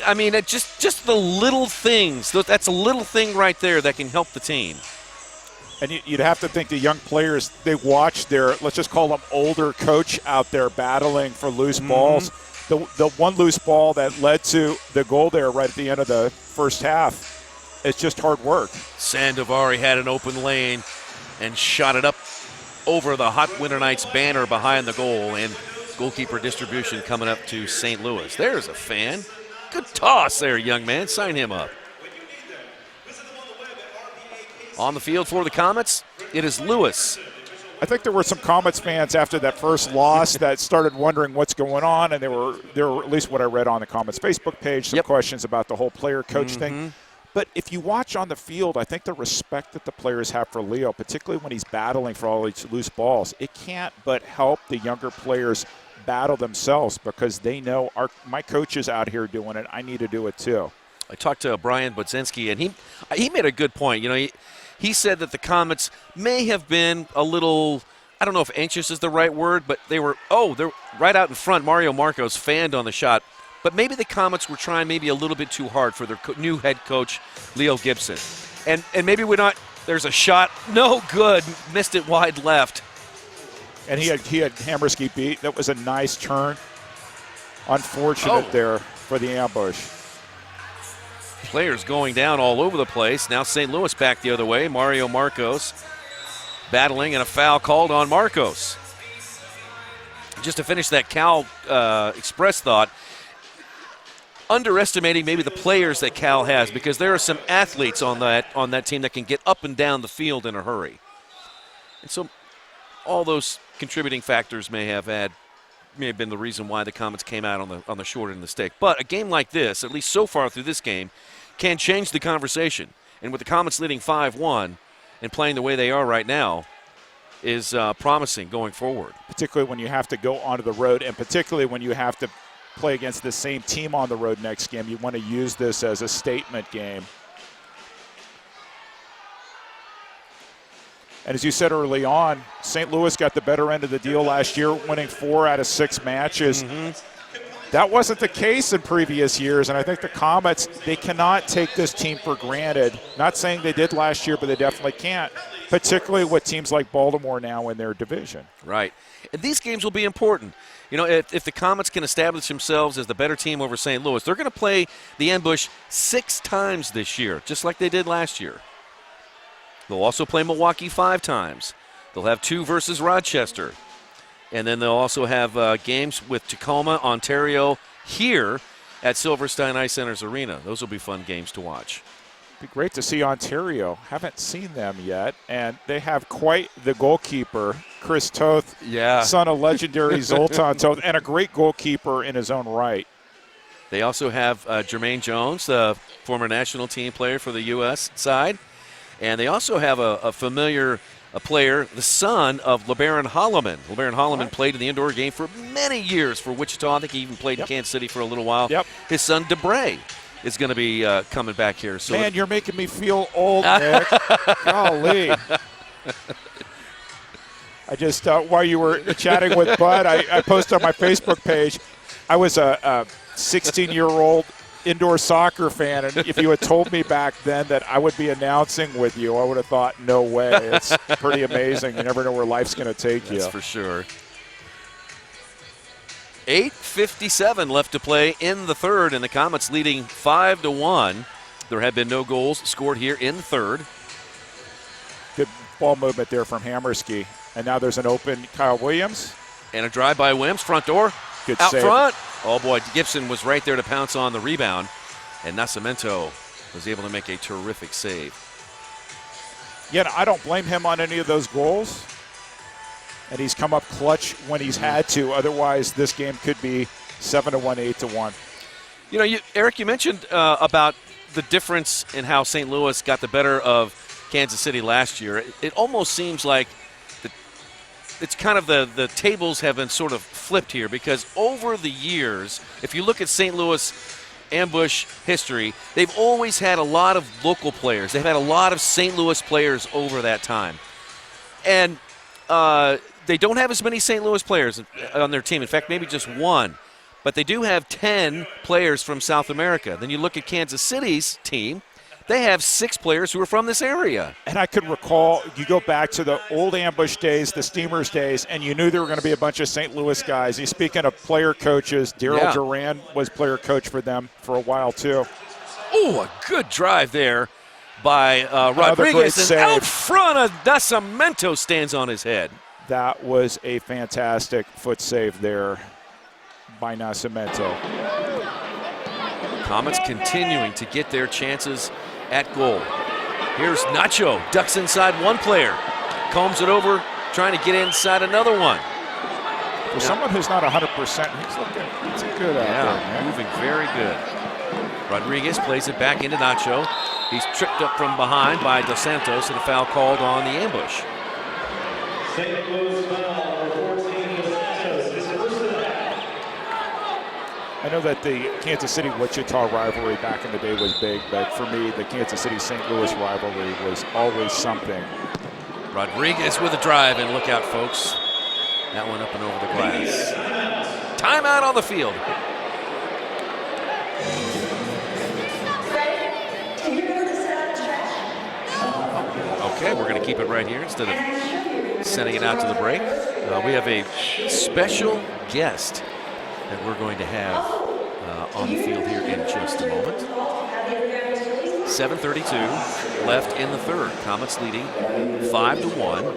I mean, just the little things. That's a little thing right there that can help the team. And you'd have to think the young players, they watch their, let's just call them older coach out there battling for loose balls. The one loose ball that led to the goal there right at the end of the first half. It's just hard work. Sandovari had an open lane and shot it up over the Hot Winter Nights banner behind the goal. And goalkeeper distribution coming up to St. Louis. There's a fan. Good toss there, young man. Sign him up. On the field for the Comets, it is Lewis. I think there were some Comets fans after that first loss that started wondering what's going on, and there were at least what I read on the Comets Facebook page, some questions about the whole player-coach thing. But if you watch on the field, I think the respect that the players have for Leo, particularly when he's battling for all these loose balls, it can't but help the younger players battle themselves because they know my coach is out here doing it. I need to do it too. I talked to Brian Budzinski, and he made a good point. You know, he said that the Comets may have been a little, I don't know if anxious is the right word, but they're right out in front. Mario Marcos fanned on the shot. But maybe the Comets were trying maybe a little bit too hard for their new head coach, Leo Gibson. And maybe we're not, there's a shot, no good, missed it wide left. And he had Hammerski beat. That was a nice turn. Unfortunate there for the ambush. Players going down all over the place. Now St. Louis back the other way. Mario Marcos battling and a foul called on Marcos. Just to finish that Cal Express thought, underestimating maybe the players that Cal has because there are some athletes on that team that can get up and down the field in a hurry. And so all those contributing factors may have been the reason why the Comets came out on the short end of the stick. But a game like this, at least so far through this game, can change the conversation. And with the Comets leading 5-1 and playing the way they are right now is promising going forward. Particularly when you have to go onto the road, and particularly when you have to play against the same team on the road next game. You want to use this as a statement game. And as you said early on, St. Louis got the better end of the deal last year, winning 4 out of 6 matches. That wasn't the case in previous years, and I think the Comets, they cannot take this team for granted. Not saying they did last year, but they definitely can't, particularly with teams like Baltimore now in their division. Right. And these games will be important. You know, if the Comets can establish themselves as the better team over St. Louis, they're going to play the ambush 6 times this year, just like they did last year. They'll also play Milwaukee 5 times. They'll have 2 versus Rochester. And then they'll also have games with Tacoma, Ontario, here at Silverstein Ice Center's Arena. Those will be fun games to watch. Be great to see Ontario. Haven't seen them yet. And they have quite the goalkeeper, Chris Toth, son of legendary Zoltan Toth, and a great goalkeeper in his own right. They also have Jermaine Jones, the former national team player for the U.S. side. And they also have a familiar player, the son of LeBaron Holloman. LeBaron Holloman played in the indoor game for many years for Wichita. I think he even played in Kansas City for a little while. His son, DeBray, is going to be coming back here. So man, you're making me feel old, Nick. Golly. I just, while you were chatting with Bud, I posted on my Facebook page, I was a 16-year-old indoor soccer fan, and if you had told me back then that I would be announcing with you, I would have thought, no way. It's pretty amazing. You never know where life's going to take you. That's for sure. 8:57 left to play in the third, and the Comets leading 5-1. There have been no goals scored here in the third. Good ball movement there from Hammerski. And now there's an open Kyle Williams. And a drive by Williams, front door. Good out save. Front. Oh, boy, Gibson was right there to pounce on the rebound, and Nascimento was able to make a terrific save. Yeah, I don't blame him on any of those goals, and he's come up clutch when he's had to. Otherwise, this game could be 7-1, 8-1. You know, Eric, you mentioned about the difference in how St. Louis got the better of Kansas City last year. It almost seems like it's kind of the tables have been sort of flipped here because over the years, if you look at St. Louis ambush history, they've always had a lot of local players. They've had a lot of St. Louis players over that time. And they don't have as many St. Louis players on their team. In fact, maybe just 1. But they do have 10 players from South America. Then you look at Kansas City's team. They have 6 players who are from this area. And I could recall, you go back to the old ambush days, the Steamers days, and you knew there were going to be a bunch of St. Louis guys. He's speaking of player coaches. Daryl Duran was player coach for them for a while, too. Oh, a good drive there by Rodriguez. And out front, Nascimento stands on his head. That was a fantastic foot save there by Nascimento. Comets continuing to get their chances at goal. Here's Nacho, ducks inside one player, combs it over, trying to get inside another one. For someone who's not 100%, he's looking good out there, man. Moving very good. Rodriguez plays it back into Nacho. He's tripped up from behind by Dos Santos and a foul called on the ambush. St. Louis foul, number 14, Dos Santos, his first of the night. I know that the Kansas City-Wichita rivalry back in the day was big, but for me, the Kansas City-St. Louis rivalry was always something. Rodriguez with a drive, and look out, folks. That one up and over the glass. Timeout on the field. Okay, we're going to keep it right here instead of sending it out to the break. We have a special guest that we're going to have on the field here in just a moment. 7:32 left in the third. Comets leading 5-1.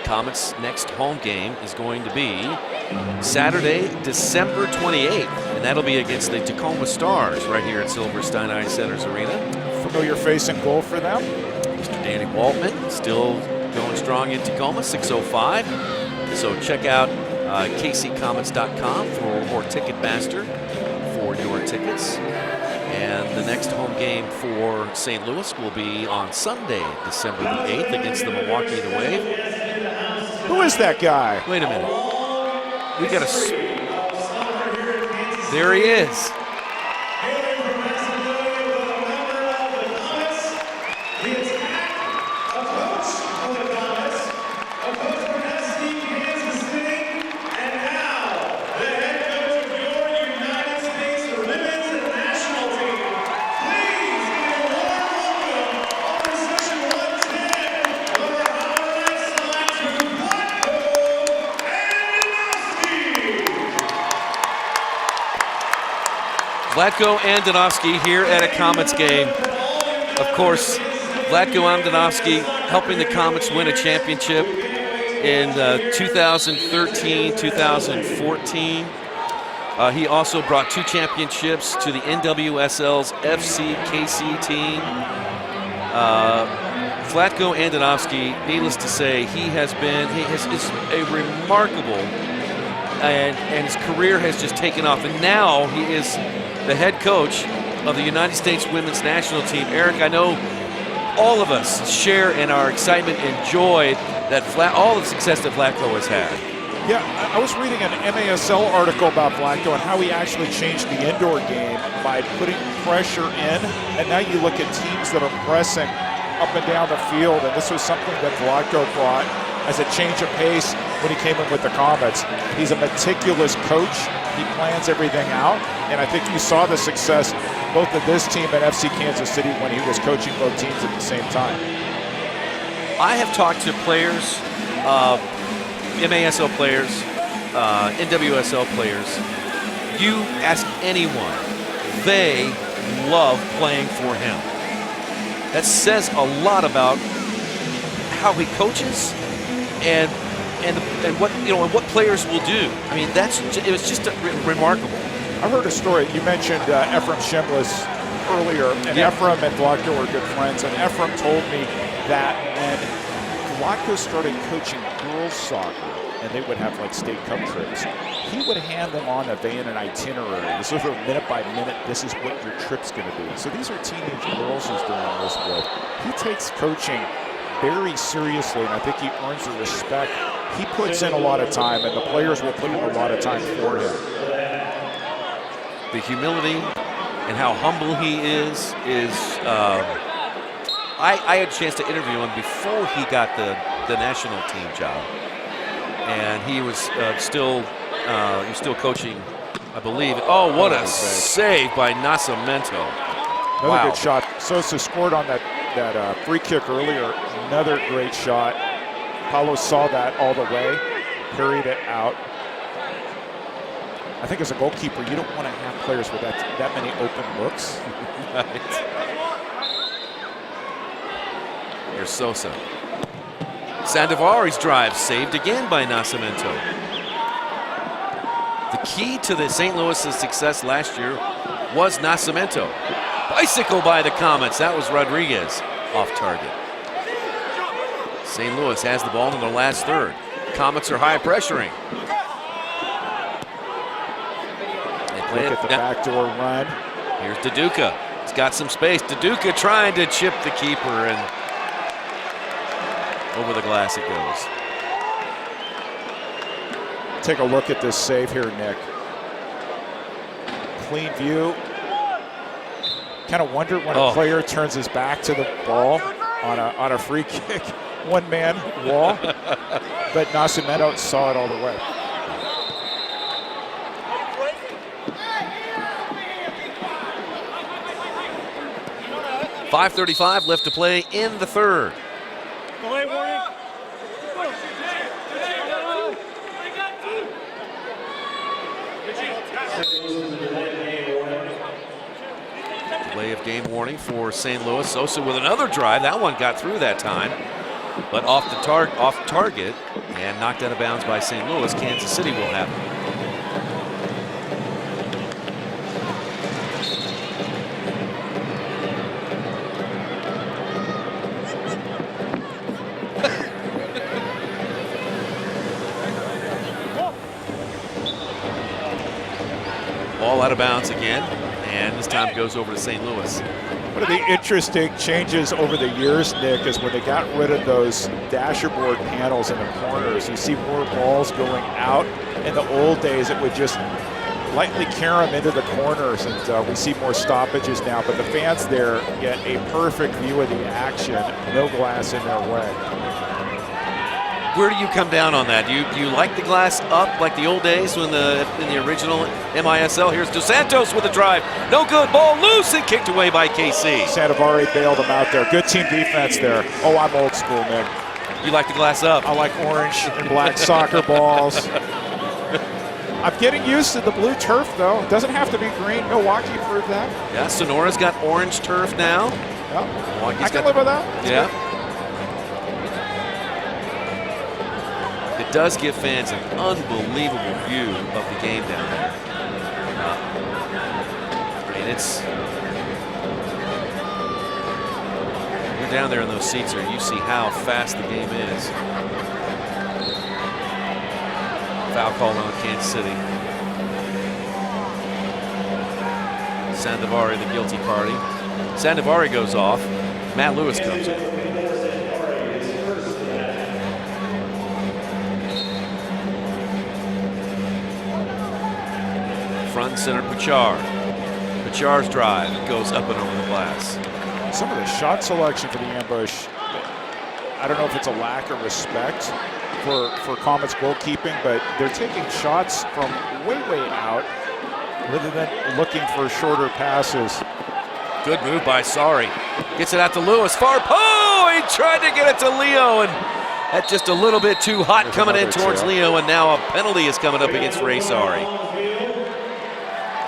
Comets' next home game is going to be Saturday, December 28th, and that'll be against the Tacoma Stars right here at Silverstein Ice Centers Arena. Familiar face and goal for them. Mr. Danny Waltman still going strong in Tacoma, 605. So check out kccomets.com or Ticketmaster for your tickets. And the next home game for St. Louis will be on Sunday, December the 8th against the Milwaukee The Wave. Who is that guy? Wait a minute. We got a. There he is. Vlatko Andonovski here at a Comets game. Of course, Vlatko Andonovski helping the Comets win a championship in 2013, 2014. He also brought 2 championships to the NWSL's FCKC team. Vlatko Andonovski, needless to say, is a remarkable, and his career has just taken off. And now he is the head coach of the United States women's national team. Eric, I know all of us share in our excitement and joy that all the success that Vlatko has had. Yeah, I was reading an MASL article about Vlatko and how he actually changed the indoor game by putting pressure in. And now you look at teams that are pressing up and down the field, and this was something that Vlatko brought as a change of pace when he came in with the Comets. He's a meticulous coach. He plans everything out, and I think you saw the success both of this team and FC Kansas City when he was coaching both teams at the same time. I have talked to players, MASL players, NWSL players. You ask anyone, they love playing for him. That says a lot about how he coaches and what players will do. I mean, it was just remarkable. I heard a story. You mentioned Ephraim Shimless earlier, and yeah. Ephraim and Vlatko are good friends. And Ephraim told me that when Vlatko started coaching girls soccer, and they would have like state cup trips, he would hand them on a van and itinerary. This is minute by minute. This is what your trip's going to be. So these are teenage girls he's doing this with. He takes coaching very seriously, and I think he earns the respect. He puts in a lot of time, and the players will put in a lot of time for him. The humility and how humble he is I had a chance to interview him before he got the national team job, and he was still coaching, I believe. Oh, what a save by Nascimento! Another good shot. Sosa scored on that free kick earlier. Another great shot. Paulo saw that all the way, carried it out. I think as a goalkeeper, you don't want to have players with that many open looks. Right. Here's Sosa. Sandivari's drive saved again by Nascimento. The key to the St. Louis' success last year was Nascimento. Bicycle by the Comets. That was Rodriguez off target. St. Louis has the ball in their last third. Comets are high pressuring. They play Look at the backdoor run. Here's Daduka. He's got some space. Daduka trying to chip the keeper, and over the glass it goes. Take a look at this save here, Nick. Clean view. Kind of wonder when a player turns his back to the ball on a free kick, one-man wall, but Nascimento saw it all the way. .535 left to play in the third. Delay of game warning for St. Louis. Sosa with another drive. That one got through that time, but off target and knocked out of bounds by St. Louis. Kansas City will have it. Ball out of bounds again, and this time goes over to St. Louis. One of the interesting changes over the years, Nick, is when they got rid of those dashboard panels in the corners, you see more balls going out. In the old days, it would just lightly carry them into the corners, and we see more stoppages now, but the fans there get a perfect view of the action, no glass in their way. Where do you come down on that? Do you like the glass up like the old days when in the original MISL? Here's Dos Santos with a drive. No good. Ball loose and kicked away by KC. Sandivari bailed him out there. Good team defense there. Oh, I'm old school, Nick. You like the glass up? I like orange and black soccer balls. I'm getting used to the blue turf, though. It doesn't have to be green. Milwaukee proved that. Yeah, Sonora's got orange turf now. Yeah. I can live with that. That's yeah. good. It does give fans an unbelievable view of the game down there. I mean, you're down there in those seats, or you see how fast the game is. Foul call on Kansas City. Sandivari, the guilty party. Sandivari goes off. Matt Lewis comes in. Front and center, Pachar. Pachar's drive goes up and over the glass. Some of the shot selection for the ambush, I don't know if it's a lack of respect for Comets goalkeeping, but they're taking shots from way out rather than looking for shorter passes. Good move by Sari. Gets it out to Lewis. Far he tried to get it to Leo, and that's just a little bit too hot. There's coming in towards Leo, and now a penalty is coming up against Ray Sari.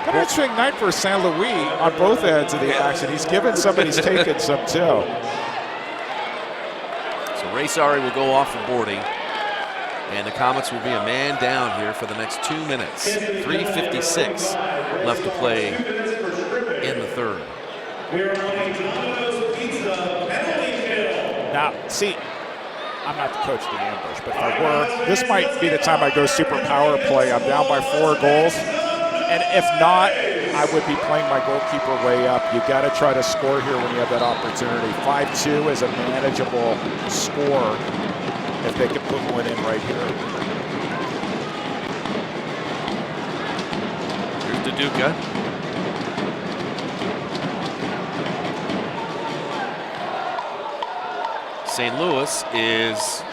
An interesting night for St. Louis on both ends of the action. He's given some, and he's taken some too. So Ray Sari will go off for boarding, and the Comets will be a man down here for the next 2 minutes. 3:56 left to play in the third. Now, see, I'm not the coach of the ambush, but if I were, this might be the time I go super power play. I'm down by 4 goals. And if not, I would be playing my goalkeeper way up. You've got to try to score here when you have that opportunity. 5-2 is a manageable score if they can put one in right here. Here's Daduka. St. Louis is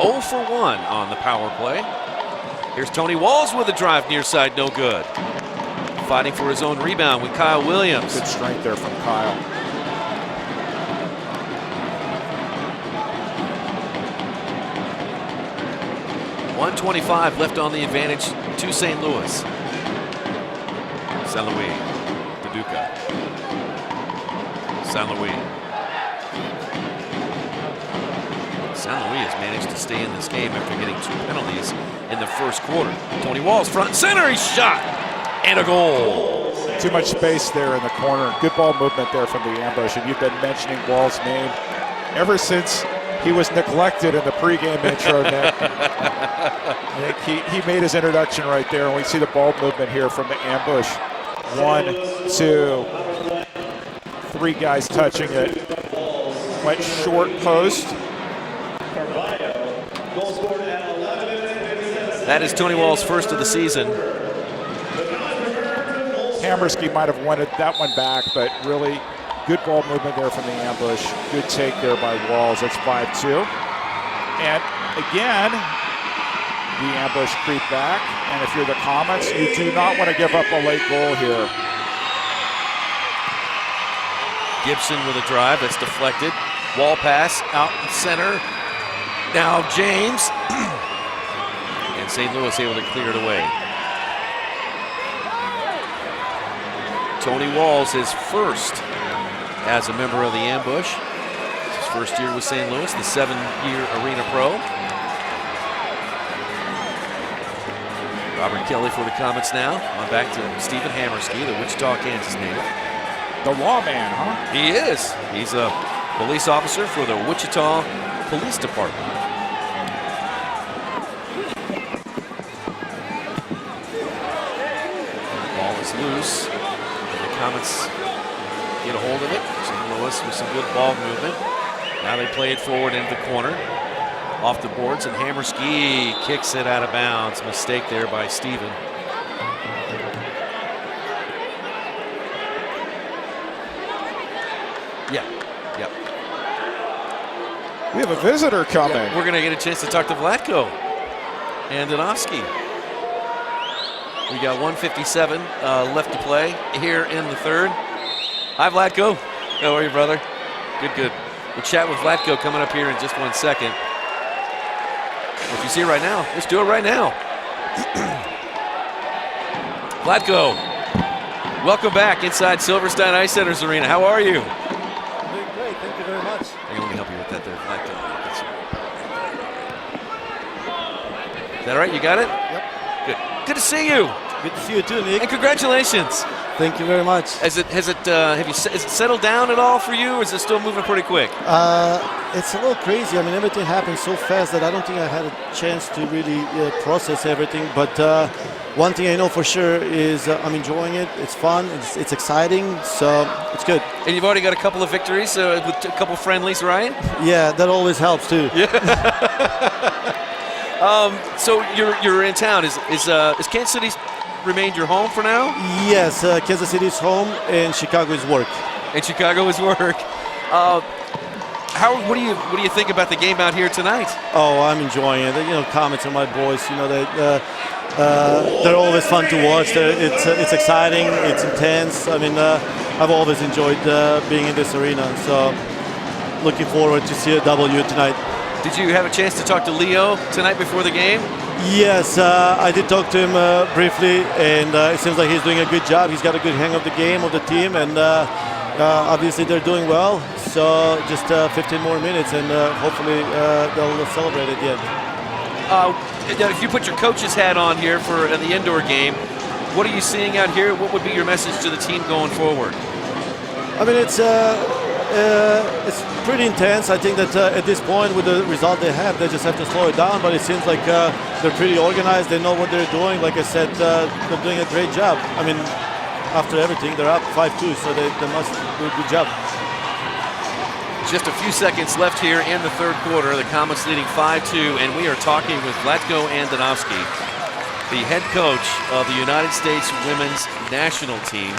0 for 1 on the power play. Here's Tony Walls with a drive near side, no good. Fighting for his own rebound with Kyle Williams. Good strength there from Kyle. .125 left on the advantage to St. Louis. St. Louis. Paducah. St. Louis. St. Louis has managed to stay in this game after getting 2 penalties in the first quarter. Tony Walls, front and center, he shot, and a goal. Too much space there in the corner. Good ball movement there from the ambush, and you've been mentioning Wall's name ever since he was neglected in the pregame intro, Nick. he made his introduction right there, and we see the ball movement here from the ambush. 1, 2, 3 guys touching it. Went short post. That is Tony Wall's first of the season. Hammerski might have wanted that one back, but really good ball movement there from the ambush. Good take there by Walls. That's 5-2. And again, the ambush creep back. And if you're the Comets, you do not want to give up a late goal here. Gibson with a drive that's deflected. Wall pass out in center. Now James. And St. Louis able to clear it away. Tony Walls, his first as a member of the ambush. His first year with St. Louis, the 7-year Arena Pro. Robert Kelly for the Comets now. On back to Stephen Hammerski, the Wichita, Kansas native. The lawman, huh? He is. He's a police officer for the Wichita Police Department. Ball is loose. Comets get a hold of it. St. Louis with some good ball movement. Now they play it forward into the corner. Off the boards, and Hammerski kicks it out of bounds. Mistake there by Steven. Yep. We have a visitor coming. We're going to get a chance to talk to Vlatko and Danovsky. We got 1:57 left to play here in the third. Hi, Vlatko. How are you, brother? Good. We'll chat with Vlatko coming up here in just 1 second. If you see it right now, let's do it right now. Vlatko, welcome back inside Silverstein Ice Center's arena. How are you? I'm doing great. Thank you very much. Hey, let me help you with that there, Vlatko. Is that all right? You got it? Yep. Good to see you. Good to see you too, Nick. And congratulations. Thank you very much. Has it settled down at all for you, or is it still moving pretty quick? It's a little crazy. I mean, everything happened so fast that I don't think I had a chance to really process everything. But one thing I know for sure is I'm enjoying it. It's fun. It's exciting. So it's good. And you've already got a couple of victories with a couple friendlies, right? Yeah, that always helps too. Yeah. So you're in town. Is Kansas City remained your home for now? Yes, Kansas City is home and Chicago is work. And Chicago is work. What do you think about the game out here tonight? Oh, I'm enjoying it. You know, Comets are my boys. You know, they're always fun to watch. It's exciting. It's intense. I mean, I've always enjoyed being in this arena. So, looking forward to see a W tonight. Did you have a chance to talk to Leo tonight before the game? Yes, I did talk to him briefly, and it seems like he's doing a good job. He's got a good hang of the game, of the team, and obviously they're doing well. So just 15 more minutes, and hopefully they'll celebrate at the end. If you put your coach's hat on here for the indoor game, what are you seeing out here? What would be your message to the team going forward? I mean, it's pretty intense. I think that at this point, with the result they have, they just have to slow it down. But it seems like they're pretty organized. They know what they're doing. Like I said, they're doing a great job. I mean, after everything, they're up 5-2, so they must do a good job. Just a few seconds left here in the third quarter. The Comets leading 5-2, and we are talking with Vlatko Andonovski, the head coach of the United States Women's National Team.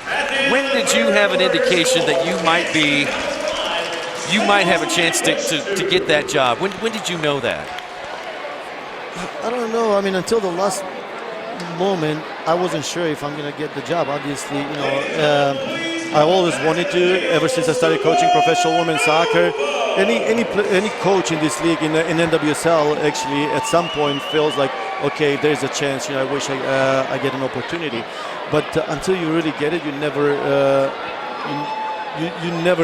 When did you have an indication that you might have a chance to get that job? When did you know that? I don't know. I mean, until the last moment, I wasn't sure if I'm going to get the job. Obviously, you know, I always wanted to ever since I started coaching professional women's soccer. Any coach in this league in NWSL actually at some point feels like okay, there's a chance. I wish I get an opportunity. But until you really get it, you never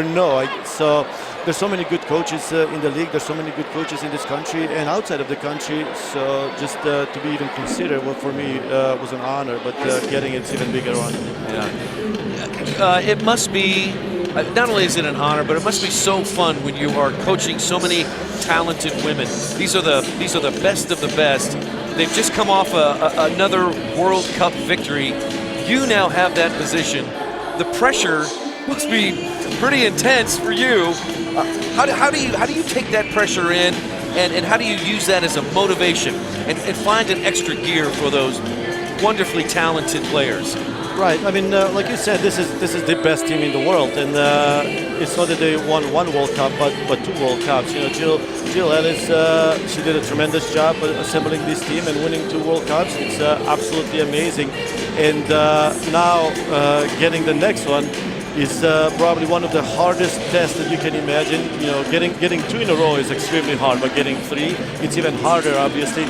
know. So there's so many good coaches in the league. There's so many good coaches in this country and outside of the country. So just to be even considered, well, for me, was an honor. But getting it's even bigger honor. Yeah. It must be. Not only is it an honor, but it must be so fun when you are coaching so many talented women. These are the best of the best. They've just come off another World Cup victory. You now have that position. The pressure must be pretty intense for you. How do you take that pressure in, and how do you use that as a motivation and find an extra gear for those wonderfully talented players? Right. I mean, like you said, this is the best team in the world, and it's not that they won one World Cup, but two World Cups. Jill Ellis, she did a tremendous job assembling this team and winning two World Cups. It's absolutely amazing, and now getting the next one is probably one of the hardest tests that you can imagine. Getting two in a row is extremely hard, but getting three, it's even harder, obviously.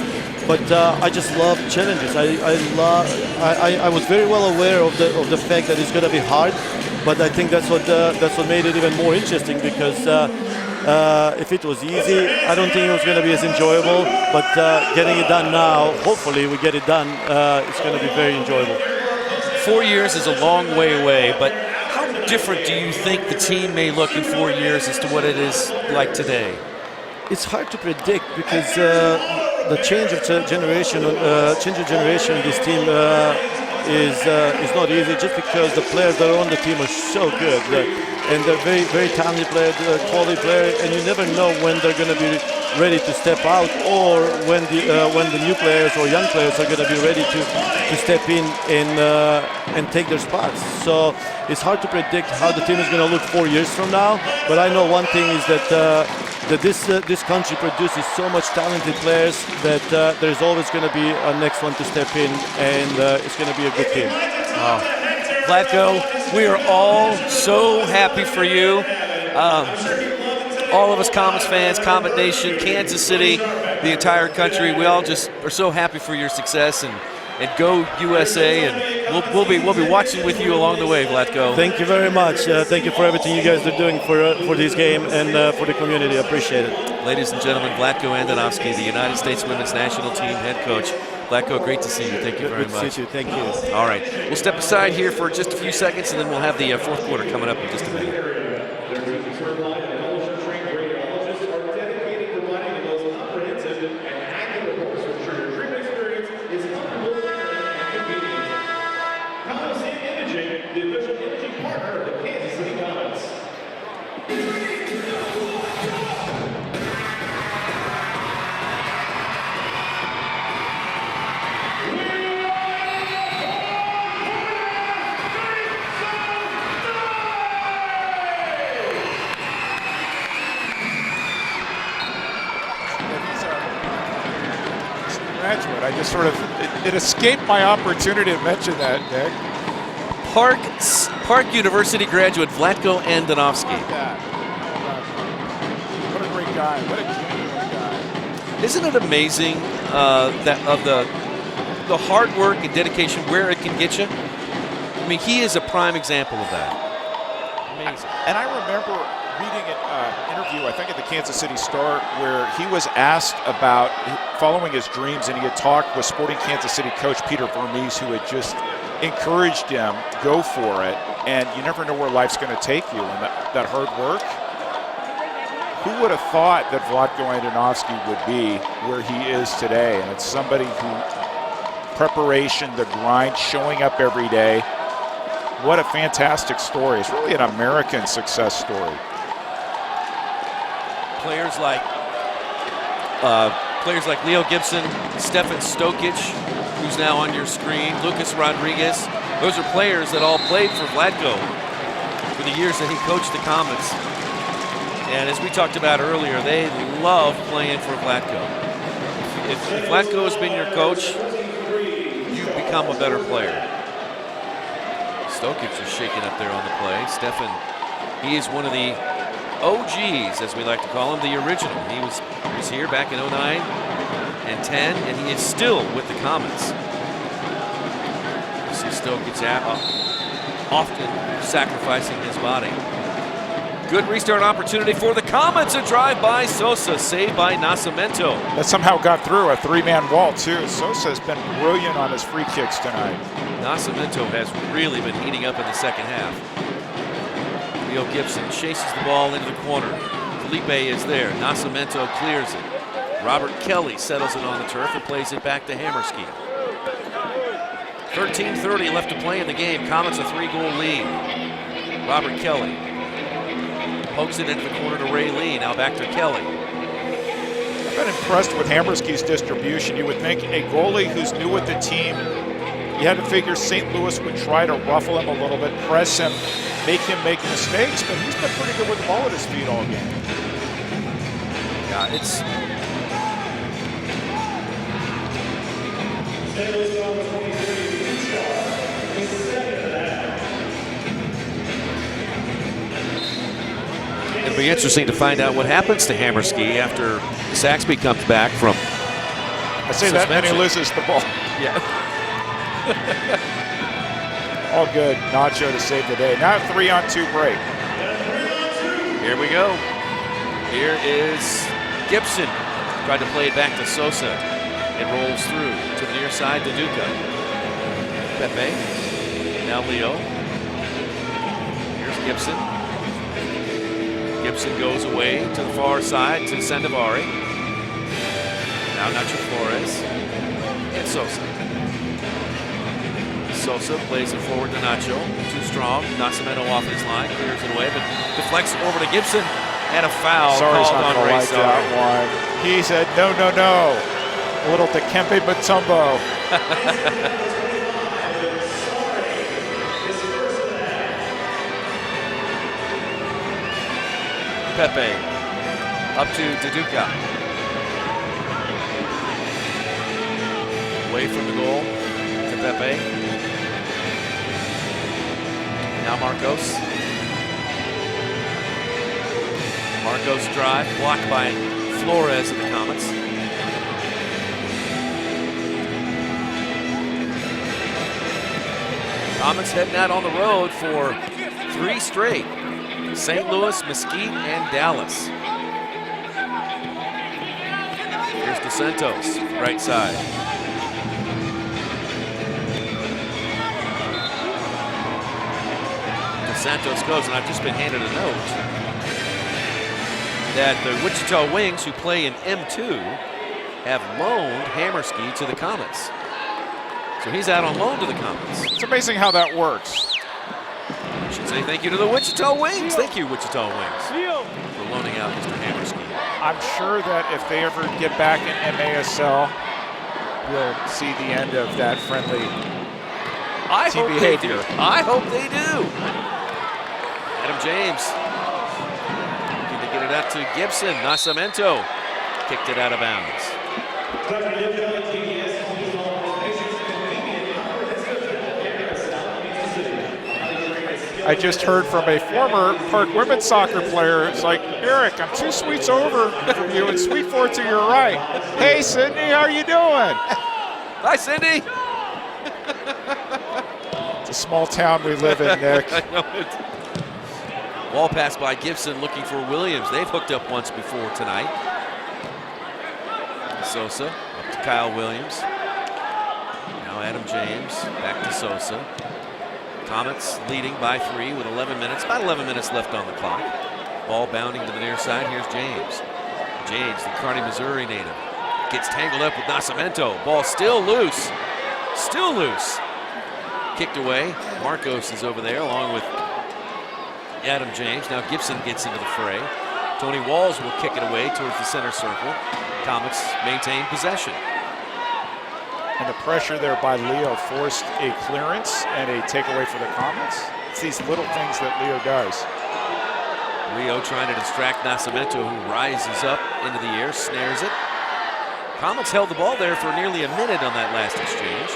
But I just love challenges. I was very well aware of the fact that it's going to be hard, but I think that's what made it even more interesting, because if it was easy, I don't think it was going to be as enjoyable. But getting it done now, hopefully we get it done, it's going to be very enjoyable. 4 years is a long way away, but how different do you think the team may look in 4 years as to what it is like today? It's hard to predict, because the change of generation in this team is not easy, just because the players that are on the team are so good, and they're very, very talented players, quality players, and you never know when they're going to be ready to step out, or when the new players or young players are going to be ready to step in and take their spots. So it's hard to predict how the team is going to look 4 years from now. But I know one thing is that this country produces so much talented players that there's always going to be a next one to step in, and it's going to be a good team. Vlatko, we are all so happy for you. All of us Comets fans, Comet Nation, Kansas City, the entire country, we all just are so happy for your success, and go USA, and we'll be watching with you along the way, Vlatko. Thank you very much. Thank you for everything you guys are doing for this game and for the community. I appreciate it. Ladies and gentlemen, Vlatko Andonovski, the United States Women's National Team head coach. Vlatko, great to see you. Thank you very much. Good to see you. Thank you. All right. We'll step aside here for just a few seconds, and then we'll have the fourth quarter coming up in just a minute. I just sort of, it escaped my opportunity to mention that, Nick. Park University graduate Vlatko Andonovski. What a great guy. What a genuine guy. Isn't it amazing that of the hard work and dedication, where it can get you? I mean, he is a prime example of that. Amazing. And I remember reading an interview, I think at the Kansas City Star, where he was asked about following his dreams, and he had talked with Sporting Kansas City coach Peter Vermees, who had just encouraged him, go for it, and you never know where life's going to take you, and that hard work. Who would have thought that Vlatko Andonovski would be where he is today? And it's somebody who, preparation, the grind, showing up every day. What a fantastic story. It's really an American success story. Players like Leo Gibson, Stefan Stokic, who's now on your screen, Lucas Rodriguez. Those are players that all played for Vlatko for the years that he coached the Comets. And as we talked about earlier, they love playing for Vlatko. If Vlatko has been your coach, you've become a better player. Stokic is shaking up there on the play. Stefan, he is one of the OGs, as we like to call him, the original. He was here back in '09. and 10, and he is still with the Comets. He still gets out, often sacrificing his body. Good restart opportunity for the Comets. A drive by Sosa, saved by Nascimento. That somehow got through a three-man wall, too. Sosa has been brilliant on his free kicks tonight. Nascimento has really been heating up in the second half. Leo Gibson chases the ball into the corner. Felipe is there. Nascimento clears it. Robert Kelly settles it on the turf and plays it back to Hammerski. 13:30 left to play in the game. Comets a 3-goal lead. Robert Kelly pokes it into the corner to Ray Lee. Now back to Kelly. I've been impressed with Hammerski's distribution. You would think a goalie who's new with the team, you had to figure St. Louis would try to ruffle him a little bit, press him, make him make mistakes, but he's been pretty good with the ball at his feet all game. Yeah, it's... It'll be interesting to find out what happens to Hammerski after Saxby comes back from I say that and he loses the ball. Yeah. All good. Nacho to save the day. Now 3-on-2 break. Here we go. Here is Gibson. Tried to play it back to Sosa. It rolls through to the near side to Duca. Pepe. Now Leo. Here's Gibson. Gibson goes away to the far side to Sandovari. Now Nacho Flores and Sosa. Sosa plays it forward to Nacho. Too strong. Nascimento off his line. Clears it away, but deflects over to Gibson. And a foul Sorry's called not on Ray like that one. He said, no, no, no. A little Dikembe Mutombo. Pepe up to Duduca. Away from the goal to Pepe. Now Marcos. Marcos drive, blocked by Flores of the Comets. Comets heading out on the road for 3 straight. St. Louis, Mesquite, and Dallas. Here's DeSantos, right side. DeSantos goes, and I've just been handed a note that the Wichita Wings, who play in M2, have loaned Hammerski to the Comets. So he's out on loan to the Comets. It's amazing how that works. I should say thank you to the Wichita Wings. Thank you, Wichita Wings, for loaning out Mr. Hammerski. I'm sure that if they ever get back in MASL, we'll see the end of that friendly team behavior. I hope they do. Adam James looking to get it out to Gibson. Nascimento kicked it out of bounds. I just heard from a former Park women's soccer player. It's like, Eric, I'm 2 suites over from you and suite 4 to your right. Hey, Sydney, how are you doing? Hi, Cindy. It's a small town we live in, Nick. I know it. Ball pass by Gibson looking for Williams. They've hooked up once before tonight. Sosa up to Kyle Williams. Now Adam James back to Sosa. Comets leading by 3 with 11 minutes, about 11 minutes left on the clock. Ball bounding to the near side. Here's James. James, the Kearney, Missouri native, gets tangled up with Nascimento. Ball still loose. Still loose. Kicked away. Marcos is over there along with Adam James. Now Gibson gets into the fray. Tony Walls will kick it away towards the center circle. Comets maintain possession. And the pressure there by Leo forced a clearance and a takeaway for the Comets. It's these little things that Leo does. Leo trying to distract Nascimento, who rises up into the air, snares it. Comets held the ball there for nearly a minute on that last exchange.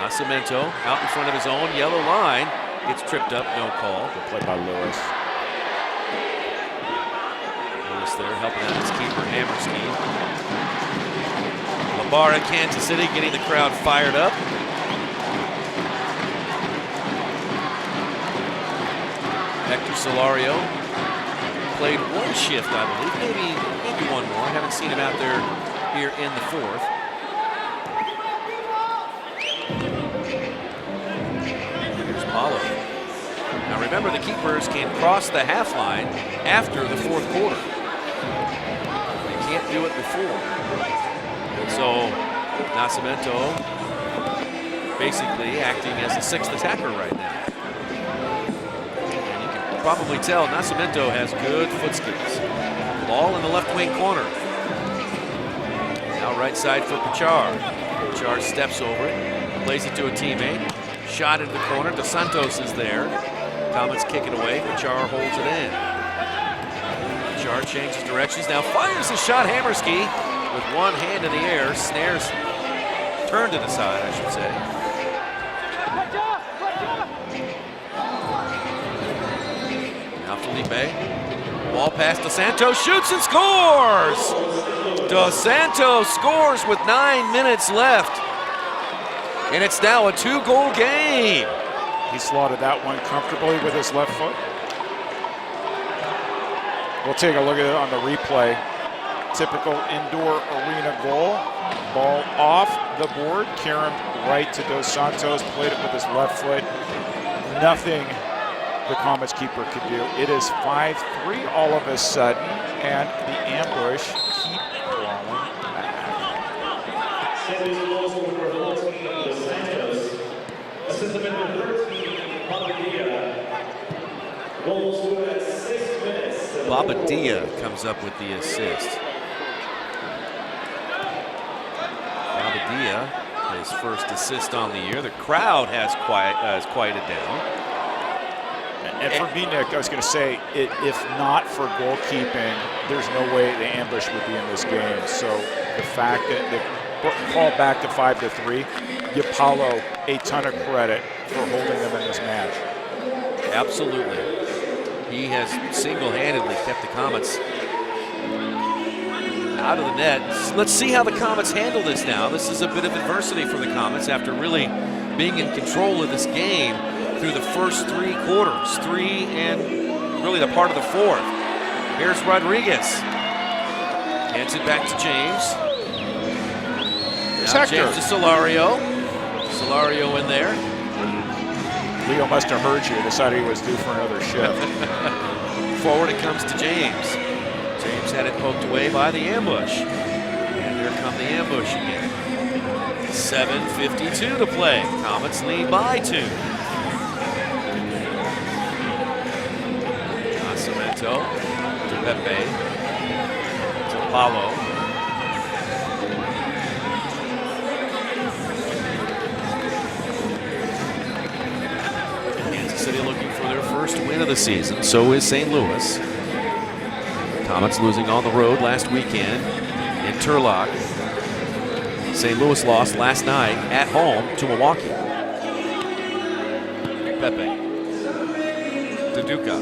Nascimento out in front of his own yellow line. Gets tripped up, no call. Good play by Lewis. Lewis there helping out his keeper, Hammerski. bar in Kansas City, getting the crowd fired up. Hector Solario played one shift, I believe, maybe one more. I haven't seen him out there here in the fourth. Here's Paulo. Now remember, the keepers can cross the half line after the fourth quarter. They can't do it before. And so Nascimento basically acting as the sixth attacker right now. Probably tell Nascimento has good foot skills. Ball in the left wing corner. Now right side for Pichar. Pichar steps over it, plays it to a teammate. Shot into the corner. Dos Santos is there. Comets kick it away. Pichar holds it in. Pichar changes directions. Now fires a shot. Hammerski with one hand in the air. Snares turned to the side, I should say. Felipe, ball past Dos Santos, shoots and scores! Dos Santos scores with 9 minutes left. And it's now a 2-goal game. He slotted that one comfortably with his left foot. We'll take a look at it on the replay. Typical indoor arena goal. Ball off the board, caromed right to Dos Santos, played it with his left foot. Nothing the Comets keeper could do. It is 5-3 all of a sudden, and the ambush keep crawling back. St. Louis goals for 14, Dos Santos. Assistant number 13, Bobadilla. Goals scored at 6 minutes. Bobadilla comes up with the assist. Bobadilla, his first assist on the year. The crowd has quieted down. And for me, Nick, I was going to say, if not for goalkeeping, there's no way the ambush would be in this game. So the fact that they fall back to 5-3, give Paulo a ton of credit for holding them in this match. Absolutely. He has single-handedly kept the Comets out of the net. Let's see how the Comets handle this now. This is a bit of adversity for the Comets after really being in control of this game through the first 3 quarters, 3 and really the part of the fourth. Here's Rodriguez. Hands it back to James. Now James to Solario. Solario in there. Leo must have heard you, decided he was due for another shift. Forward it comes to James. James had it poked away by the ambush. And here come the ambush again. 7:52 to play. Comets lead by 2. Nascimento to Pepe to Paulo. Kansas City looking for their first win of the season. So is St. Louis. Comets losing on the road last weekend in Turlock. St. Louis lost last night at home to Milwaukee. Pepe to Duca.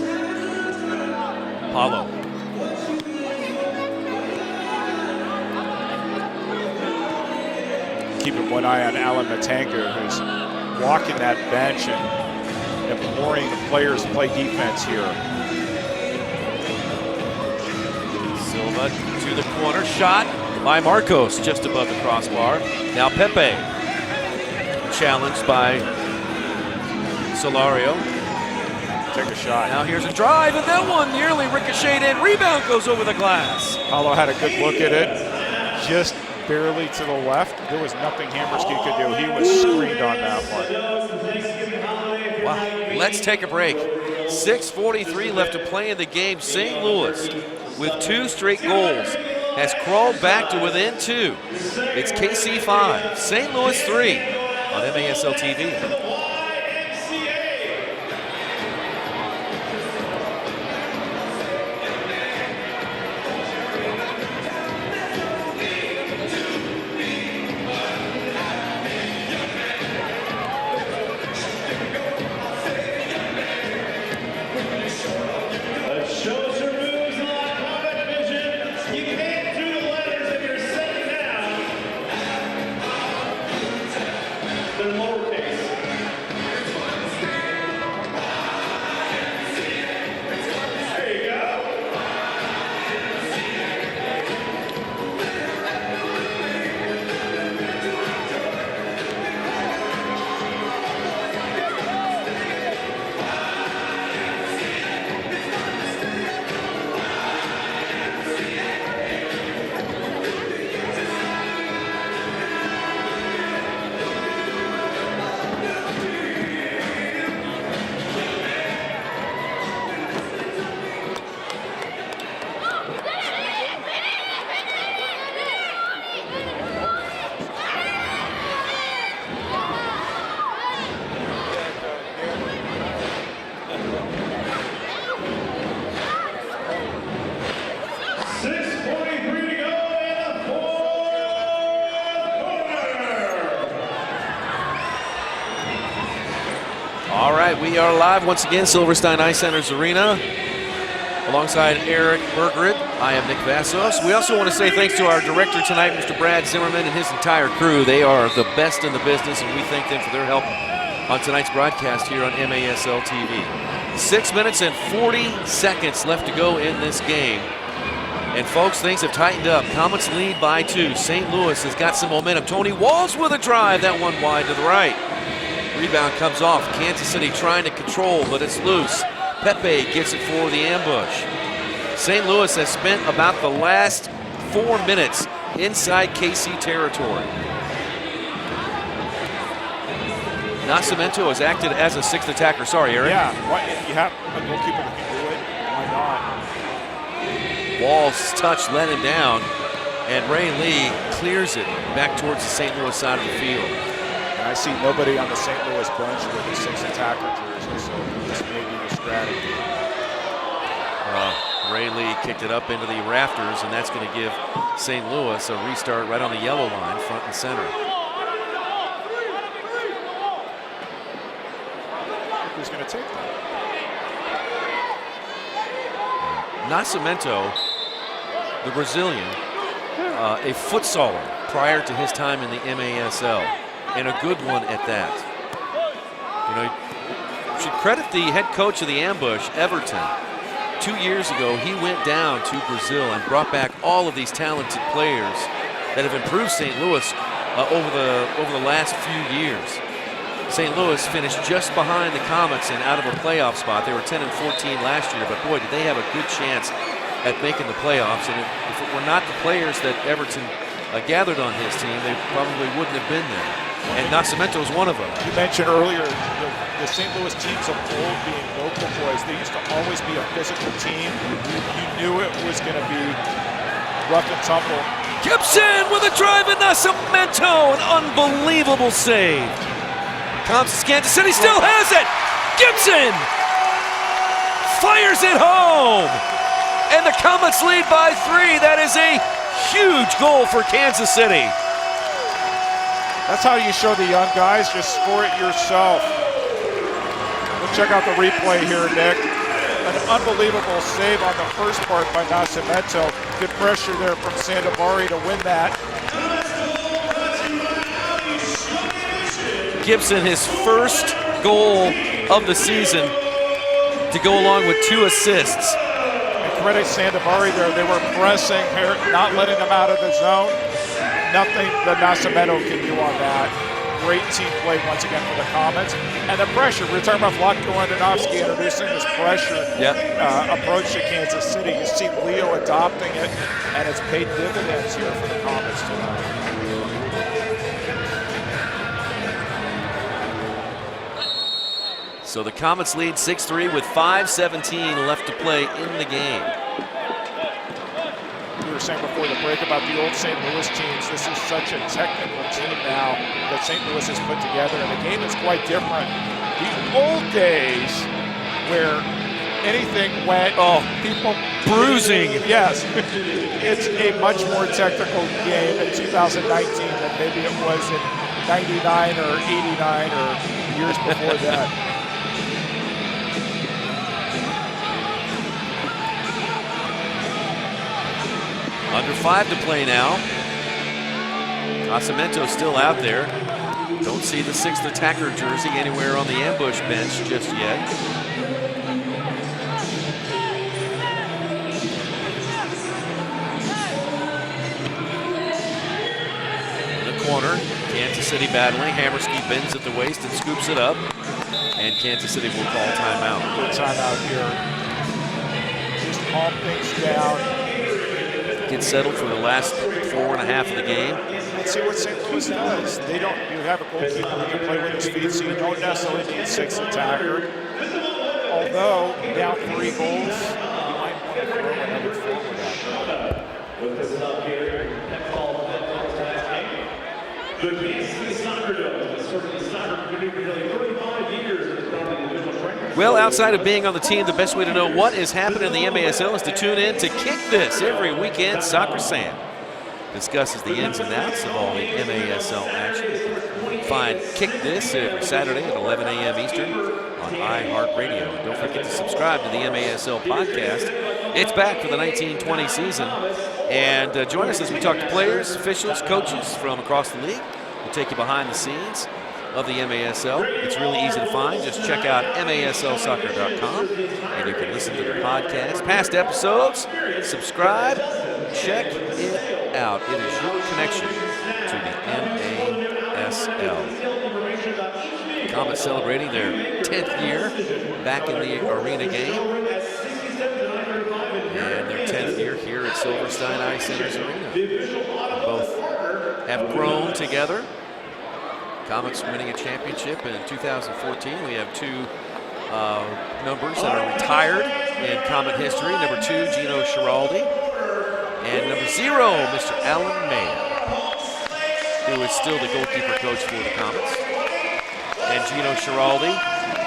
Paulo. Keeping one eye on Alan Matanga, who's walking that bench and imploring the players to play defense here. Silva to the corner, shot by Marcos just above the crossbar. Now Pepe, challenged by Solario. Take a shot. Now here's a drive, and that one nearly ricocheted in. Rebound goes over the glass. Paulo had a good look at it, just barely to the left. There was nothing Hammerski could do. He was screened on that one. Wow. Let's take a break. 6:43 left to play in the game. St. Louis, with 2 straight goals, has crawled back to within 2. It's KC 5, St. Louis 3 on MASL TV. We are live once again, Silverstein Ice Centers Arena. Alongside Eric Bergerud, I am Nick Vassos. We also want to say thanks to our director tonight, Mr. Brad Zimmerman, and his entire crew. They are the best in the business, and we thank them for their help on tonight's broadcast here on MASL TV. 6 minutes and 40 seconds left to go in this game. And folks, things have tightened up. Comets lead by 2. St. Louis has got some momentum. Tony Walls with a drive, that one wide to the right. Rebound comes off. Kansas City trying to control, but it's loose. Pepe gets it for the ambush. St. Louis has spent about the last 4 minutes inside KC territory. Nascimento has acted as a 6th attacker. Sorry, Eric. Yeah, you have a goalkeeper that can do it. Why not? Wall's touch let him down, and Ray Lee clears it back towards the St. Louis side of the field. And I see nobody on the St. Louis bench with a 6th attacker jersey, so this may be the strategy. Ray Lee kicked it up into the rafters, and that's going to give St. Louis a restart right on the yellow line, front and center. Who's going to take that? Nascimento, the Brazilian, a futsaler prior to his time in the MASL, and a good one at that. You know, you should credit the head coach of the ambush, Everton. 2 years ago, he went down to Brazil and brought back all of these talented players that have improved St. Louis over the last few years. St. Louis finished just behind the Comets and out of a playoff spot. They were 10 and 14 last year, but boy, did they have a good chance at making the playoffs. And if it were not the players that Everton gathered on his team, they probably wouldn't have been there. And Nascimento is one of them. You mentioned earlier the St. Louis teams of old being local boys. They used to always be a physical team. You knew it was going to be rough and tumble. Gibson with a drive in Nascimento, an unbelievable save. Kansas City still has it. Gibson fires it home. And the Comets lead by 3. That is a huge goal for Kansas City. That's how you show the young guys. Just score it yourself. We'll check out the replay here, Nick. An unbelievable save on the first part by Nascimento. Good pressure there from Sandovari to win that. Gibson, his first goal of the season, to go along with 2 assists. And credit Sandovari there. They were pressing, not letting them out of the zone. Nothing that Nascimento can do on that. Great team play once again for the Comets. And the pressure, we were talking about Vlatko Andonovski introducing this pressure approach to Kansas City. You see Leo adopting it, and it's paid dividends here for the Comets tonight. So the Comets lead 6-3 with 5:17 left to play in the game. We were saying before the break about the old St. Louis teams. This is such a technical team now that St. Louis has put together, and the game is quite different. The old days where anything went, people bruising. Yes, it's a much more technical game in 2019 than maybe it was in 99 or 89 or years before that. Under 5 to play now. Nascimento still out there. Don't see the 6th attacker jersey anywhere on the ambush bench just yet. In the corner, Kansas City battling. Hammerski bends at the waist and scoops it up. And Kansas City will call timeout. Good timeout here. Just calm things down. Get settled for the last 4.5 of the game. And see what St. Louis does. They don't. You have a goalkeeper who can play with his feet, so you don't necessarily need a 6th attacker. Although down 3 goals, you might want to throw another forward out there. Well, outside of being on the team, the best way to know what is happening in the MASL is to tune in to Kick This every weekend, Soccer Sam. discusses the ins and outs of all the MASL action. You can find Kick This every Saturday at 11 a.m. Eastern on iHeartRadio. And don't forget to subscribe to the MASL podcast. It's back for the 1920 season. And join us as we talk to players, officials, coaches from across the league. We'll take you behind the scenes of the MASL. It's really easy to find. Just check out maslsoccer.com and you can listen to the podcast, past episodes, subscribe, check it out. It is your connection to the MASL. Comets celebrating their 10th year back in the arena game. And their 10th year here at Silverstein Ice Centers Arena. Both have grown together. Comets winning a championship in 2014. We have two numbers that are retired in Comet history. Number 2, Gino Schiraldi. And number 0, Mr. Alan Mayer, who is still the goalkeeper coach for the Comets. And Gino Schiraldi,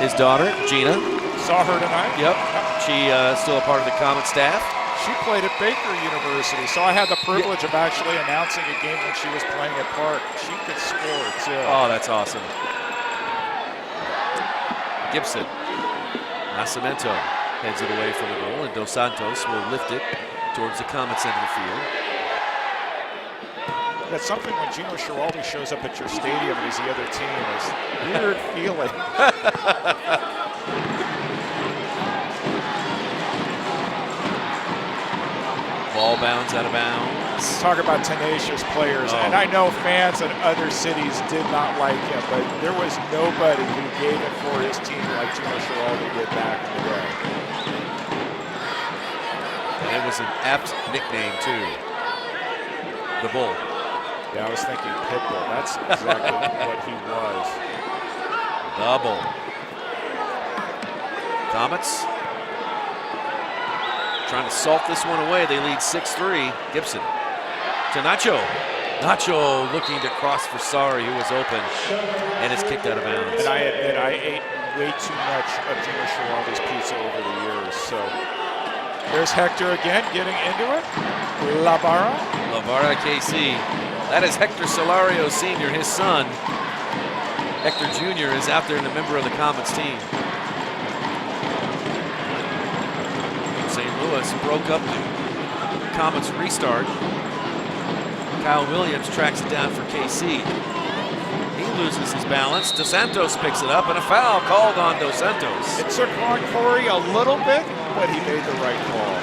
his daughter, Gina. Saw her tonight. Yep. She still a part of the Comet staff. She played at Baker University, so I had the privilege of actually announcing a game when she was playing at Park. She could score, too. Oh, that's awesome. Gibson. Nascimento heads it away from the goal, and Dos Santos will lift it towards the Comets end of the field. That's something when Gino Schiraldi shows up at your stadium and he's the other team. It's a weird feeling. Ball bounds out of bounds. Talk about tenacious players. And I know fans in other cities did not like him, but there was nobody who gave it for his team like Gino Schiraldi did back in the day. And it was an apt nickname, too. The Bull. Yeah, I was thinking Pitbull. That's exactly what he was. The Bull. Comets trying to salt this one away. They lead 6-3. Gibson to Nacho. Nacho looking to cross for Sari, who was open, and it's kicked out of bounds. And I admit I ate way too much of Gino Schiraldi's pizza over the years. So there's Hector again getting into it. Lavara KC. That is Hector Solario Sr., his son. Hector Jr. is out there and a member of the Comets team. St. Louis broke up the Comets restart. Kyle Williams tracks it down for KC. He loses his balance. Dos Santos picks it up, and a foul called on Dos Santos. It took Ron Corey a little bit, but he made the right call.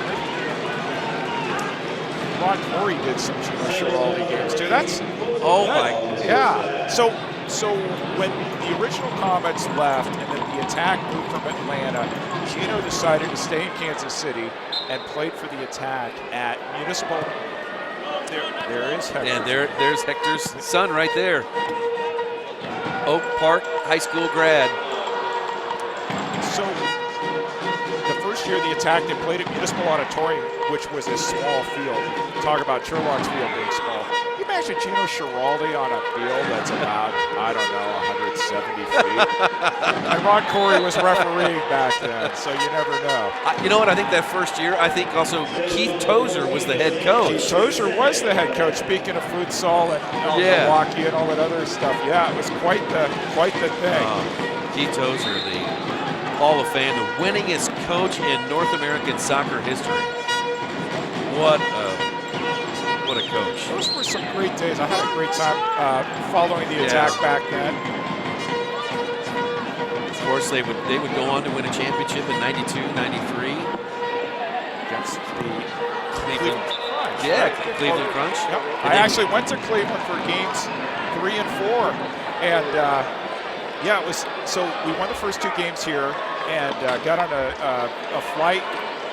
Ron Corey did some Gino Schiraldi games too. Yeah. So when the original Comets left and then the attack moved from Atlanta, Gino decided to stay in Kansas City and played for the attack at Municipal. There is Hector. And there's Hector's son right there. Oak Park High School grad. So the first year the attack, they played at Municipal Auditorium, which was a small field. Talk about Sherlock's field being small. Can you imagine Gino Schiraldi on a field that's about, 170 feet? And Ron Corey was refereeing back then, so you never know. You know what? I think that first year, I think also Keith Tozer was the head coach. Keith Tozer was the head coach, speaking of futsal and Milwaukee and all that other stuff. Yeah, it was quite the thing. Keith Tozer, the Hall of Fame, the winningest coach in North American soccer history. What a coach. Those were some great days. I had a great time following the attack back then. Of course, they would go on to win a championship in 92, 93. Against the Cleveland Crunch. Yeah, Cleveland Crunch. Yep. I actually went to Cleveland for games 3 and 4. And it was, so we won the first 2 games here and got on a flight.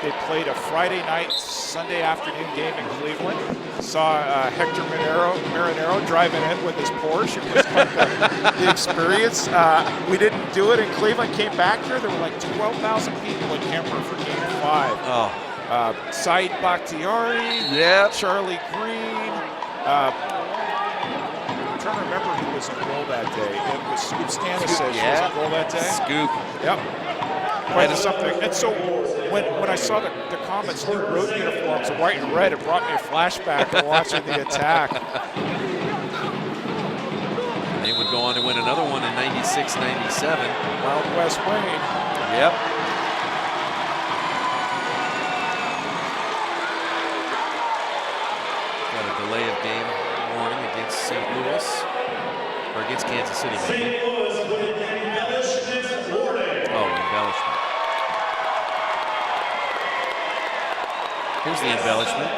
They played a Friday night, Sunday afternoon game in Cleveland. Saw Hector Marinero driving in with his Porsche. It was quite the experience. We didn't do it in Cleveland. Came back here. There were like 12,000 people in Kemper for Game 5. Oh. Said Bakhtiari. Yeah. Charlie Green. I'm trying to remember who was in goal that day. It was Scoop Stanisic was in goal that day. Scoop. Yep. Quite something. And so when I saw the Comets' new road uniforms, white and red, it brought me a flashback of watching the attack. They would go on to win another one in 96, 97. Wild West Wayne. Yep. Got a delay of game warning against St. Louis, or against Kansas City, maybe. St. Louis with an embellishment warning. Oh, embellishment. Here's the embellishment.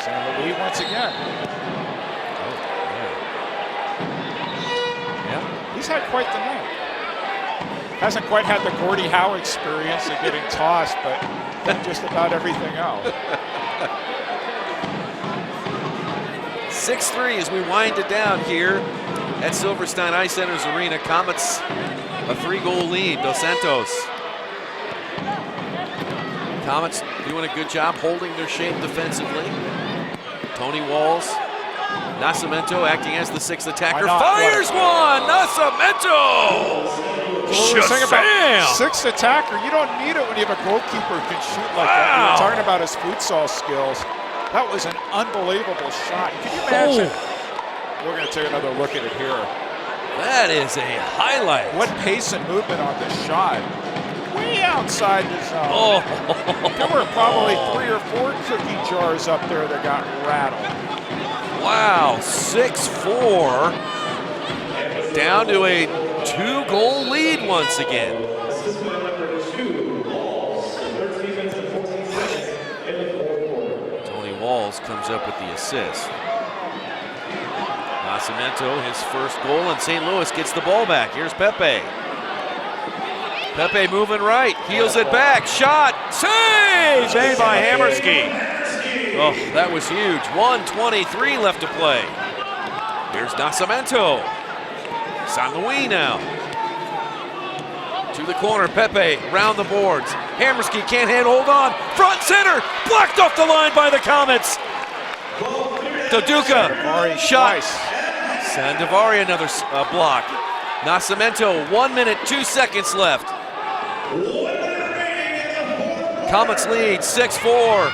St. Louis once again. Oh, yeah. He's had quite the night. Hasn't quite had the Gordie Howe experience of getting tossed, but just about everything else. 6-3 as we wind it down here at Silverstein Ice Centers Arena. Comets a 3-goal lead. Dos Santos. Comets doing a good job holding their shape defensively. Tony Walls. Nascimento acting as the sixth attacker. Fires one! Nascimento! Shazam! Sixth attacker. You don't need it when you have a goalkeeper who can shoot like that. You were talking about his futsal skills. That was an unbelievable shot. Can you imagine? We're going to take another look at it here. That is a highlight. What pace and movement on this shot. Way outside the zone. Oh. There were probably 3 or 4 cookie jars up there that got rattled. Wow, 6-4. Down to a 2-goal lead once again. Tony Walls comes up with the assist. Nascimento, his first goal, and St. Louis gets the ball back. Here's Pepe. Pepe moving right, heels it back, shot, save! Made by Hammerski. Oh, that was huge. 1:23 left to play. Here's Nascimento. San Luis now. To the corner, Pepe round the boards. Hammerski can't hold on. Front center, blocked off the line by the Comets. Doduka, shot. Sandavari another block. Nascimento, 1 minute, 2 seconds left. Comets lead 6-4.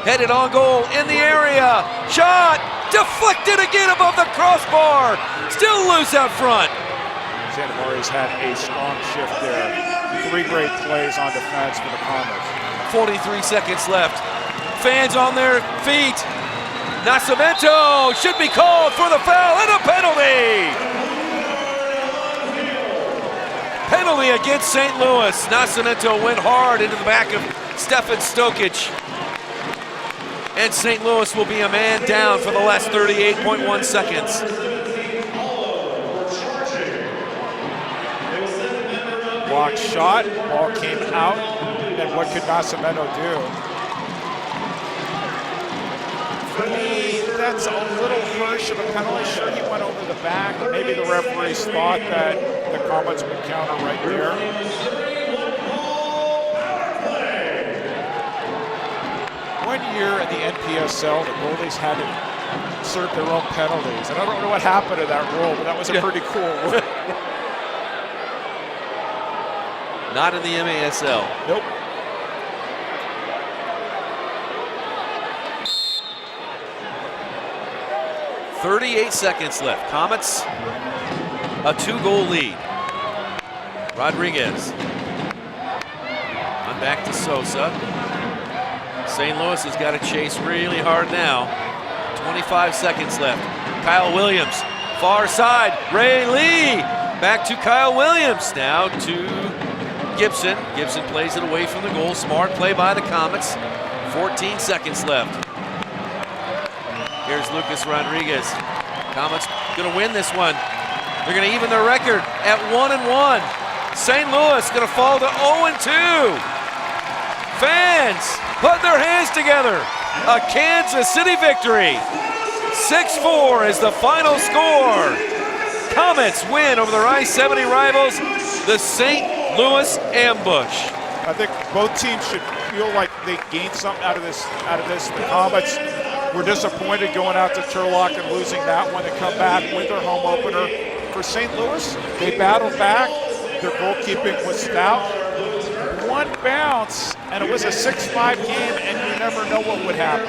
Headed on goal in the area. Shot deflected again above the crossbar. Still loose out front. Sandamari's had a strong shift there. 3 great plays on defense for the Comets. 43 seconds left. Fans on their feet. Nascimento should be called for the foul and a penalty. Penalty against St. Louis. Nascimento went hard into the back of Stefan Stokic. And St. Louis will be a man down for the last 38.1 seconds. Blocked shot, ball came out, and what could Nascimento do? For me, that's a little harsh of a penalty. Sure, he went over the back. Maybe the referees thought that the Comets would counter right there. One year in the NPSL, the goalies had to insert their own penalties. And I don't know what happened to that rule, but that was a pretty cool rule. Not in the MASL. Nope. .38 seconds left. Comets, a 2-goal lead. Rodriguez. On back to Sosa. St. Louis has got to chase really hard now. 25 seconds left. Kyle Williams, far side. Ray Lee, back to Kyle Williams. Now to Gibson. Gibson plays it away from the goal. Smart play by the Comets. 14 seconds left. Here's Lucas Rodriguez. Comets gonna win this one. They're gonna even their record at 1-1. St. Louis gonna fall to 0-2. Fans put their hands together. A Kansas City victory. 6-4 is the final score. Comets win over their I-70 rivals, the St. Louis Ambush. I think both teams should feel like they gained something out of this. The Comets were disappointed going out to Turlock and losing that one, and come back with their home opener. For St. Louis, they battled back. Their goalkeeping was stout. One bounce, and it was a 6-5 game, and you never know what would happen.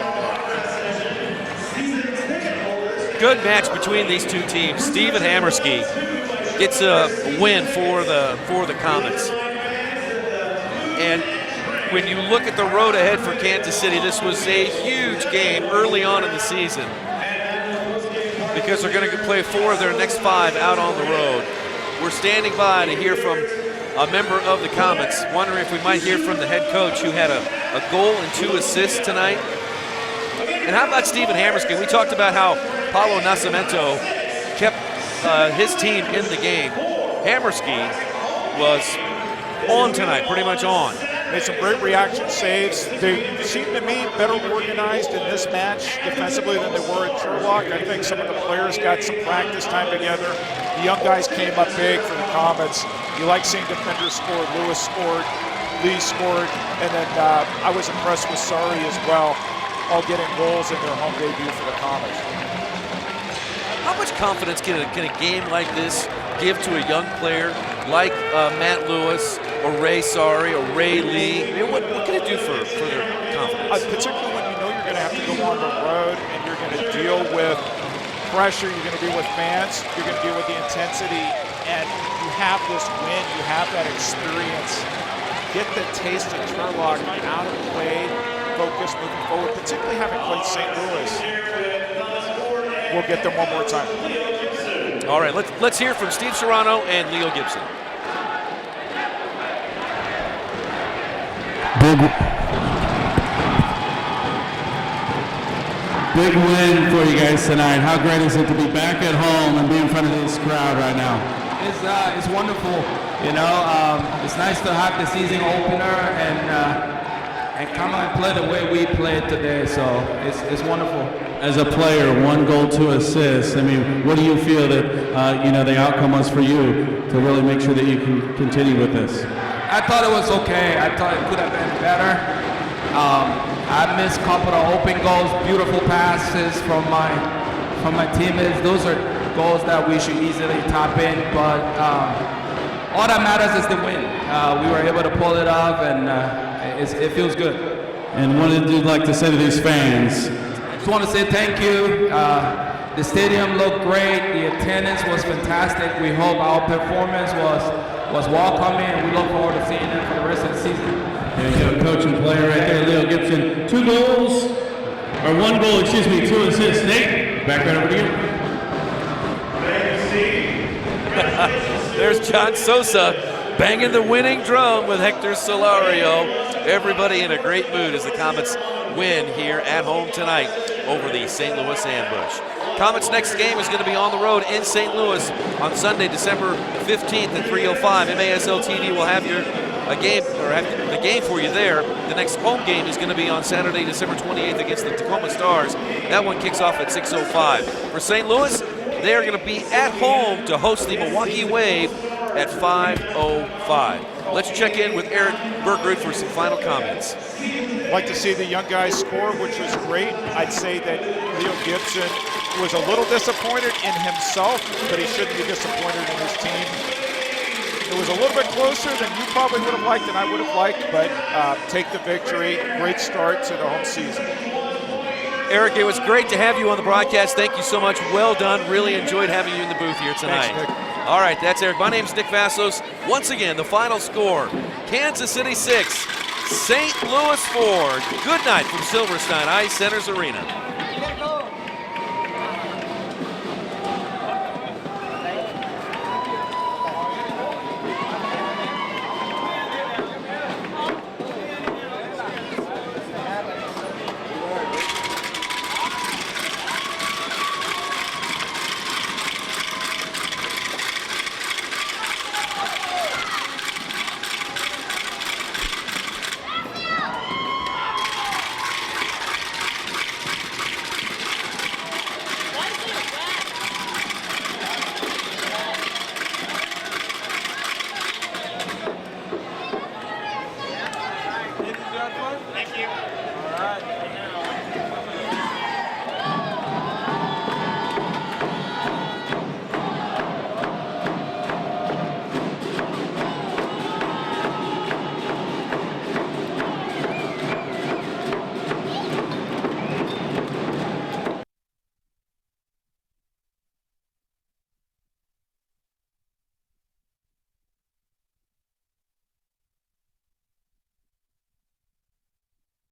Good match between these two teams. Stephen Hammerski gets a win for the Comets. And when you look at the road ahead for Kansas City, this was a huge game early on in the season because they're going to play 4 of their next 5 out on the road. We're standing by to hear from a member of the Comets, wondering if we might hear from the head coach who had a goal and 2 assists tonight. And how about Stephen Hammerski? We talked about how Paulo Nascimento kept his team in the game. Hammerski was on tonight, pretty much on. Made some great reaction saves. They seem to me better organized in this match defensively than they were at Turlock. I think some of the players got some practice time together. The young guys came up big for the Comets. You like seeing defenders score. Lewis scored, Lee scored, and then I was impressed with Sari as well, all getting goals in their home debut for the Comets. How much confidence can a game like this give to a young player like Matt Lewis or Ray Sari or Ray Lee? I mean, what can it do for their confidence? Particularly when you know you're going to have to go on the road and you're going to deal with pressure, you're going to deal with fans, you're going to deal with the intensity, and you have this win, you have that experience. Get the taste of Turlock out of the way, focus moving forward, particularly having played St. Louis. We'll get them one more time. All right, let's hear from Steve Serrano and Leo Gibson. Big win for you guys tonight. How great is it to be back at home and be in front of this crowd right now? It's wonderful. You know, it's nice to have the season opener and come and play the way we played today. So it's wonderful. As a player, 1 goal, 2 assists. I mean, what do you feel that the outcome was for you to really make sure that you can continue with this? I thought it was okay. I thought it could have been better. I missed a couple of open goals, beautiful passes from my teammates. Those are goals that we should easily tap in, but all that matters is the win. We were able to pull it off, and it feels good. And what did you like to say to these fans? Just want to say thank you. The stadium looked great. The attendance was fantastic. We hope our performance was welcoming, and we look forward to seeing them for the rest of the season. Yeah, you got a coach and player right there, Leo Gibson. 2 goals, or 1 goal, 2 assists. Nate, back right over to you. There's John Sosa banging the winning drum with Hector Solario. Everybody in a great mood as the Comets win here at home tonight over the St. Louis Ambush. Comets' next game is going to be on the road in St. Louis on Sunday, December 15th at 3:05. MASL TV will have the game for you there. The next home game is going to be on Saturday, December 28th against the Tacoma Stars. That one kicks off at 6:05. For St. Louis, they are going to be at home to host the Milwaukee Wave at 5:05. Let's check in with Eric Bergrud for some final comments. Like to see the young guys score, which was great. I'd say that Leo Gibson was a little disappointed in himself, but he shouldn't be disappointed in his team. It was a little bit closer than you probably would have liked and I would have liked, but take the victory. Great start to the home season. Eric, it was great to have you on the broadcast. Thank you so much. Well done. Really enjoyed having you in the booth here tonight. Thanks, Nick. All right, that's Eric. My name's Nick Vassos. Once again, the final score, Kansas City 6, St. Louis 4. Good night from Silverstein Ice Centers Arena.